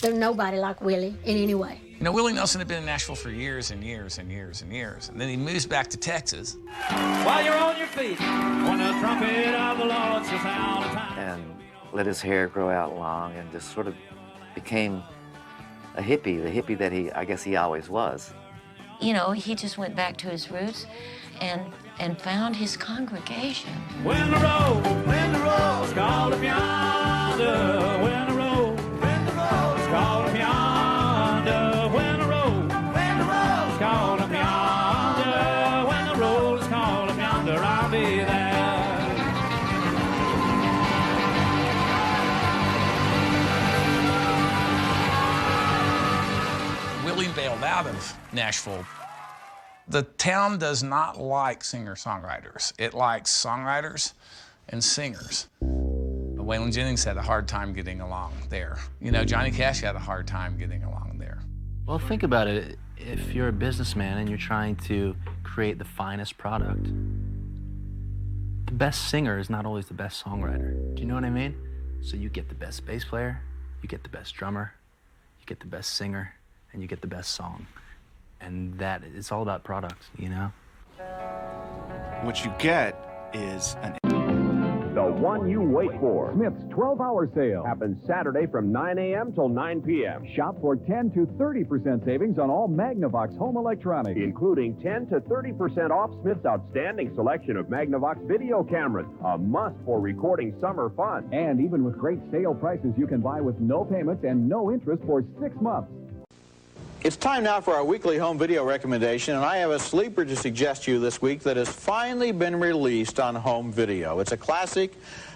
There's nobody like Willie in any way. You know, Willie Nelson had been in Nashville for years and years and years and years. And then he moves back to Texas. While you're on your feet, when the trumpet of the Lord shall sound a time. And let his hair grow out long and just sort of became a hippie, the hippie that I guess he always was. you know, he just went back to his roots and found his congregation. When the road's called up yonder, when the road's called up yonder, when the road's called up yonder, when the road's called up yonder, I'll be there. Willie bailed out of Nashville. The town does not like singer-songwriters. It likes songwriters and singers. Waylon Jennings had a hard time getting along there. You know, Johnny Cash had a hard time getting along there. Well, think about it. If you're a businessman and you're trying to create the finest product, the best singer is not always the best songwriter. Do you know what I mean? So you get the best bass player, you get the best drummer, you get the best singer, and you get the best song. And that, it's all about product, you know? What you get is an... The one you wait for. Smith's 12-hour sale happens Saturday from 9 a.m. till 9 p.m. Shop for 10 to 30% savings on all Magnavox home electronics, including 10 to 30% off Smith's outstanding selection of Magnavox video cameras, a must for recording summer fun. And even with great sale prices, you can buy with no payments and no interest for 6 months. It's time now for our weekly home video recommendation, and I have a sleeper to suggest to you this week that has finally been released on home video. It's a classic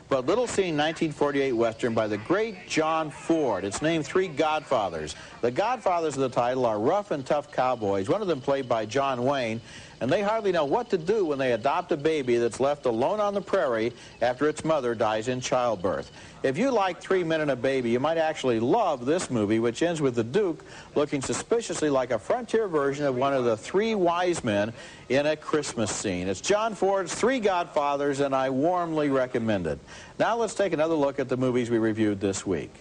but little-seen 1948 Western by the great John Ford. It's named Three Godfathers. The godfathers of the title are rough and tough cowboys, one of them played by John Wayne, and they hardly know what to do when they adopt a baby that's left alone on the prairie after its mother dies in childbirth. If you like 3 Men and a Baby, you might actually love this movie, which ends with the Duke looking suspiciously like a frontier version of one of the three wise men in a Christmas scene. It's John Ford's Three Godfathers, and I warmly recommend it. Now let's take another look at the movies we reviewed this week.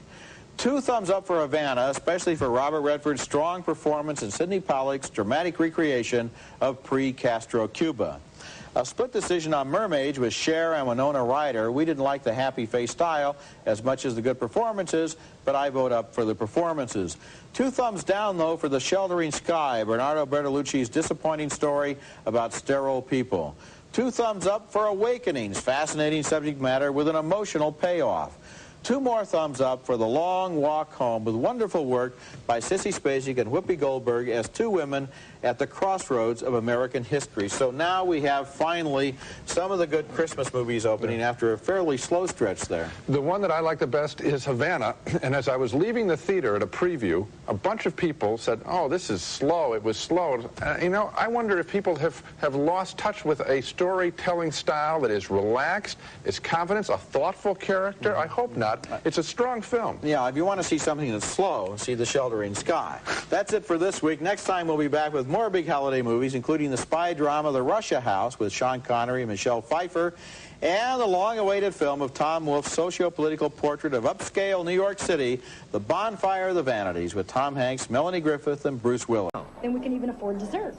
2 thumbs up for Havana, especially for Robert Redford's strong performance and Sidney Pollack's dramatic recreation of pre-Castro Cuba. A split decision on Mermaids with Cher and Winona Ryder. We didn't like the happy-face style as much as the good performances, but I vote up for the performances. 2 thumbs down, though, for The Sheltering Sky, Bernardo Bertolucci's disappointing story about sterile people. 2 thumbs up for Awakenings, fascinating subject matter with an emotional payoff. 2 more thumbs up for The Long Walk Home, with wonderful work by Sissy Spacek and Whoopi Goldberg as 2 women at the crossroads of American history. So now we have finally some of the good Christmas movies opening after a fairly slow stretch there. The one that I like the best is Havana, and as I was leaving the theater at a preview, a bunch of people said, oh, this is slow, it was slow. You know, I wonder if people have lost touch with a storytelling style that is relaxed, is confident, a thoughtful character. I hope not. It's a strong film. Yeah, if you want to see something that's slow, see The Sheltering Sky. That's it for this week. Next time we'll be back with more big holiday movies, including the spy drama The Russia House with Sean Connery and Michelle Pfeiffer, and the long-awaited film of Tom Wolfe's socio-political portrait of upscale New York City, The Bonfire of the Vanities, with Tom Hanks, Melanie Griffith, and Bruce Willis. Then we can even afford dessert.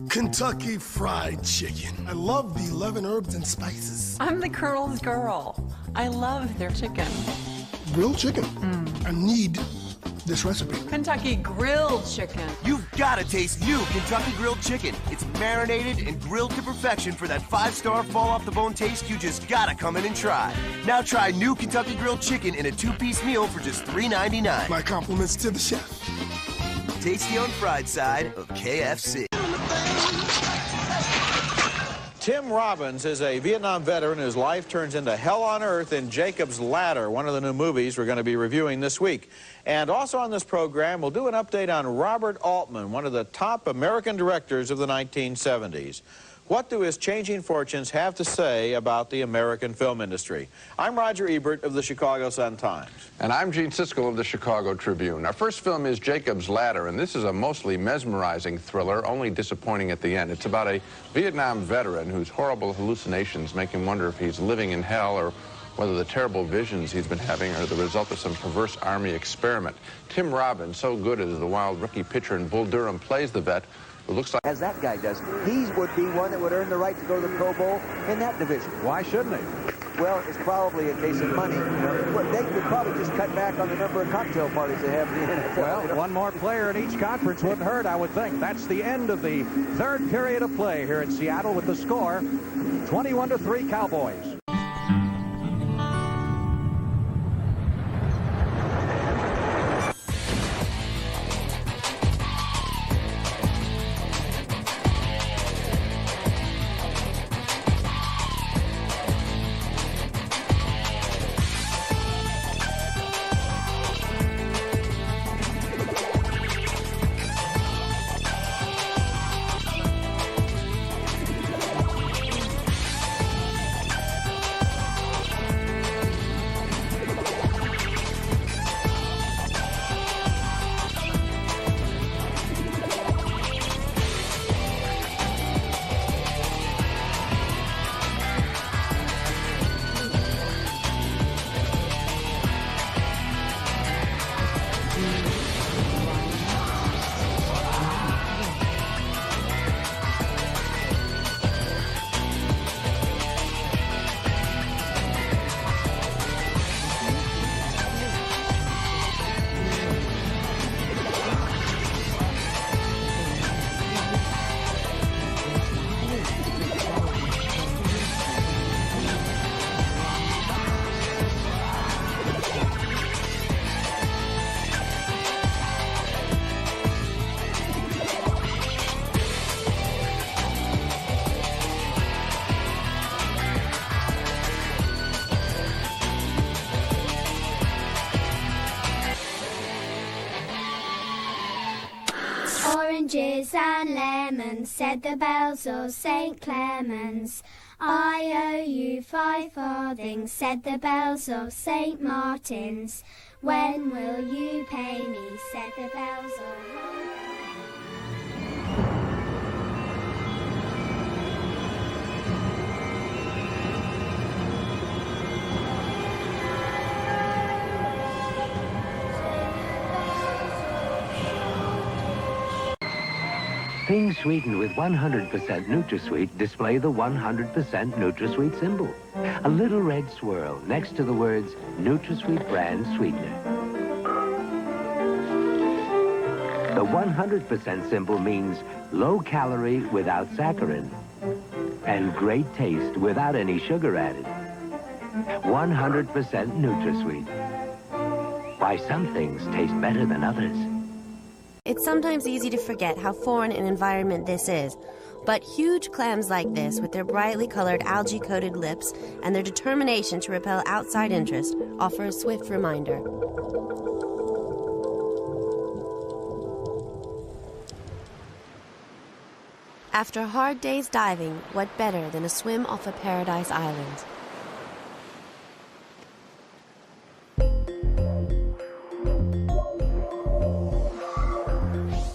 Kentucky Fried Chicken. I love the 11 herbs and spices. I'm the Colonel's girl. I love their chicken. Grilled chicken. I need this recipe. Kentucky Grilled Chicken. You've got to taste new Kentucky Grilled Chicken. It's marinated and grilled to perfection for that 5-star fall-off-the-bone taste you just got to come in and try. Now try new Kentucky Grilled Chicken in a 2-piece meal for just $3.99. My compliments to the chef. Tasty on fried side of KFC. Tim Robbins is a Vietnam veteran whose life turns into hell on earth in Jacob's Ladder, one of the new movies we're going to be reviewing this week. And also on this program, we'll do an update on Robert Altman, one of the top American directors of the 1970s. What do his changing fortunes have to say about the American film industry? I'm Roger Ebert of the Chicago Sun-Times. And I'm Gene Siskel of the Chicago Tribune. Our first film is Jacob's Ladder, and this is a mostly mesmerizing thriller, only disappointing at the end. It's about a Vietnam veteran whose horrible hallucinations make him wonder if he's living in hell or whether the terrible visions he's been having are the result of some perverse Army experiment. Tim Robbins, so good as the wild rookie pitcher in Bull Durham, plays the vet who looks like... As that guy does. He would be one that would earn the right to go to the Pro Bowl in that division. Why shouldn't he? well, it's probably a case of money. You know, well, they could probably just cut back on the number of cocktail parties they have in the NFL. Well, you know? one more player in each conference wouldn't hurt, I would think. That's the end of the third period of play here in Seattle with the score 21-3 Cowboys. Oranges and lemons, said the bells of St. Clement's. I owe you 5 farthings, said the bells of St. Martin's. When will you pay me, said the bells of... Things sweetened with 100% NutraSweet display the 100% NutraSweet symbol. A little red swirl next to the words NutraSweet brand sweetener. The 100% symbol means low calorie without saccharin and great taste without any sugar added. 100% NutraSweet. Why some things taste better than others. It's sometimes easy to forget how foreign an environment this is, but huge clams like this, with their brightly colored algae-coated lips and their determination to repel outside interest, offer a swift reminder. After a hard day's diving, what better than a swim off a paradise island?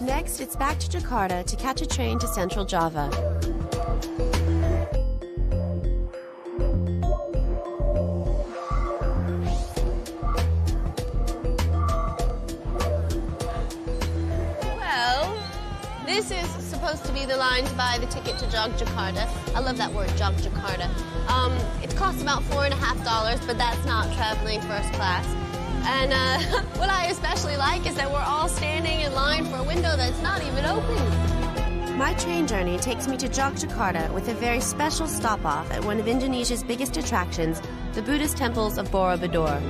Next, it's back to Jakarta to catch a train to Central Java. Well, this is supposed to be the line to buy the ticket to Jogjakarta. I love that word, Jogjakarta. It costs about $4.50, but that's not traveling first class. And what I especially like is that we're all standing in line for a window that's not even open. My train journey takes me to Jogjakarta with a very special stop-off at one of Indonesia's biggest attractions, the Buddhist temples of Borobudur.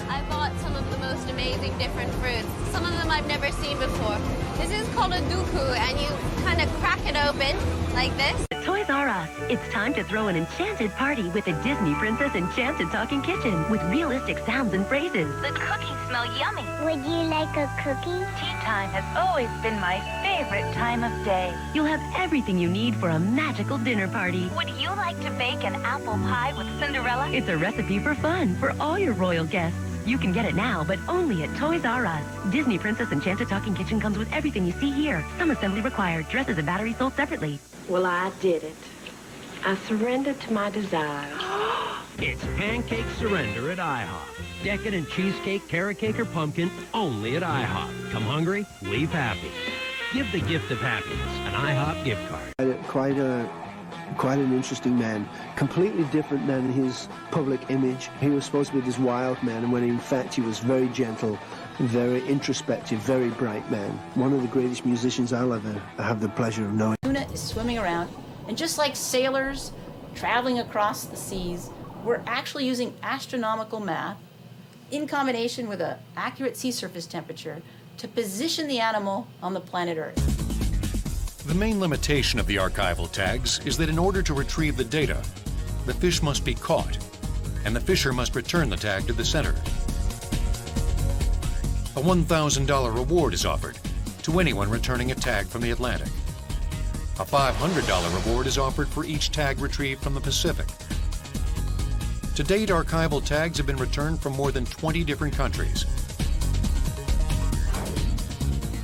I bought some of the most amazing different fruits. Some of them I've never seen before. This is called a duku, and you kind of crack it open like this. At Toys R Us, it's time to throw an enchanted party with a Disney Princess Enchanted Talking Kitchen with realistic sounds and phrases. The cookies smell yummy. Would you like a cookie? Tea time has always been my favorite time of day. You'll have everything you need for a magical dinner party. Would you like to bake an apple pie with Cinderella? It's a recipe for fun for all your royal guests. You can get it now, but only at Toys R Us. Disney Princess Enchanted Talking Kitchen comes with everything you see here. Some assembly required. Dresses and batteries sold separately. Well, I did it. I surrendered to my desires. It's pancake surrender at IHOP. Decadent cheesecake, carrot cake, or pumpkin, only at IHOP. Come hungry, leave happy. Give the gift of happiness, an IHOP gift card. Quite an interesting man, completely different than his public image. He was supposed to be this wild man, and when in fact he was very gentle, very introspective, very bright man. One of the greatest musicians I'll ever have the pleasure of knowing. Tuna is swimming around, and just like sailors traveling across the seas, we're actually using astronomical math in combination with an accurate sea surface temperature to position the animal on the planet Earth. The main limitation of the archival tags is that in order to retrieve the data, the fish must be caught, and the fisher must return the tag to the center. A $1,000 reward is offered to anyone returning a tag from the Atlantic. A $500 reward is offered for each tag retrieved from the Pacific. To date, archival tags have been returned from more than 20 different countries.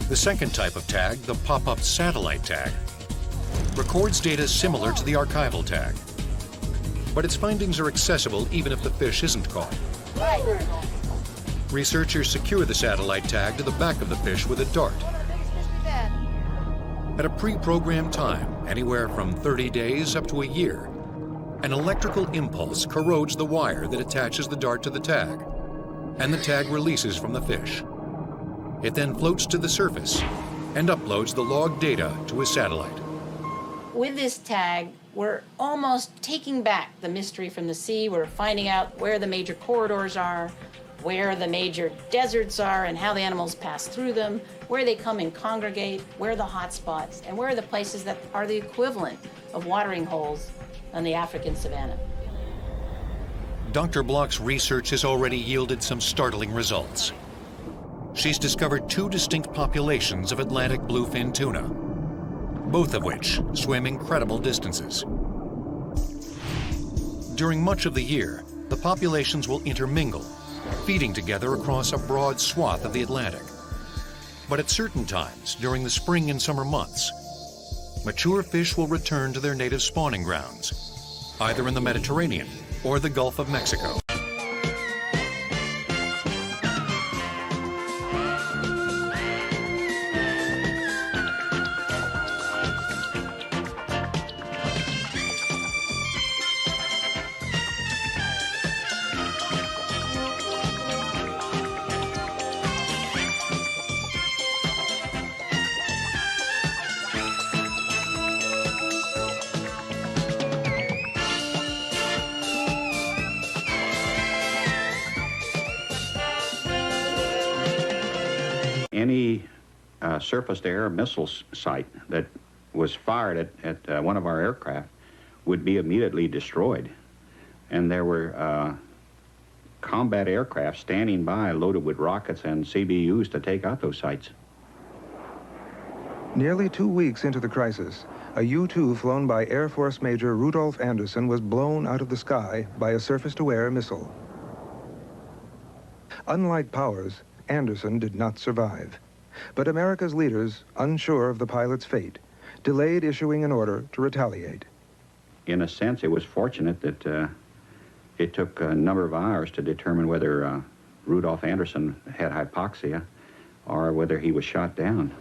The second type of tag, the pop-up satellite tag, records data similar to the archival tag, but its findings are accessible even if the fish isn't caught. Researchers secure the satellite tag to the back of the fish with a dart. At a pre-programmed time, anywhere from 30 days up to a year, an electrical impulse corrodes the wire that attaches the dart to the tag, and the tag releases from the fish. It then floats to the surface and uploads the log data to a satellite. With this tag, we're almost taking back the mystery from the sea. We're finding out where the major corridors are, where the major deserts are and how the animals pass through them, where they come and congregate, where are the hot spots, and where are the places that are the equivalent of watering holes on the African savanna. Dr. Block's research has already yielded some startling results. She's discovered two distinct populations of Atlantic bluefin tuna, both of which swim incredible distances. During much of the year, the populations will intermingle, feeding together across a broad swath of the Atlantic. But at certain times, during the spring and summer months, mature fish will return to their native spawning grounds, either in the Mediterranean or the Gulf of Mexico. Any surface-to-air missile site that was fired at one of our aircraft would be immediately destroyed. And there were combat aircraft standing by loaded with rockets and CBUs to take out those sites. Nearly 2 weeks into the crisis, a U-2 flown by Air Force Major Rudolph Anderson was blown out of the sky by a surface-to-air missile. Unlike Powers, Anderson did not survive. But America's leaders, unsure of the pilot's fate, delayed issuing an order to retaliate. In a sense, it was fortunate that it took a number of hours to determine whether Rudolph Anderson had hypoxia or whether he was shot down.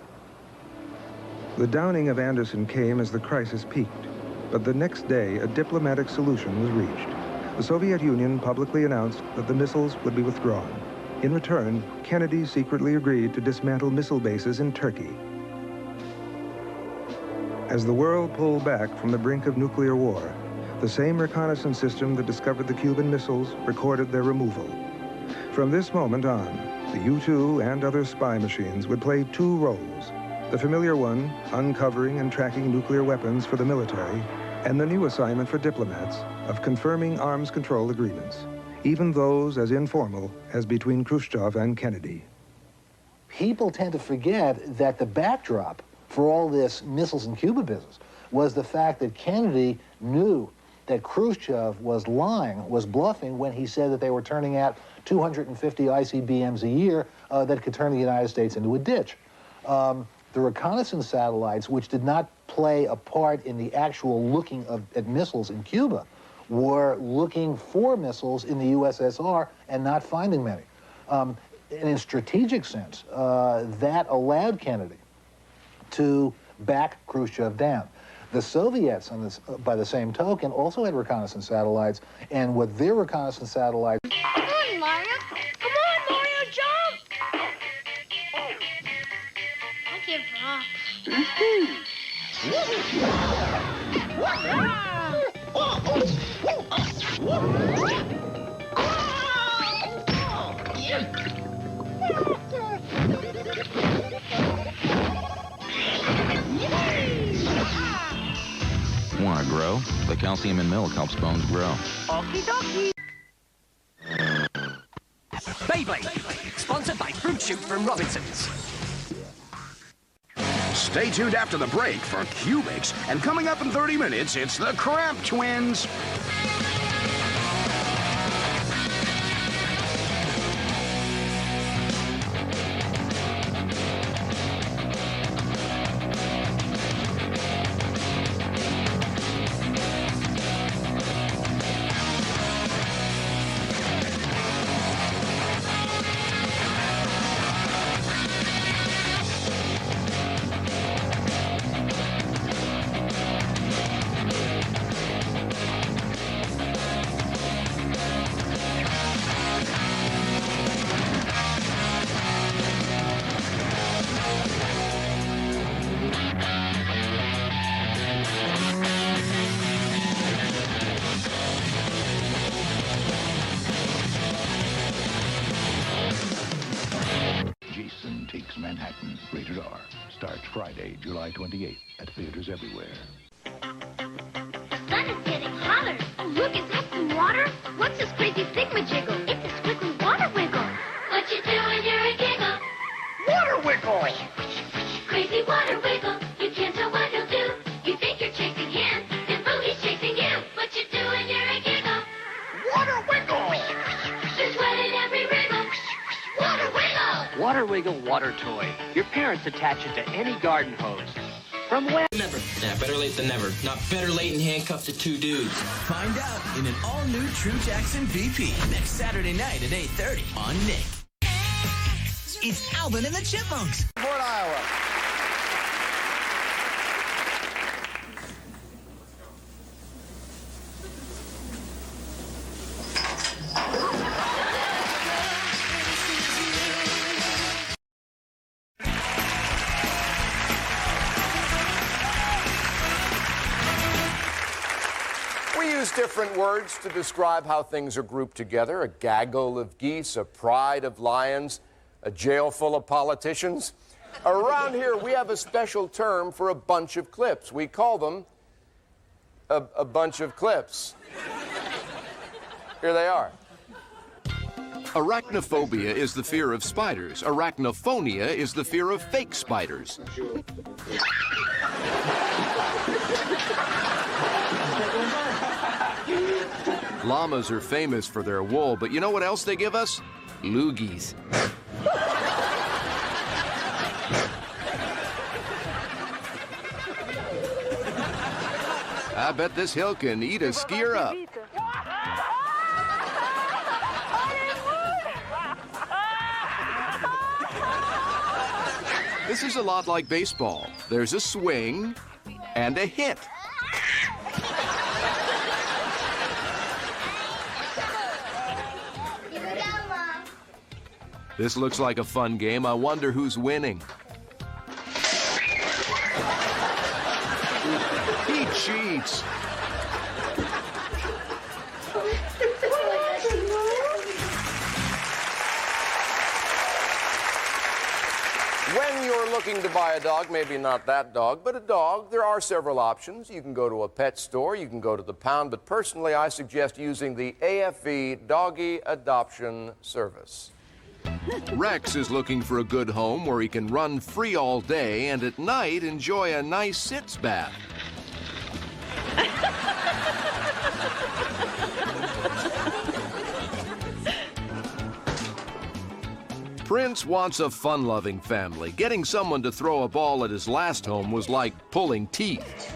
The downing of Anderson came as the crisis peaked, but the next day a diplomatic solution was reached. The Soviet Union publicly announced that the missiles would be withdrawn. In return, Kennedy secretly agreed to dismantle missile bases in Turkey. As the world pulled back from the brink of nuclear war, the same reconnaissance system that discovered the Cuban missiles recorded their removal. From this moment on, the U-2 and other spy machines would play two roles. The familiar one, uncovering and tracking nuclear weapons for the military, and the new assignment for diplomats of confirming arms control agreements, even those as informal as between Khrushchev and Kennedy. People tend to forget that the backdrop for all this missiles and Cuba business was the fact that Kennedy knew that Khrushchev was lying, was bluffing when he said that they were turning out 250 ICBMs a year that could turn the United States into a ditch. The reconnaissance satellites, which did not play a part in the actual looking at missiles in Cuba, were looking for missiles in the USSR and not finding many. And in a strategic sense, that allowed Kennedy to back Khrushchev down. The Soviets, on this, by the same token, also had reconnaissance satellites, and with their reconnaissance satellites... Come on, Mario. Come on, Mario, jump! I give up. Want to grow? The calcium in milk helps bones grow. Okie dokie. Beyblade, sponsored by Fruit Shoot from Robinsons. Stay tuned after the break for Cubics, and coming up in 30 minutes, it's the Cramp Twins. Manhattan, rated R. Starts Friday, July 28th at theaters everywhere. The sun is getting hotter. Oh, look, is that some water? What's this crazy thingamajiggle? It's a squiggly water wiggle. What you doing? You're a giggle. Water wiggle. Crazy water wiggle. You can't tell what he'll do. You think you're chasing him, and boo, he's chasing you. What you doing? You're a giggle. Water wiggle. There's sweat in every wriggle. Water wiggle. Water Wiggle water toy. Your parents attach it to any garden hose. From when? Never. Yeah, better late than never. Not better late and handcuffed to two dudes. Find out in an all-new True Jackson VP next Saturday night at 8:30 on Nick. It's Alvin and the Chipmunks. Fort Iowa. We use different words to describe how things are grouped together. A gaggle of geese, a pride of lions, a jail full of politicians. Around here, we have a special term for a bunch of clips. We call them a bunch of clips. Here they are. Arachnophobia is the fear of spiders. Arachnophonia is the fear of fake spiders. Llamas are famous for their wool, but you know what else they give us? Loogies. I bet this hill can eat a skier up. This is a lot like baseball. There's a swing and a hit. This looks like a fun game. I wonder who's winning. He cheats. When you're looking to buy a dog, maybe not that dog, but a dog, there are several options. You can go to a pet store, you can go to the pound, but personally I suggest using the AFV Doggy Adoption Service. Rex is looking for a good home where he can run free all day and at night enjoy a nice sitz bath. Prince wants a fun-loving family. Getting someone to throw a ball at his last home was like pulling teeth.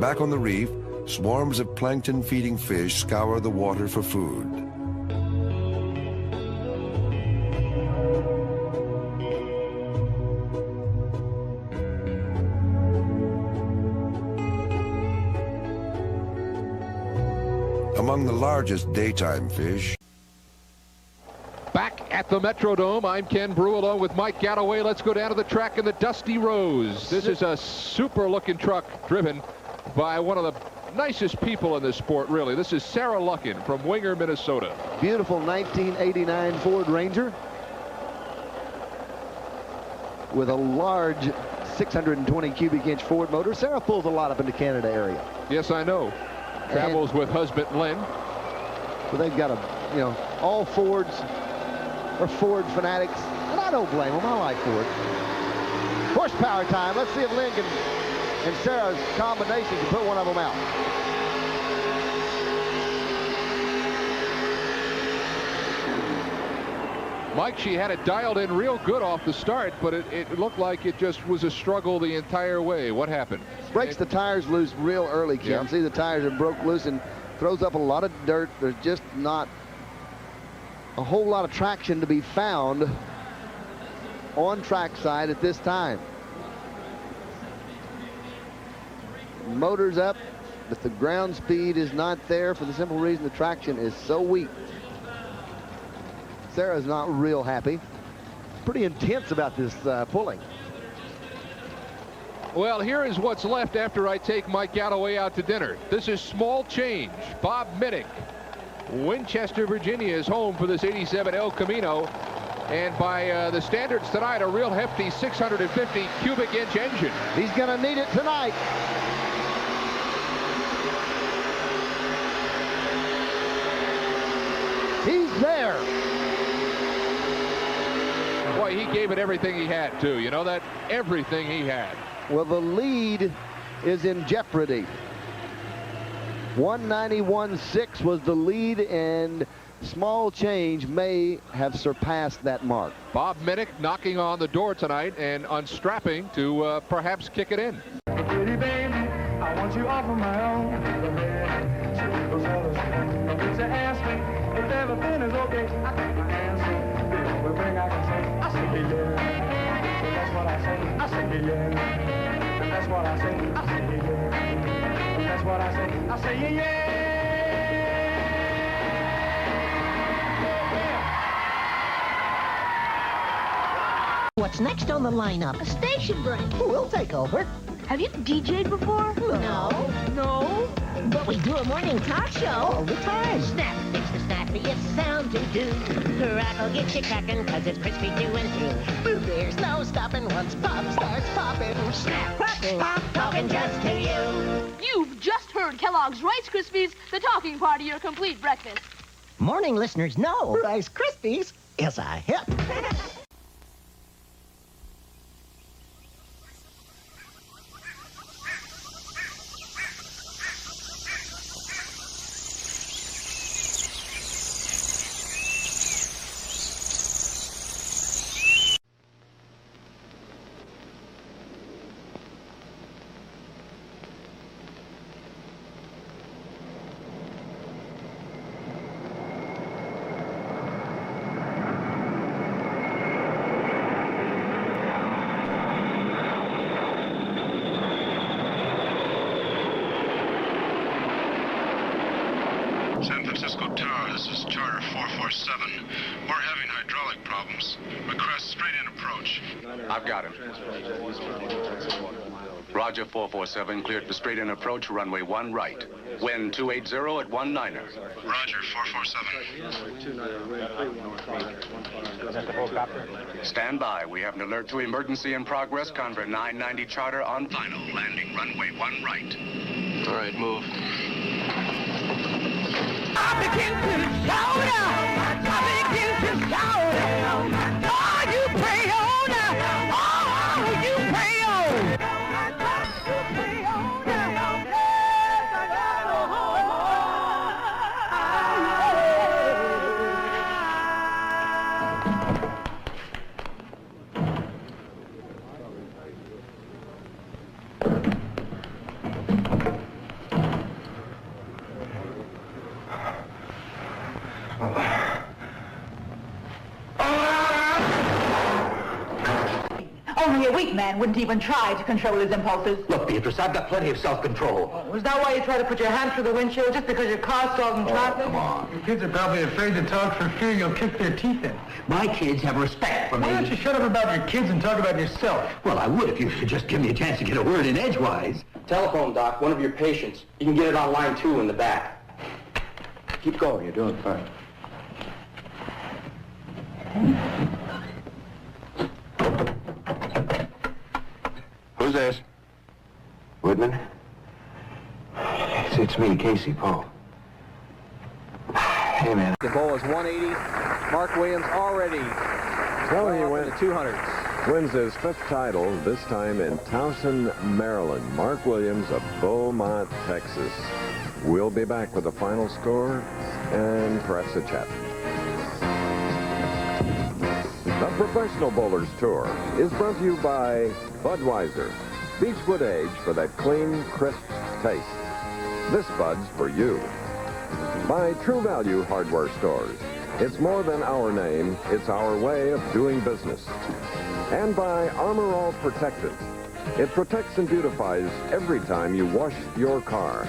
Back on the reef, swarms of plankton-feeding fish scour the water for food. Among the largest daytime fish. Back at the Metrodome, I'm Ken Brew along with Mike Galloway. Let's go down to the track in the Dusty Rose. This is a super-looking truck driven by one of the nicest people in this sport, really. This is Sarah Luckin from Winger, Minnesota. Beautiful 1989 Ford Ranger with a large 620 cubic inch Ford motor. Sarah pulls a lot up in the Canada area. Yes, I know. Travels with husband Lynn. Well, they've got all Fords are Ford fanatics, and I don't blame them. I like Ford. Horsepower time. Let's see if Lynn and Sarah's combination can put one of them out. Mike, she had it dialed in real good off the start, but it looked like it just was a struggle the entire way. What happened? Breaks the tires loose real early, Kim. Yeah. See, the tires are broke loose and throws up a lot of dirt. There's just not a whole lot of traction to be found on trackside at this time. Motor's up, but the ground speed is not there for the simple reason the traction is so weak. Sarah's not real happy. Pretty intense about this pulling. Well, here is what's left after I take Mike Galloway out to dinner. This is small change. Bob Minnick. Winchester, Virginia is home for this 87 El Camino. And by the standards tonight, a real hefty 650 cubic inch engine. He's going to need it tonight. He's there. Boy, he gave it everything he had, too. You know that? Everything he had. Well, the lead is in jeopardy. 191.6 was the lead, and small change may have surpassed that mark. Bob Minnick knocking on the door tonight and unstrapping to perhaps kick it in. Pretty baby, I want you off of my own. To ask me if everything is okay, I think my answer. The only thing I can say, I say yeah. That's what I say, I say yeah. That's what I say, I say yeah. That's what I say, I say yeah. What's next on the lineup? A station break. We'll take over. Have you DJ'd before? No. No? But we do a morning talk show all the time. Snap, it's the snappiest sound to do. Crackle gets you cracking, cause it's crispy through and through. There's no stopping once pop starts popping. Snap, crackle, pop, talking just to you. You've just heard Kellogg's Rice Krispies, the talking part of your complete breakfast. Morning listeners know Rice Krispies is a hit. San Francisco Tower, this is Charter 447. We're having hydraulic problems. Request straight-in approach. I've got him. Roger 447, cleared for straight-in approach, runway 1 right. Wind 280 at 19er. Roger 447. Stand by. We have an alert to emergency in progress. Conver 990 Charter on final. Landing runway 1 right. All right, move. I begin to shout out. I begin to shout out. Oh, you pray on. Oh, you pray on. Only a weak man wouldn't even try to control his impulses. Look, Beatrice, I've got plenty of self-control. Oh, is that why you try to put your hand through the windshield just because your car's stalled in traffic? Come on. Your kids are probably afraid to talk for fear you'll kick their teeth in. My kids have respect for me. Why don't you shut up about your kids and talk about yourself? Well, I would if you could just give me a chance to get a word in edgewise. Telephone, Doc. One of your patients. You can get it on line 2 in the back. Keep going. You're doing fine. Who's this? Whitman? It's me, Casey Poe. Hey, man. The goal is 180. Mark Williams already Well, he went to 200s. Wins his 5th title, this time in Towson, Maryland. Mark Williams of Beaumont, Texas. We'll be back with the final score and perhaps a chat. The Professional Bowlers Tour is brought to you by Budweiser. Beechwood Age for that clean, crisp taste. This Bud's for you. By True Value Hardware Stores. It's more than our name, it's our way of doing business. And by Armor All Protectant. It protects and beautifies every time you wash your car.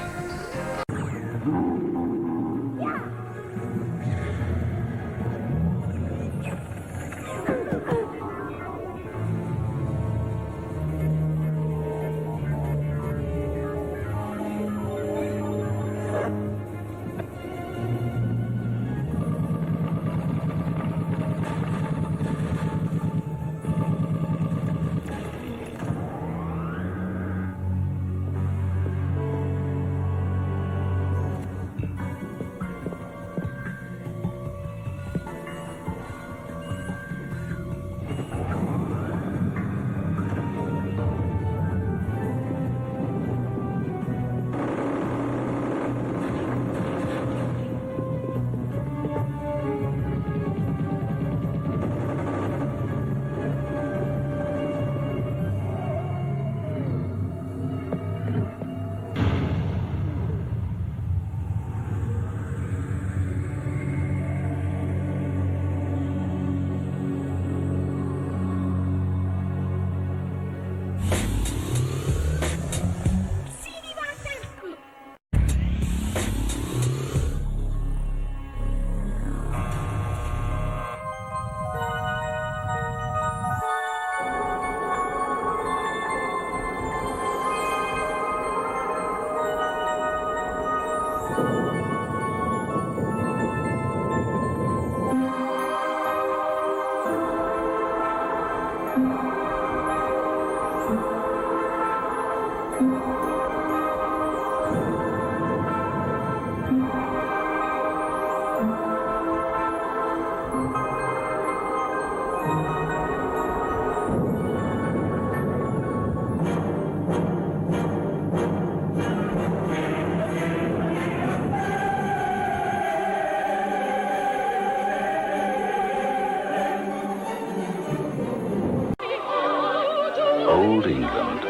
Old England,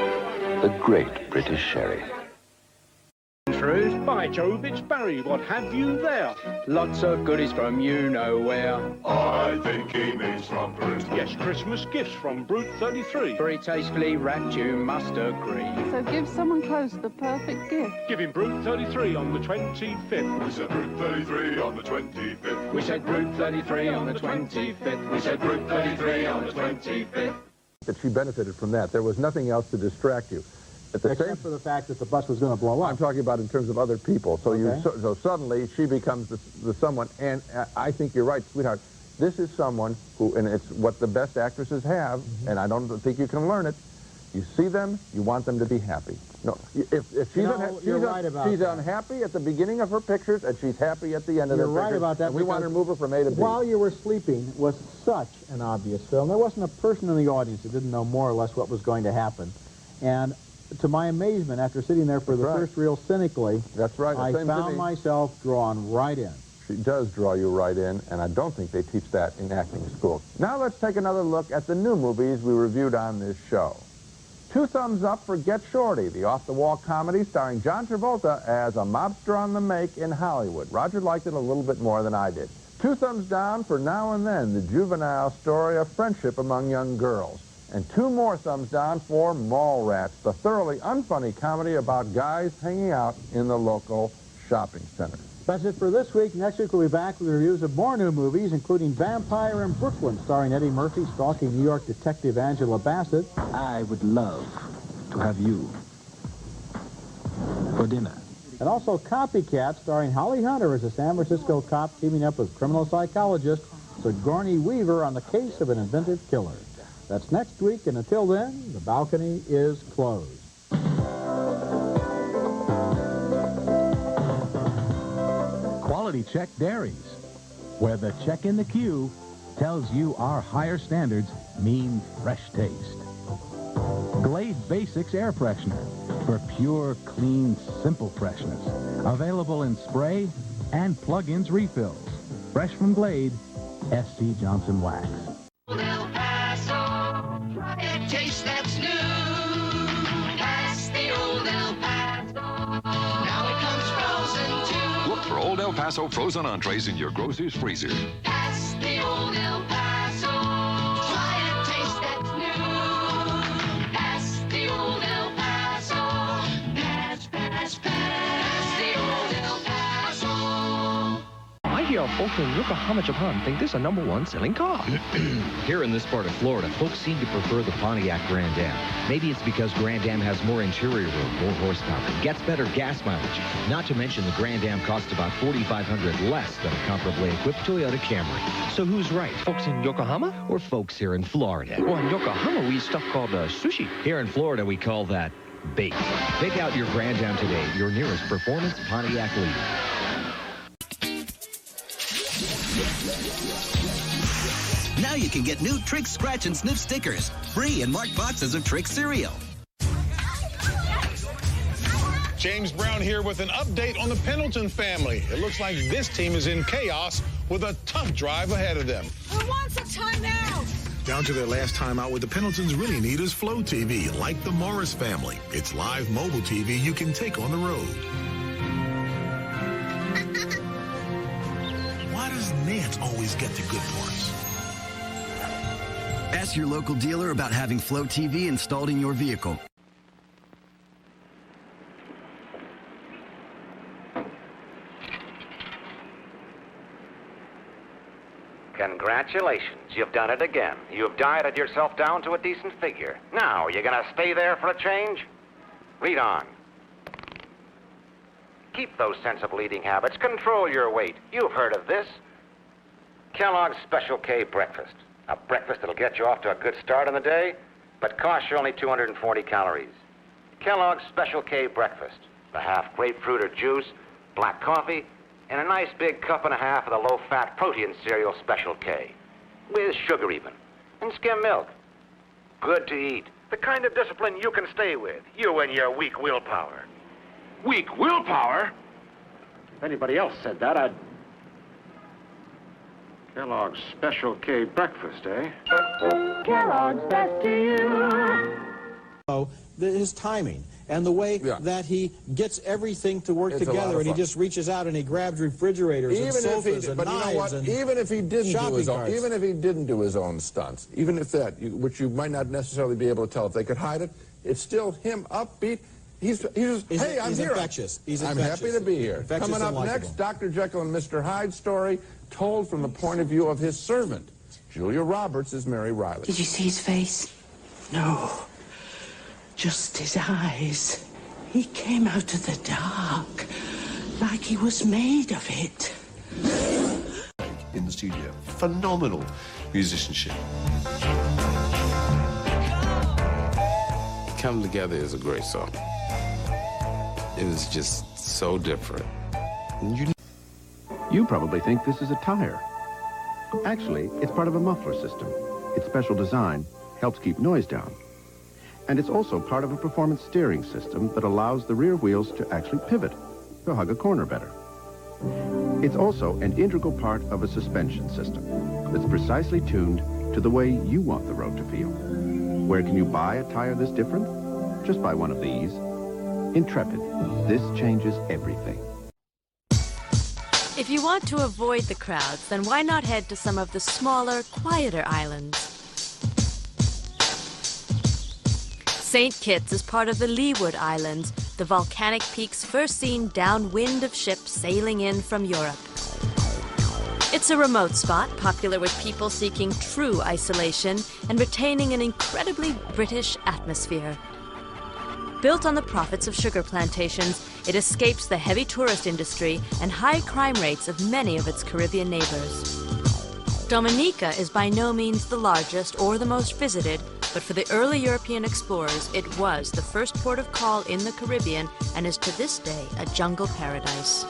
the great British sherry. Truth, by Jove, it's Barry. What have you there? Lots of goodies from you-know-where. I think he means from Brute. Yes, Christmas gifts from Brute 33. Very tastefully wrapped, you must agree. So give someone close the perfect gift. Give him Brute 33 on the 25th. We said Brute 33 on the 25th. We said Brute 33 on the 25th. We said Brute 33 on the 25th. That she benefited from that. There was nothing else to distract you. Except for the fact that the bus was going to blow up. I'm talking about in terms of other people. So Okay. so suddenly she becomes the someone, and I think you're right, sweetheart. This is someone who, and it's what the best actresses have, and I don't think you can learn it. You see them, you want them to be happy. No, if she's, she's unhappy at the beginning of her pictures, and she's happy at the end of her pictures. You're right about that. And we want to move her from A to B. While You Were Sleeping was such an obvious film. There wasn't a person in the audience that didn't know more or less what was going to happen. And to my amazement, after sitting there for the first reel cynically, that's right. I found myself drawn right in. She does draw you right in, and I don't think they teach that in acting school. Now let's take another look at the new movies we reviewed on this show. 2 thumbs up for Get Shorty, the off-the-wall comedy starring John Travolta as a mobster on the make in Hollywood. Roger liked it a little bit more than I did. 2 thumbs down for Now and Then, the juvenile story of friendship among young girls. And 2 more thumbs down for Mallrats, the thoroughly unfunny comedy about guys hanging out in the local shopping center. That's it for this week. Next week we'll be back with reviews of more new movies, including Vampire in Brooklyn, starring Eddie Murphy, stalking New York detective Angela Bassett. I would love to have you for dinner. And also Copycat, starring Holly Hunter as a San Francisco cop teaming up with criminal psychologist Sigourney Weaver on the case of an inventive killer. That's next week, and until then, the balcony is closed. Quality Check Dairies, where the check in the queue tells you our higher standards mean fresh taste. Glade Basics Air Freshener for pure, clean, simple freshness. Available in spray and plug-ins refills. Fresh from Glade, S.C. Johnson Wax. El Paso, try a taste that's new. Pass the old El Paso. Now it comes frozen too. Look for Old El Paso frozen entrees in your grocer's freezer. Pass the old El Paso. Try a taste that's new. Pass the old El Paso. Pass, pass, pass the old El Paso. I hear folks in Yokohama, Japan think this is a #1 selling car. Here in this part of Florida, folks seem to prefer the Pontiac Grand Am. Maybe it's because Grand Am has more interior room, more horsepower, gets better gas mileage. Not to mention the Grand Am costs about $4,500 less than a comparably equipped Toyota Camry. So who's right? Folks in Yokohama? Or folks here in Florida? Well, in Yokohama, we eat stuff called sushi. Here in Florida, we call that bait. Pick out your Grand Am today, your nearest performance Pontiac leader. Now you can get new Trick Scratch and Sniff stickers, free in marked boxes of Trick cereal. James Brown here with an update on the Pendleton family. It looks like this team is in chaos with a tough drive ahead of them. Who wants a timeout? Down to their last time out, what the Pendletons really need is Flow TV, like the Morris family. It's live mobile TV you can take on the road. Why does Nance always get the good parts? Ask your local dealer about having Flow TV installed in your vehicle. Congratulations, you've done it again. You've dieted yourself down to a decent figure. Now, you gonna stay there for a change? Read on. Keep those sensible eating habits. Control your weight. You've heard of this. Kellogg's Special K Breakfast. A breakfast that'll get you off to a good start in the day, but costs you only 240 calories. Kellogg's Special K Breakfast. The half grapefruit or juice, black coffee, and a nice big cup and a half of the low-fat protein cereal Special K. With sugar even. And skim milk. Good to eat. The kind of discipline you can stay with. You and your weak willpower. Weak willpower? If anybody else said that, I'd... Kellogg's Special K Breakfast, eh? Kellogg's best to you. His timing and the way that he gets everything to work together, and he just reaches out and he grabs refrigerators and sofas and knives and even if he didn't do his own, even if he didn't do his own stunts, even if that, which you might not necessarily be able to tell if they could hide it, it's still him upbeat. He's hey, I'm here. Infectious. He's I'm infectious. happy to be here. Infectious. Coming up next, Dr. Jekyll and Mr. Hyde's story, told from the point of view of his servant. Julia Roberts is Mary Riley. Did you see his face? No. Just his eyes. He came out of the dark, like he was made of it. In the studio. Phenomenal musicianship. Come Together is a great song. It is just so different. You probably think this is a tire. Actually, it's part of a muffler system. Its special design helps keep noise down. And it's also part of a performance steering system that allows the rear wheels to actually pivot, to hug a corner better. It's also an integral part of a suspension system that's precisely tuned to the way you want the road to feel. Where can you buy a tire this different? Just buy one of these. Intrepid. This changes everything. If you want to avoid the crowds, then why not head to some of the smaller, quieter islands? St. Kitts is part of the Leeward Islands, the volcanic peaks first seen downwind of ships sailing in from Europe. It's a remote spot, popular with people seeking true isolation and retaining an incredibly British atmosphere. Built on the profits of sugar plantations, it escapes the heavy tourist industry and high crime rates of many of its Caribbean neighbors. Dominica is by no means the largest or the most visited, but for the early European explorers, it was the first port of call in the Caribbean and is to this day a jungle paradise.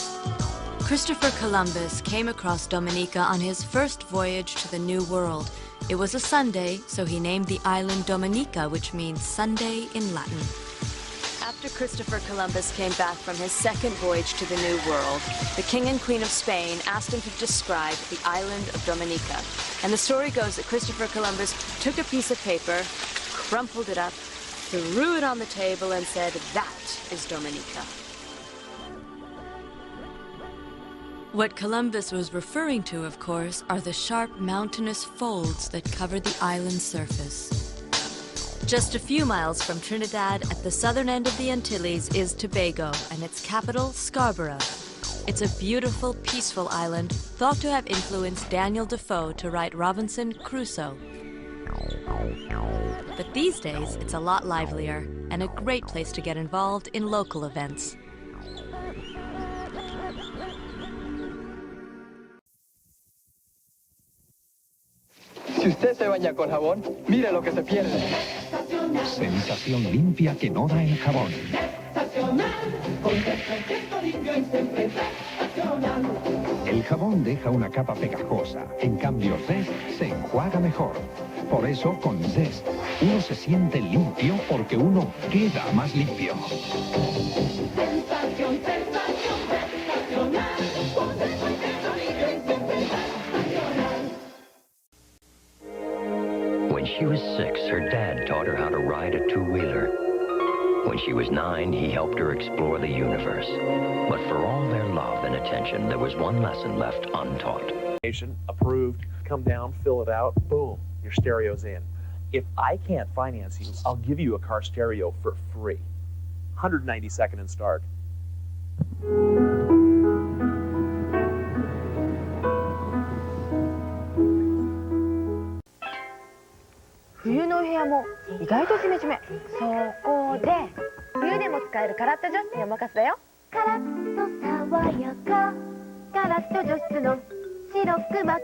Christopher Columbus came across Dominica on his first voyage to the New World. It was a Sunday, so he named the island Dominica, which means Sunday in Latin. After Christopher Columbus came back from his second voyage to the New World, the King and Queen of Spain asked him to describe the island of Dominica. And the story goes that Christopher Columbus took a piece of paper, crumpled it up, threw it on the table and said, "That is Dominica." What Columbus was referring to, of course, are the sharp mountainous folds that cover the island's surface. Just a few miles from Trinidad, at the southern end of the Antilles, is Tobago, and its capital, Scarborough. It's a beautiful, peaceful island, thought to have influenced Daniel Defoe to write Robinson Crusoe. But these days, it's a lot livelier, and a great place to get involved in local events. Si usted se baña con jabón, mire lo que se pierde. Sensación limpia que no da el jabón. El jabón deja una capa pegajosa, en cambio Zest se enjuaga mejor. Por eso con Zest uno se siente limpio porque uno queda más limpio. Sensación, sensación, sensacional. Con Zest soy limpio y siempre sensacional. When she was 6, her dad taught her how to ride a two-wheeler. When she was 9, he helped her explore the universe. But for all their love and attention, there was one lesson left untaught. Approved, come down, fill it out, boom, your stereo's in. If I can't finance you, I'll give you a car stereo for free. 192nd and start. 冬の部屋も意外とジメジメ。そこで冬でも使えるカラッと除湿にお任せだよ。カラッと爽やか、カラッと除湿の白くまく。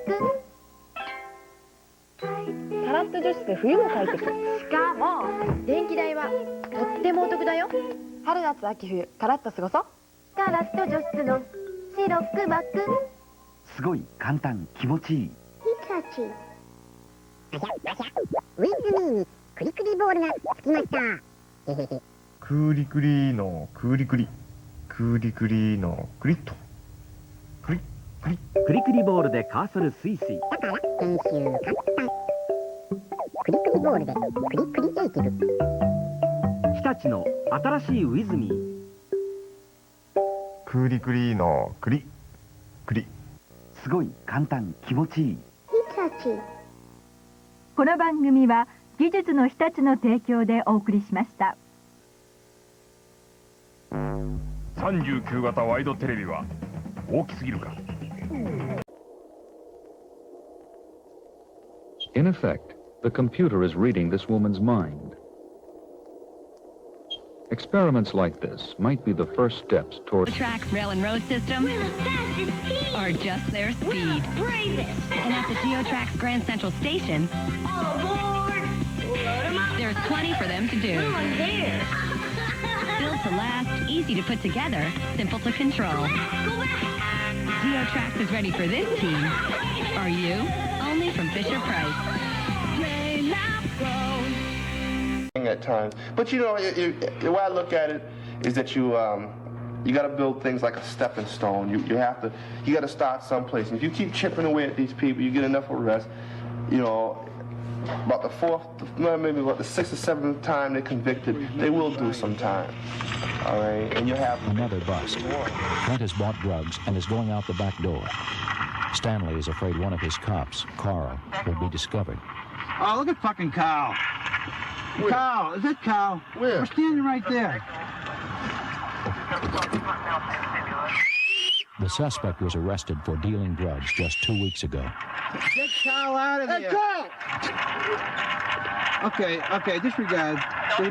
カラッと除湿で冬も快適。しかも電気代はとってもお得だよ。春夏秋冬カラッと過ごそう。カラッと除湿の白くまく。すごい簡単、気持ちいい。ウィズミーにクリクリボールがつきました。クーリクリのクーリクリ、クーリクリのクリッと。クリクリ。クリクリボールでカーソルスイスイ。だから研修簡単。クリクリボールでクリクリエイティブ。日立の新しいウィズミー。クーリクリのクリクリ。すごい簡単、気持ちいい。この番組は技術の日立の提供でお送りしました。39型ワイドテレビは大きすぎるか。In effect, the computer is reading this woman's mind. Experiments like this might be the first steps toward... Track's rail and road system are just their speed. And at the GeoTrack's Grand Central Station, there's plenty for them to do. Built to last, easy to put together, simple to control. GeoTrack's is ready for this team. Are you? Only from Fisher-Price. At times, but you know, the way I look at it is that you got to build things like a stepping stone. You got to start someplace. And if you keep chipping away at these people, you get enough of rest. You know, about the fourth, maybe about the sixth or seventh time they're convicted, they will do some time. All right, and you have another bust. Clint has bought drugs and is going out the back door. Stanley is afraid one of his cops, Carl, will be discovered. Oh, look at fucking Carl. Carl, is that Carl? Where? We're standing right there. The suspect was arrested for dealing drugs just 2 weeks ago. Get Carl out of here. Carl! Okay, disregard. The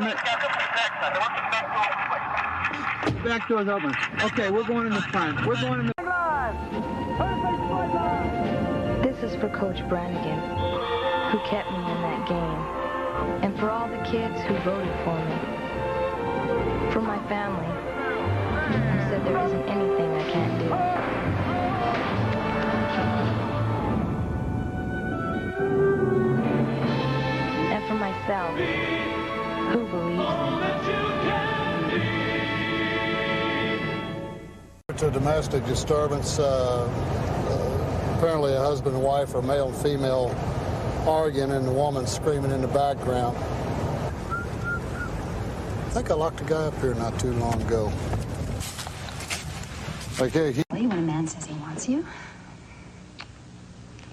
back door's open. Okay, we're going in the front. We're going in the... This is for Coach Brannigan, who kept me in that game, and for all the kids who voted for me, for my family, who said there isn't anything I can't do. And for myself, who believes It's a domestic disturbance. Apparently a husband and wife or male and female arguing and the woman screaming in the background. I think I locked a guy up here not too long ago. Okay. When a man says he wants you,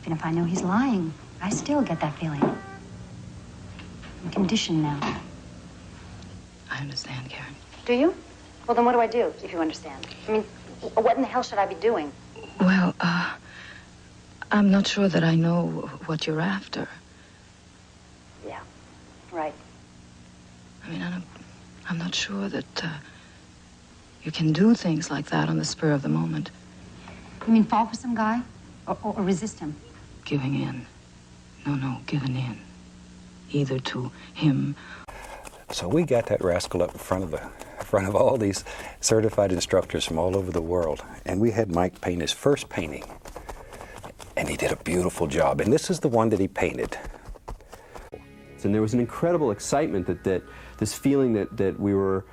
even if I know he's lying, I still get that feeling. I'm conditioned now. I understand, Karen. Do you? Well, then what do I do, if you understand? I mean, what in the hell should I be doing? Well, I'm not sure that I know what you're after. Yeah, right. I mean, I'm not sure that you can do things like that on the spur of the moment. You mean fall for some guy? Or resist him? Giving in. No, giving in. Either to him. So we got that rascal up in front of all these certified instructors from all over the world, and we had Mike paint his first painting, and he did a beautiful job. And this is the one that he painted. And there was an incredible excitement that this feeling that we were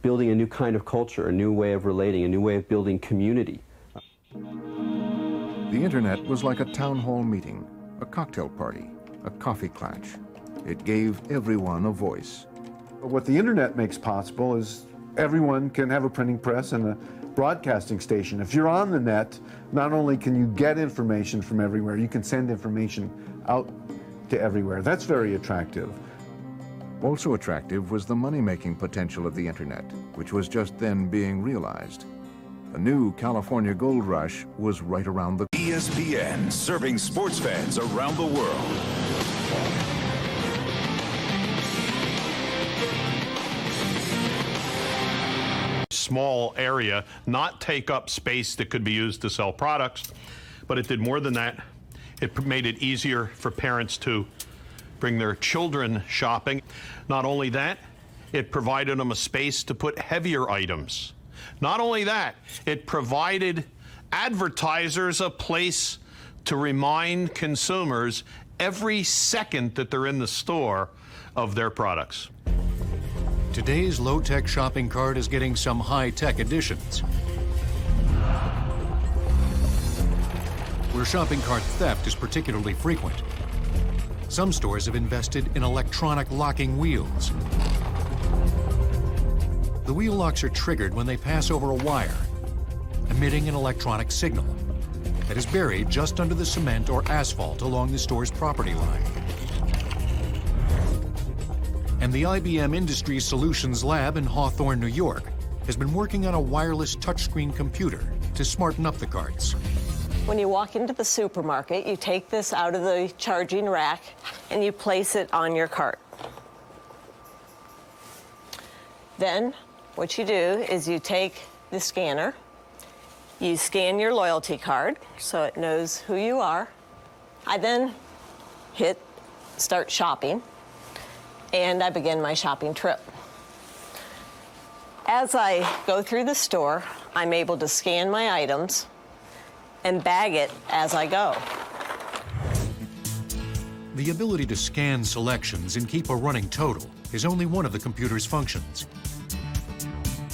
building a new kind of culture, a new way of relating, a new way of building community. The internet was like a town hall meeting, a cocktail party, a coffee clatch. It gave everyone a voice. What the internet makes possible is everyone can have a printing press and a broadcasting station. If you're on the net, not only can you get information from everywhere, you can send information out to everywhere. That's very attractive. Also attractive was the money-making potential of the internet, which was just then being realized. The new California gold rush was right around the... ESPN, serving sports fans around the world. Small area, not take up space that could be used to sell products, but it did more than that. It made it easier for parents to bring their children shopping. Not only that, it provided them a space to put heavier items. Not only that, it provided advertisers a place to remind consumers every second that they're in the store of their products. Today's low-tech shopping cart is getting some high-tech additions. Where shopping cart theft is particularly frequent, some stores have invested in electronic locking wheels. The wheel locks are triggered when they pass over a wire, emitting an electronic signal that is buried just under the cement or asphalt along the store's property line. And the IBM Industry Solutions Lab in Hawthorne, New York, has been working on a wireless touchscreen computer to smarten up the carts. When you walk into the supermarket, you take this out of the charging rack and you place it on your cart. Then what you do is you take the scanner, you scan your loyalty card so it knows who you are. I then hit start shopping and I begin my shopping trip. As I go through the store, I'm able to scan my items and bag it as I go. The ability to scan selections and keep a running total is only one of the computer's functions.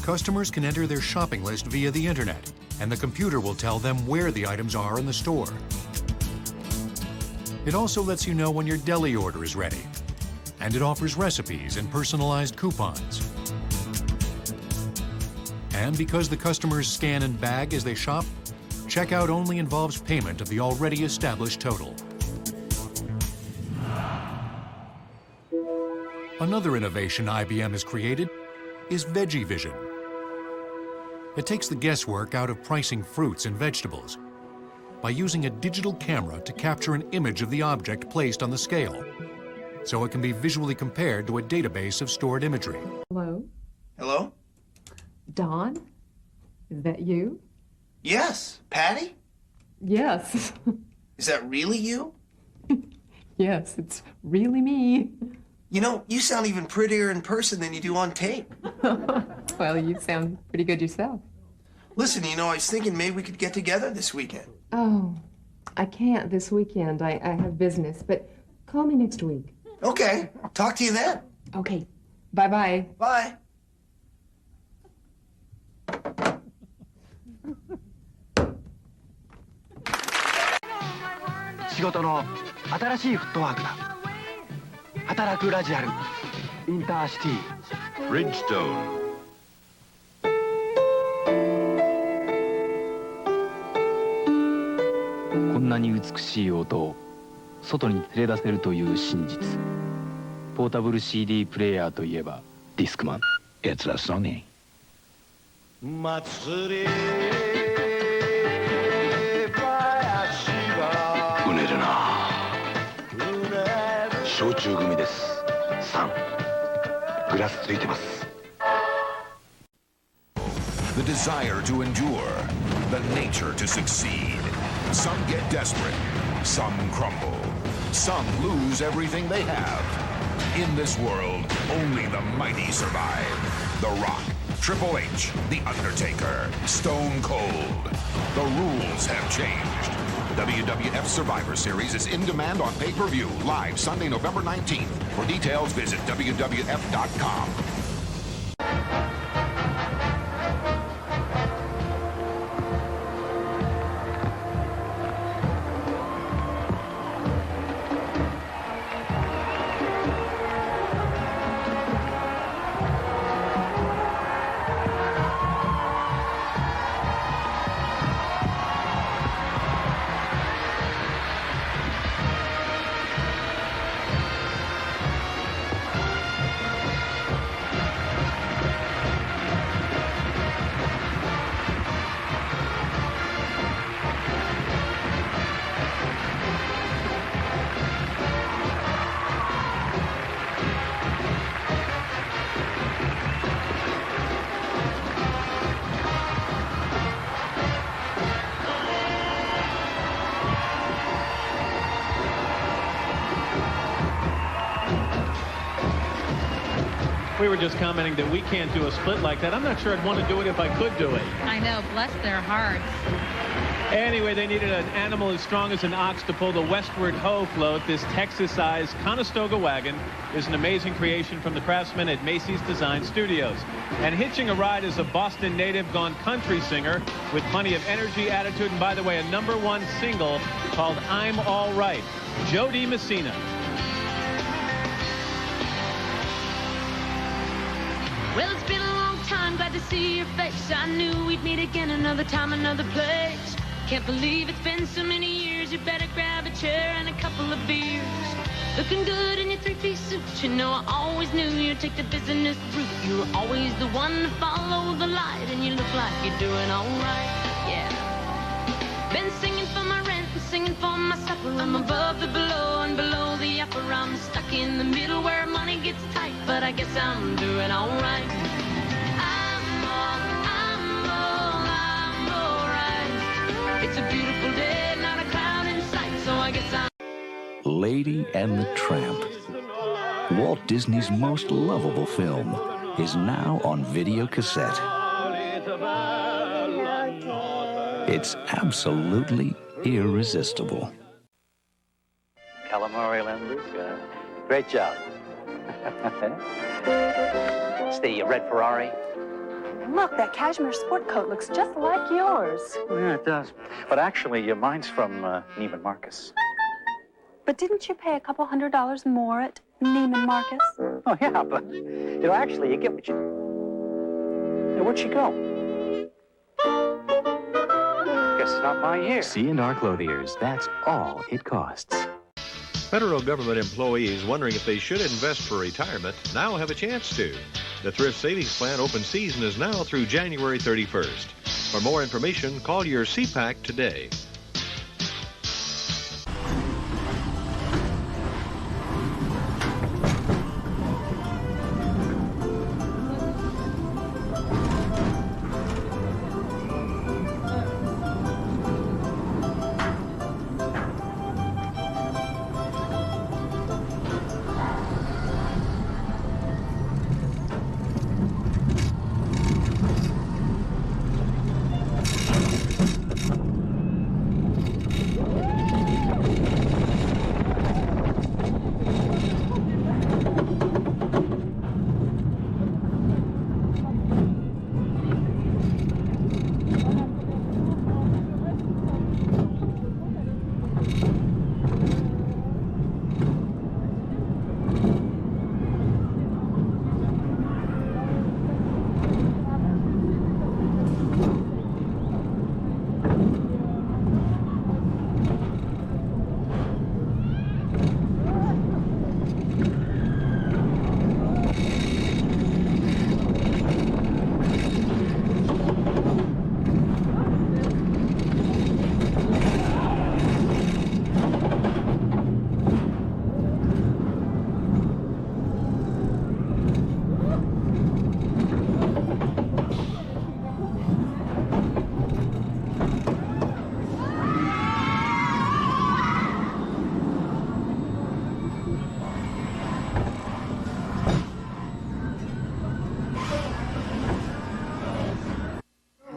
Customers can enter their shopping list via the internet, and the computer will tell them where the items are in the store. It also lets you know when your deli order is ready, and it offers recipes and personalized coupons. And because the customers scan and bag as they shop, checkout only involves payment of the already established total. Another innovation IBM has created is Veggie Vision. It takes the guesswork out of pricing fruits and vegetables by using a digital camera to capture an image of the object placed on the scale, so it can be visually compared to a database of stored imagery. Hello? Hello? Don? Is that you? Yes. Patty? Yes. Is that really you? Yes, it's really me. You know, you sound even prettier in person than you do on tape. Well, you sound pretty good yourself. Listen, you know, I was thinking maybe we could get together this weekend. Oh, I can't this weekend. I have business, but call me next week. Okay. Talk to you then. Okay. Bye-bye. Bye. 仕事の新しいフットワークだ。働くラジアルインターシティブリッジストーン。こんなに美しい音を外に連れ出せるという真実。ポータブル CD プレイヤーといえばディスクマン。It's a Sony。祭りうねるな。焼酎組です。3グラスついてます。 The desire to endure, the nature to succeed. Some get desperate, some crumble, some lose everything they have. In this world, only the mighty survive. The Rock, Triple H, The Undertaker, Stone Cold. The rules have changed. WWF Survivor Series is in demand on pay-per-view, live Sunday, November 19th. For details, visit WWF.com. We were just commenting that we can't do a split like that. I'm not sure I'd want to do it if I could do it. I know, bless their hearts. Anyway, they needed an animal as strong as an ox to pull the westward hoe float. This Texas-sized Conestoga wagon is an amazing creation from the craftsmen at Macy's Design Studios. And hitching a ride is a Boston native gone country singer with plenty of energy, attitude, and by the way, a #1 single called I'm All Right, Jody Messina. Well, it's been a long time, glad to see your face. I knew we'd meet again another time, another place. Can't believe it's been so many years. You better grab a chair and a couple of beers. Looking good in your three-piece suit. You know I always knew you'd take the business route. You were always the one to follow the light, and you look like you're doing all right, yeah. Been singing for my rent and singing for my supper. I'm above the below and below the upper. I'm stuck in the middle where money gets tight, but I guess I'm doing all right. I'm all right. It's a beautiful day, not a cloud in sight, so I guess I'm... Lady and the Tramp. Walt Disney's most lovable film is now on video cassette. It's absolutely irresistible. Calamari lenders, great job. It's the red Ferrari. Look, that cashmere sport coat looks just like yours. Oh, yeah, it does. But actually, mine's from Neiman Marcus. But didn't you pay a couple $100 more at Neiman Marcus? Oh, yeah, but, actually, you get what you... Hey, where'd she go? Guess it's not my year. C&R Clothiers, that's all it costs. Federal government employees wondering if they should invest for retirement now have a chance to. The Thrift Savings Plan open season is now through January 31st. For more information, call your CPAC today.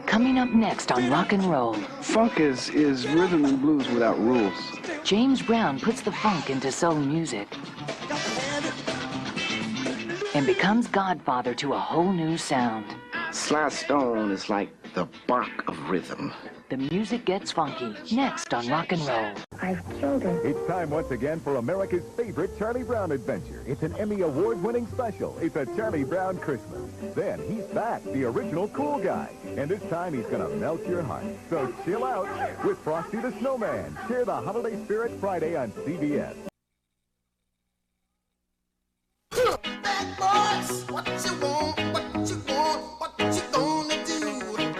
Coming up next on Rock and Roll. Funk is rhythm and blues without rules. James Brown puts the funk into soul music and becomes godfather to a whole new sound. Sly Stone is like the bark of rhythm. The music gets funky. Next on Rock and Roll. I've killed him. It's time once again for America's favorite Charlie Brown adventure. It's an Emmy Award-winning special. It's a Charlie Brown Christmas. Then he's back, the original cool guy. And this time he's gonna melt your heart. So chill out with Frosty the Snowman. Share the holiday spirit Friday on CBS. Bad boys, what you want, what you want, what you gonna do when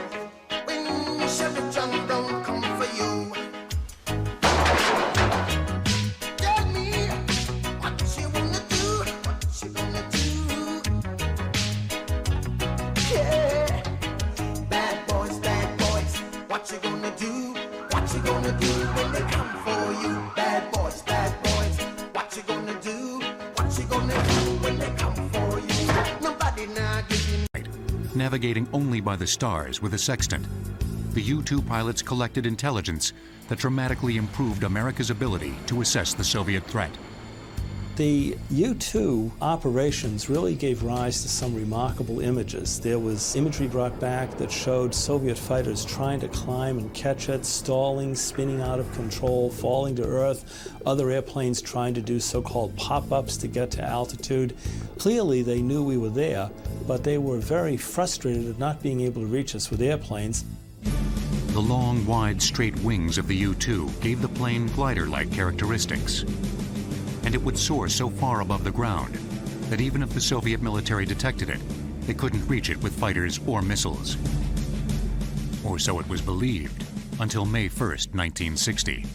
Chevy John Brown come for you? Tell me what you wanna do, what you gonna do? Yeah, bad boys, what you gonna do? What you gonna do when they come for you? Bad boys, what you gonna do? What you gonna do when they come for you? Nobody now give you. Navigating only by the stars with a sextant, the U-2 pilots collected intelligence that dramatically improved America's ability to assess the Soviet threat. The U-2 operations really gave rise to some remarkable images. There was imagery brought back that showed Soviet fighters trying to climb and catch it, stalling, spinning out of control, falling to earth, other airplanes trying to do so-called pop-ups to get to altitude. Clearly they knew we were there, but they were very frustrated at not being able to reach us with airplanes. The long, wide, straight wings of the U-2 gave the plane glider-like characteristics. And it would soar so far above the ground that even if the Soviet military detected it, they couldn't reach it with fighters or missiles. Or so it was believed, until May 1st, 1960.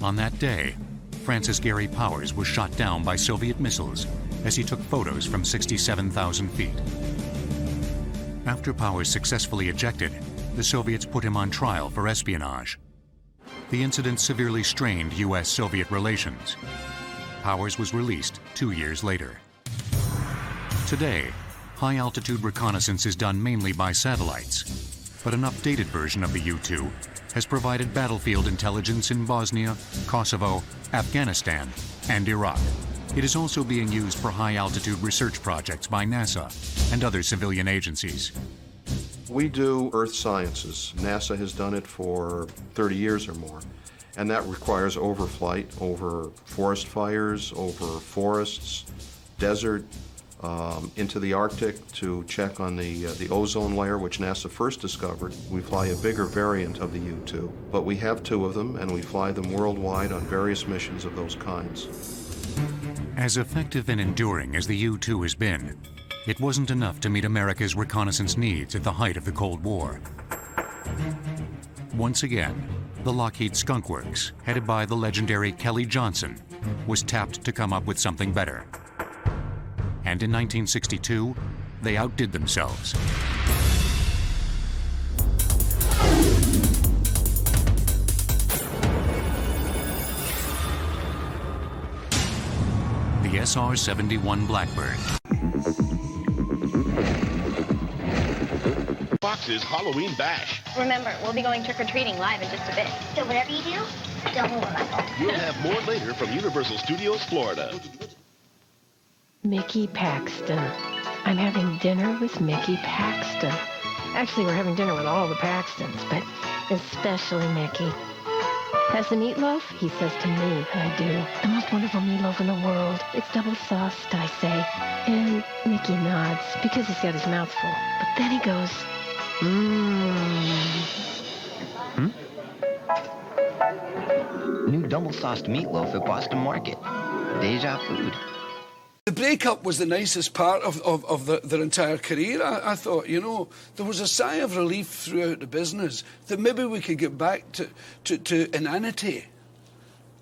On that day, Francis Gary Powers was shot down by Soviet missiles as he took photos from 67,000 feet. After Powers successfully ejected, the Soviets put him on trial for espionage. The incident severely strained U.S.-Soviet relations. Powers was released 2 years later. Today, high-altitude reconnaissance is done mainly by satellites, but an updated version of the U-2 has provided battlefield intelligence in Bosnia, Kosovo, Afghanistan, and Iraq. It is also being used for high-altitude research projects by NASA and other civilian agencies. We do earth sciences. NASA has done it for 30 years or more. And that requires overflight over forest fires, over forests, desert, into the Arctic to check on the ozone layer, which NASA first discovered. We fly a bigger variant of the U-2, but we have 2 of them, and we fly them worldwide on various missions of those kinds. As effective and enduring as the U-2 has been, it wasn't enough to meet America's reconnaissance needs at the height of the Cold War. Once again, the Lockheed Skunk Works, headed by the legendary Kelly Johnson, was tapped to come up with something better. And in 1962, they outdid themselves. The SR-71 Blackbird. Fox's Halloween Bash. Remember, we'll be going trick-or-treating live in just a bit. So whatever you do, don't move a muscle. You'll have more later from Universal Studios, Florida. Mickey Paxton. I'm having dinner with Mickey Paxton. Actually, we're having dinner with all the Paxtons, but especially Mickey. Has the meatloaf? He says to me, I do. The most wonderful meatloaf in the world. It's double sauced, I say. And Mickey nods, because he's got his mouth full. But then he goes, New double-sauced meatloaf at Boston Market. Deja food. The breakup was the nicest part of their entire career. I thought, you know, there was a sigh of relief throughout the business that maybe we could get back to inanity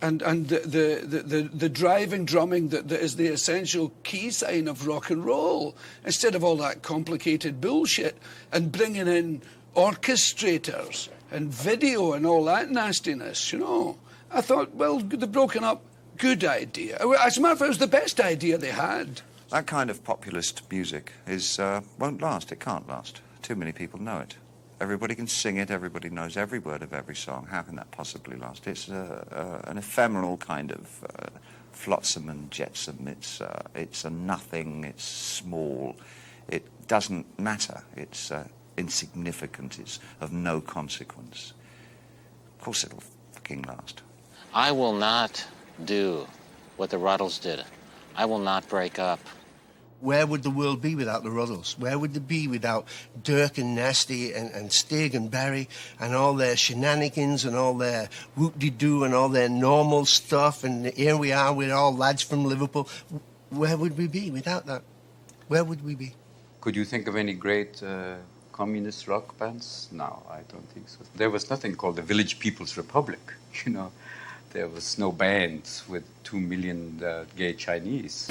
and the driving drumming that is the essential key sign of rock and roll, instead of all that complicated bullshit and bringing in orchestrators and video and all that nastiness, you know. I thought, well, they've broken up. Good idea. As a matter of fact, it was the best idea they had. That kind of populist music won't last. It can't last. Too many people know it. Everybody can sing it. Everybody knows every word of every song. How can that possibly last? It's an ephemeral kind of flotsam and jetsam. It's a nothing. It's small. It doesn't matter. It's insignificant. It's of no consequence. Of course it'll fucking last. I will not do what the Ruddles did. I will not break up. Where would the world be without the Ruddles? Where would it be without Dirk and Nasty and Stig and Barry and all their shenanigans and all their whoop-de-doo and all their normal stuff? And here we are with all lads from Liverpool. Where would we be without that? Where would we be? Could you think of any great communist rock bands? No, I don't think so. There was nothing called the Village People's Republic, you know. There was no bands with 2 million gay Chinese.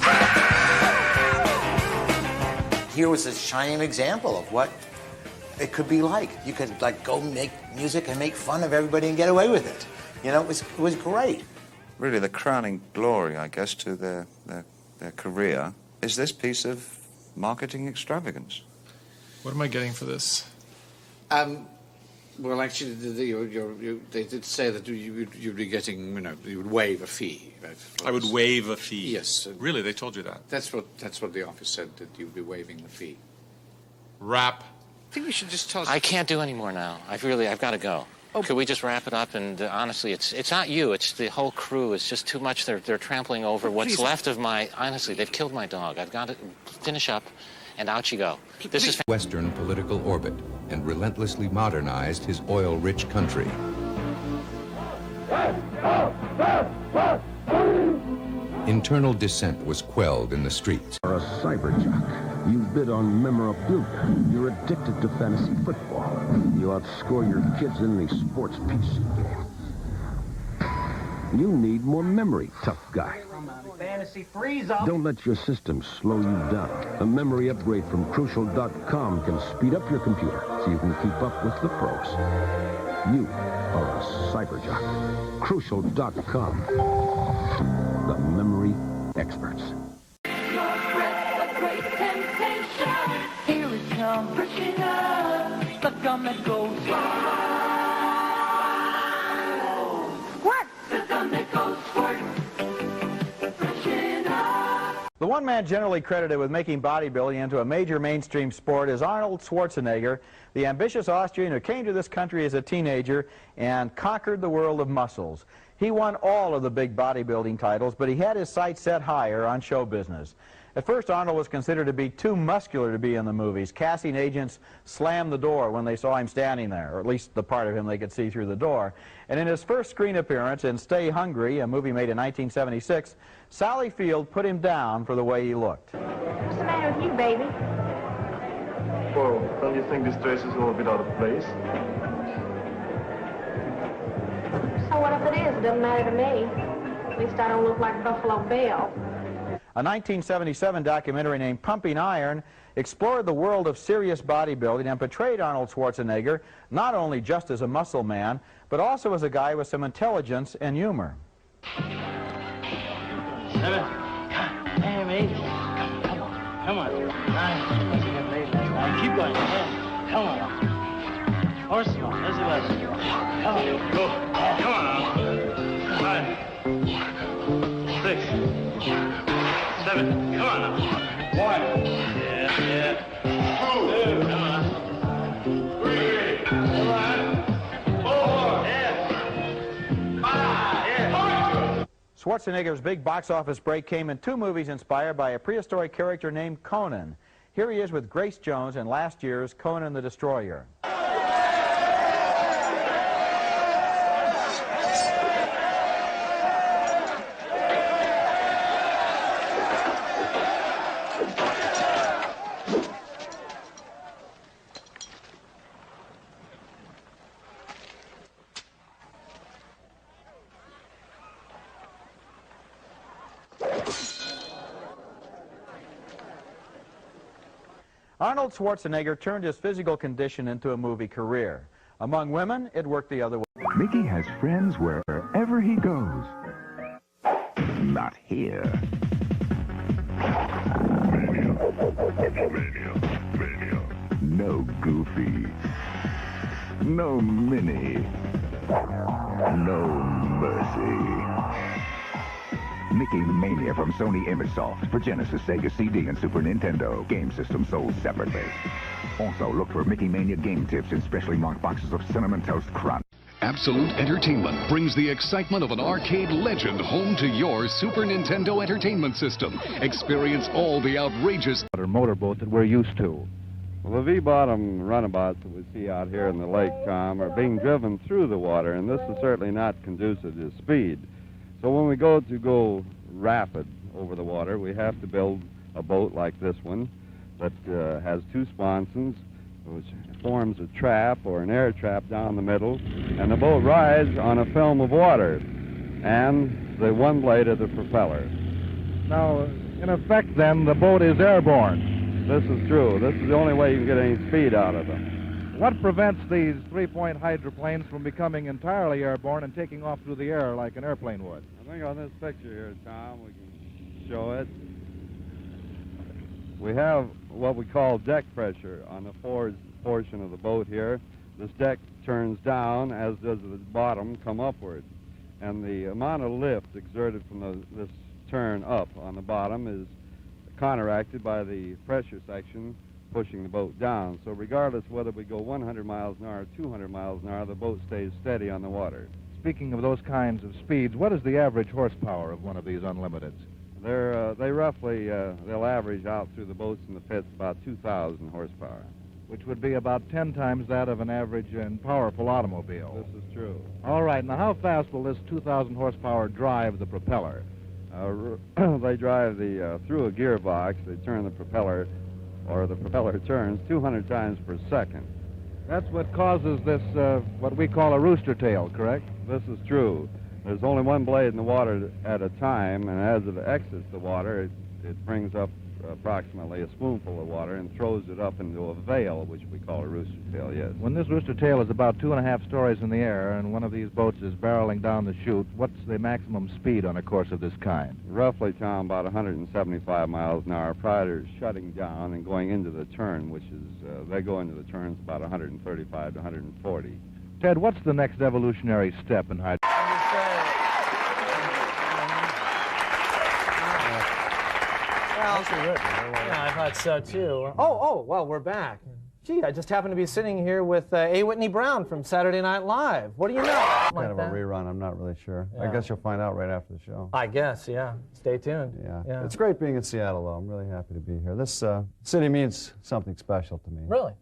Here was a shining example of what it could be like. You could go make music and make fun of everybody and get away with it. You know, it was great. Really, the crowning glory, I guess, to their career is this piece of marketing extravagance. What am I getting for this? Well, actually, they did say that you'd be getting, you know, you would waive a fee. I would waive a fee? Yes. Really? They told you that? That's what the office said, that you'd be waiving the fee. Wrap. I think we should just tell us. I can't do any more now. I've got to go. Oh. Could we just wrap it up? And honestly, it's not you. It's the whole crew. It's just too much. They're trampling over what's left of my. Honestly, they've killed my dog. I've got to finish up, and out you go. This is Western political orbit and relentlessly modernized his oil-rich country. Internal dissent was quelled in the streets. You're a cyberjock. You bid on memorabilia. You're addicted to fantasy football. You outscore your kids in the sports PC game. You need more memory, tough guy. Fantasy freeze up. Don't let your system slow you down. A memory upgrade from Crucial.com can speed up your computer so you can keep up with the pros. You are a cyberjock. Crucial.com. The memory experts. Here it comes, pushing up, stuck on that ghost. What? Stuck on that ghost squirt. The one man generally credited with making bodybuilding into a major mainstream sport is Arnold Schwarzenegger, the ambitious Austrian who came to this country as a teenager and conquered the world of muscles. He won all of the big bodybuilding titles, but he had his sights set higher on show business. At first, Arnold was considered to be too muscular to be in the movies. Casting agents slammed the door when they saw him standing there, or at least the part of him they could see through the door. And in his first screen appearance in Stay Hungry, a movie made in 1976, Sally Field put him down for the way he looked. What's the matter with you, baby? Well, don't you think this dress is a little bit out of place? So what if it is? It doesn't matter to me. At least I don't look like Buffalo Bill. A 1977 documentary named Pumping Iron explored the world of serious bodybuilding and portrayed Arnold Schwarzenegger not only just as a muscle man, but also as a guy with some intelligence and humor. 7. Hey, mate. Come on. 9. Keep going. 10. Come on. Horse on. There's 11. Come on. Go. Come on now. 5. 6. 7. Come on now. 1. Yeah. 2. Come on. 3. Come on. 4. Yeah. 5. Yeah. Schwarzenegger's big box office break came in 2 movies inspired by a prehistoric character named Conan. Here he is with Grace Jones in last year's Conan the Destroyer. Arnold Schwarzenegger turned his physical condition into a movie career. Among women, it worked the other way. Mickey has friends wherever he goes. Not here. Mania. No Goofy. No Minnie. No Mercy. Mickey Mania from Sony ImageSoft for Genesis, Sega CD, and Super Nintendo. Game systems sold separately. Also, look for Mickey Mania game tips in specially marked boxes of Cinnamon Toast Crunch. Absolute Entertainment brings the excitement of an arcade legend home to your Super Nintendo Entertainment System. Experience all the outrageous motorboat that we're used to. Well, the V-bottom runabouts that we see out here in the lake, Tom, are being driven through the water, and this is certainly not conducive to speed. So when we go rapid over the water, we have to build a boat like this one that has 2 sponsons, which forms a trap or an air trap down the middle, and the boat rides on a film of water and the one blade of the propeller. Now, in effect, then, the boat is airborne. This is true. This is the only way you can get any speed out of them. What prevents these 3-point hydroplanes from becoming entirely airborne and taking off through the air like an airplane would? I think on this picture here, Tom, we can show it. We have what we call deck pressure on the forward portion of the boat here. This deck turns down, as does the bottom come upward. And the amount of lift exerted from this turn up on the bottom is counteracted by the pressure section pushing the boat down. So regardless whether we go 100 miles an hour or 200 miles an hour, the boat stays steady on the water. Speaking of those kinds of speeds, what is the average horsepower of one of these unlimiteds? They roughly, they'll average out through the boats in the pits about 2,000 horsepower. Which would be about 10 times that of an average and powerful automobile. This is true. All right, now how fast will this 2,000 horsepower drive the propeller? They drive through a gearbox, they turn the propeller, or the propeller turns 200 times per second. That's what causes this, what we call a rooster tail, correct? This is true. There's only one blade in the water at a time, and as it exits the water, it brings up approximately a spoonful of water and throws it up into a veil, which we call a rooster tail, yes. When this rooster tail is about 2.5 stories in the air and one of these boats is barreling down the chute, what's the maximum speed on a course of this kind? Roughly, Tom, about 175 miles an hour prior to shutting down and going into the turn, which is, they go into the turns about 135 to 140. Ted, what's the next evolutionary step in hydrogen? Yeah, I thought so too. Oh, well, we're back. Gee, I just happened to be sitting here with A. Whitney Brown from Saturday Night Live. What do you know? Kind of a rerun, I'm not really sure. I Yeah. guess you'll find out right after the show. I guess, yeah. Stay tuned. Yeah. It's great being in Seattle, though. I'm really happy to be here. This city means something special to me. Really?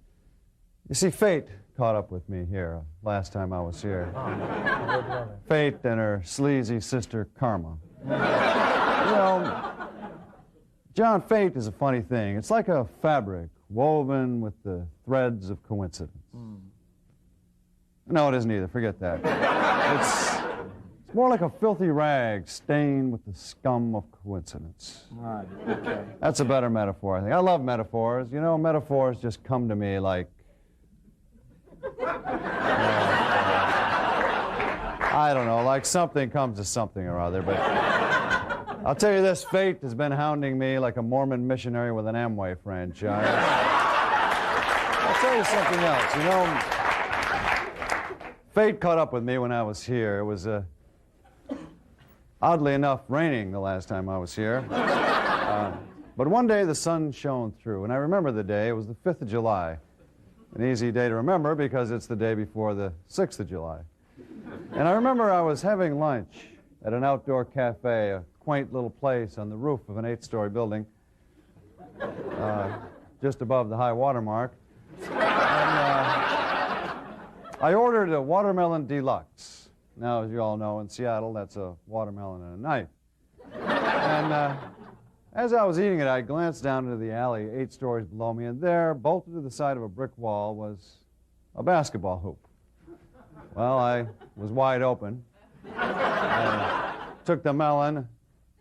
You see, fate caught up with me here last time I was here. Fate and her sleazy sister, Karma. You know, John, fate is a funny thing. It's like a fabric woven with the threads of coincidence. No, it isn't either. Forget that. It's more like a filthy rag stained with the scum of coincidence. Right, okay. That's a better metaphor, I think. I love metaphors. You know, metaphors just come to me like... I don't know, like something comes to something or other, but... I'll tell you this, fate has been hounding me like a Mormon missionary with an Amway franchise. I'll tell you something else, you know... Fate caught up with me when I was here. It was, oddly enough, raining the last time I was here. But one day the sun shone through, and I remember the day. It was the 5th of July. An easy day to remember because it's the day before the 6th of July. And I remember I was having lunch at an outdoor cafe, a quaint little place on the roof of an 8-story building, just above the high water mark. And, I ordered a watermelon deluxe. Now, as you all know, in Seattle, that's a watermelon and a knife. And as I was eating it, I glanced down into the alley 8 stories below me, and there, bolted to the side of a brick wall, was a basketball hoop. Well, I was wide open. I took the melon,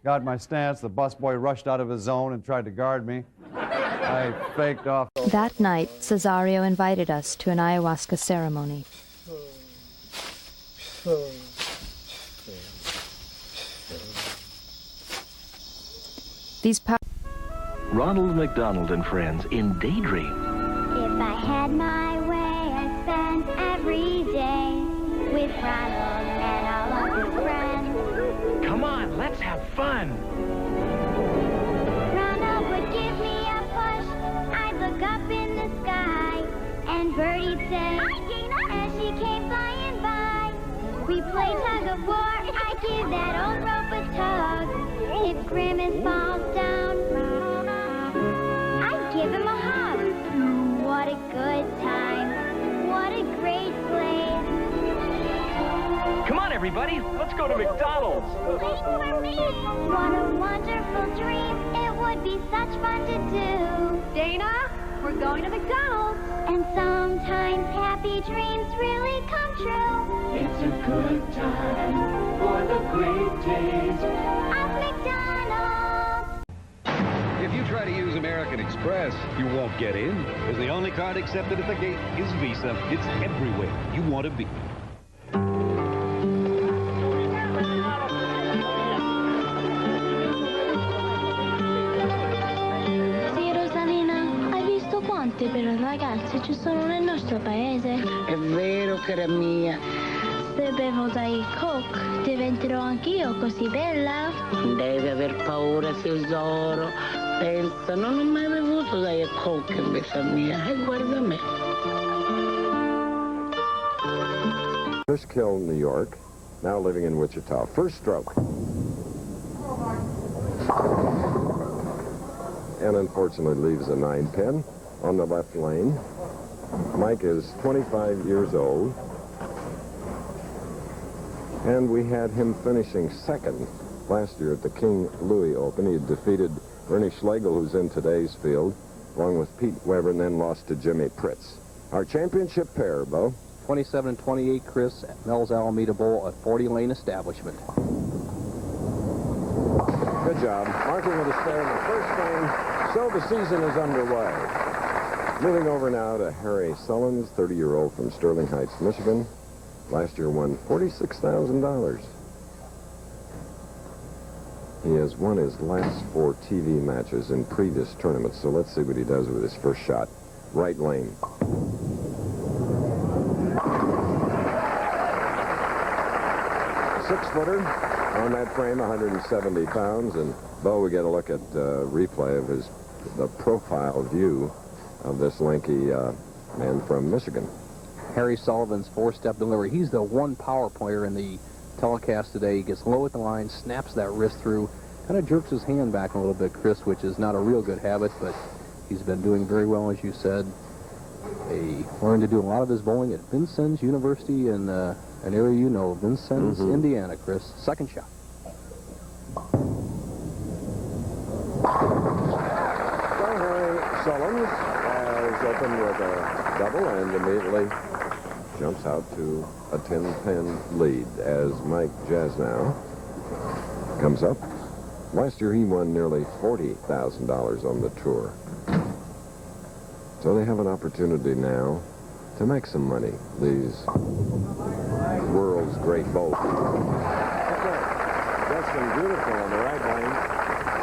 got my stance. The busboy rushed out of his zone and tried to guard me. I faked off. That night, Cesario invited us to an ayahuasca ceremony. These Ronald McDonald and Friends in Daydream. If I had my way, I'd spend every day with Ronald and all of his friends. Come on, let's have fun. Ronald would give me a push. I'd look up in the sky, and Birdie'd say, "Hi, Dana," as she came flying by. We play tug of war. I'd give that old rope a tug. If Grimace falls down, I'd give him a hug. What a good time. What a great place. Come on, everybody, let's go to McDonald's. Wait for me. What a wonderful dream. It would be such fun to do. Dana, we're going to McDonald's. And sometimes happy dreams really come true. It's a good time for the great days of McDonald's. If you try to use American Express, you won't get in, because the only card accepted at the gate is Visa. It's everywhere you want to be. Sì, Rosalina, hai visto quante belle ragazze ci sono nel nostro paese? È vero, cara mia. Se bevo dai Coke, diventerò anch'io così bella? Devi aver paura, tesoro. Pensa, non ho mai bevuto dai Coke in vita mia. E guarda me. Fishkill, New York, now living in Wichita. First stroke. And unfortunately leaves a 9-pin on the left lane. Mike is 25 years old. And we had him finishing second last year at the King Louis Open. He had defeated Ernie Schlegel, who's in today's field, along with Pete Weber, and then lost to Jimmy Pritz. Our championship pair, Bo. 27 and 28, Chris, at Mel's Alameda Bowl, a 40-lane establishment. Good job. Marking with a spare in the first frame, so the season is underway. Moving over now to Harry Sullins, 30-year-old from Sterling Heights, Michigan. Last year won $46,000. He has won his last 4 TV matches in previous tournaments, so let's see what he does with his first shot. Right lane. Six-footer on that frame, 170 pounds, and Bo, we get a look at replay of the profile view of this lanky man from Michigan. Harry Sullivan's four-step delivery. He's the one power player in the telecast today. He gets low at the line, snaps that wrist through, kind of jerks his hand back a little bit, Chris, which is not a real good habit, but he's been doing very well, as you said. He learned to do a lot of his bowling at Vincennes University in an area you know, Vincennes, Indiana, Chris. Second shot. Harry Sullins has opened with a double and immediately jumps out to a 10-pin lead as Mike Jasnow comes up. Last year he won nearly $40,000 on the tour. So they have an opportunity now to make some money, these world's great boats. Okay, Justin beautiful on the right line,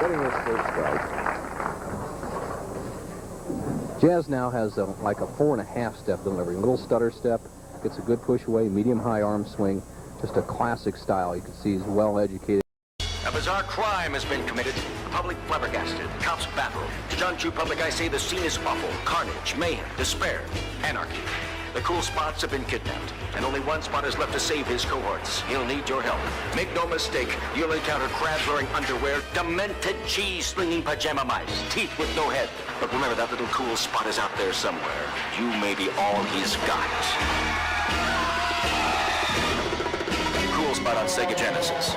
getting his first strike. Jasnow has like a 4.5-step delivery. A little stutter step, gets a good push away, medium-high arm swing. Just a classic style. You can see he's well-educated. A bizarre crime has been committed. The public flabbergasted. Cops baffled. To John True Public, I say the scene is awful. Carnage, mayhem, despair, anarchy. The cool spots have been kidnapped, and only one spot is left to save his cohorts. He'll need your help. Make no mistake, you'll encounter crabs wearing underwear, demented cheese-slinging pajama mice, teeth with no head. But remember, that little cool spot is out there somewhere. You may be all he's got. Cool spot on Sega Genesis.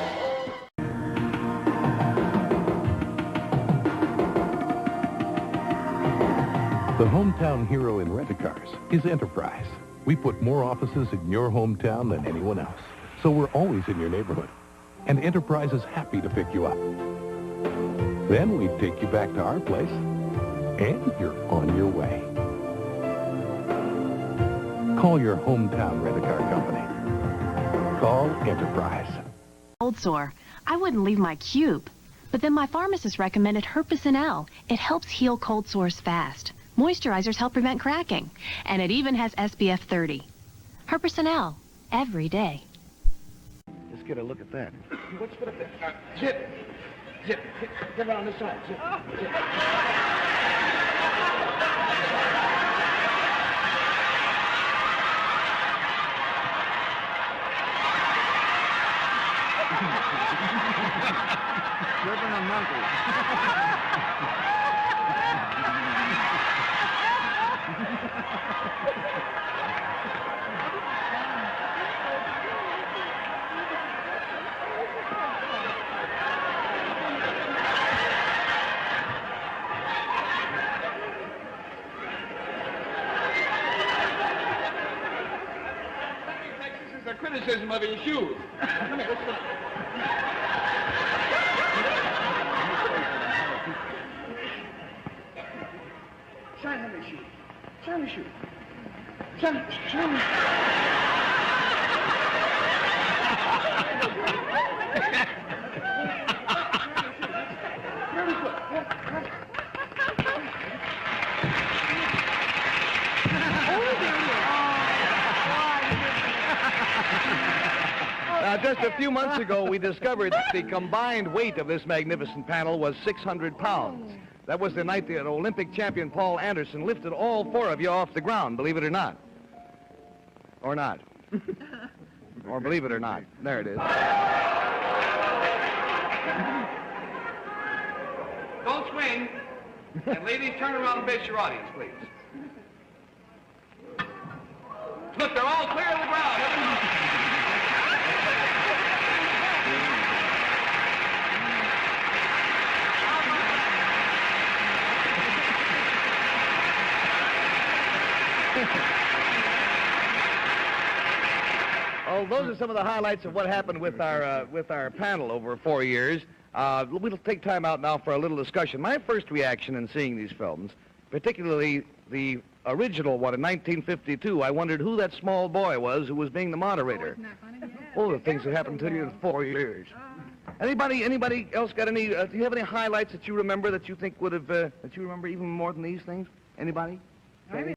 The hometown hero in rent-a-cars is Enterprise. We put more offices in your hometown than anyone else, so we're always in your neighborhood. And Enterprise is happy to pick you up. Then we take you back to our place, and you're on your way. Call your hometown rent-a-car company. Call Enterprise. Cold sore. I wouldn't leave my cube. But then my pharmacist recommended Herpes L. It helps heal cold sores fast. Moisturizers help prevent cracking. And it even has SPF 30. Herpes L. Every day. Let's get a look at that. What's for the zip? Zip. Get around this side. Zip. Zip. Driven a monkey. This is a criticism of his shoes. Come here, let's go. Shine on the shoe. Shine the shoe. Shine. Very good. Just a few months ago, we discovered that the combined weight of this magnificent panel was 600 pounds. That was the night that Olympic champion Paul Anderson lifted all four of you off the ground, believe it or not. Or not. Or believe it or not. There it is. Don't swing. And ladies, turn around and face your audience, please. Look, they're all clear of the ground. Well, those are some of the highlights of what happened with our panel over 4 years. We'll take time out now for a little discussion. My first reaction in seeing these films, particularly the original one in 1952, I wondered who that small boy was who was being the moderator. Oh, the things that happened to you in 4 years. Anybody else got any? Do you have any highlights that you remember that you think would have that you remember even more than these things? Anybody? Okay.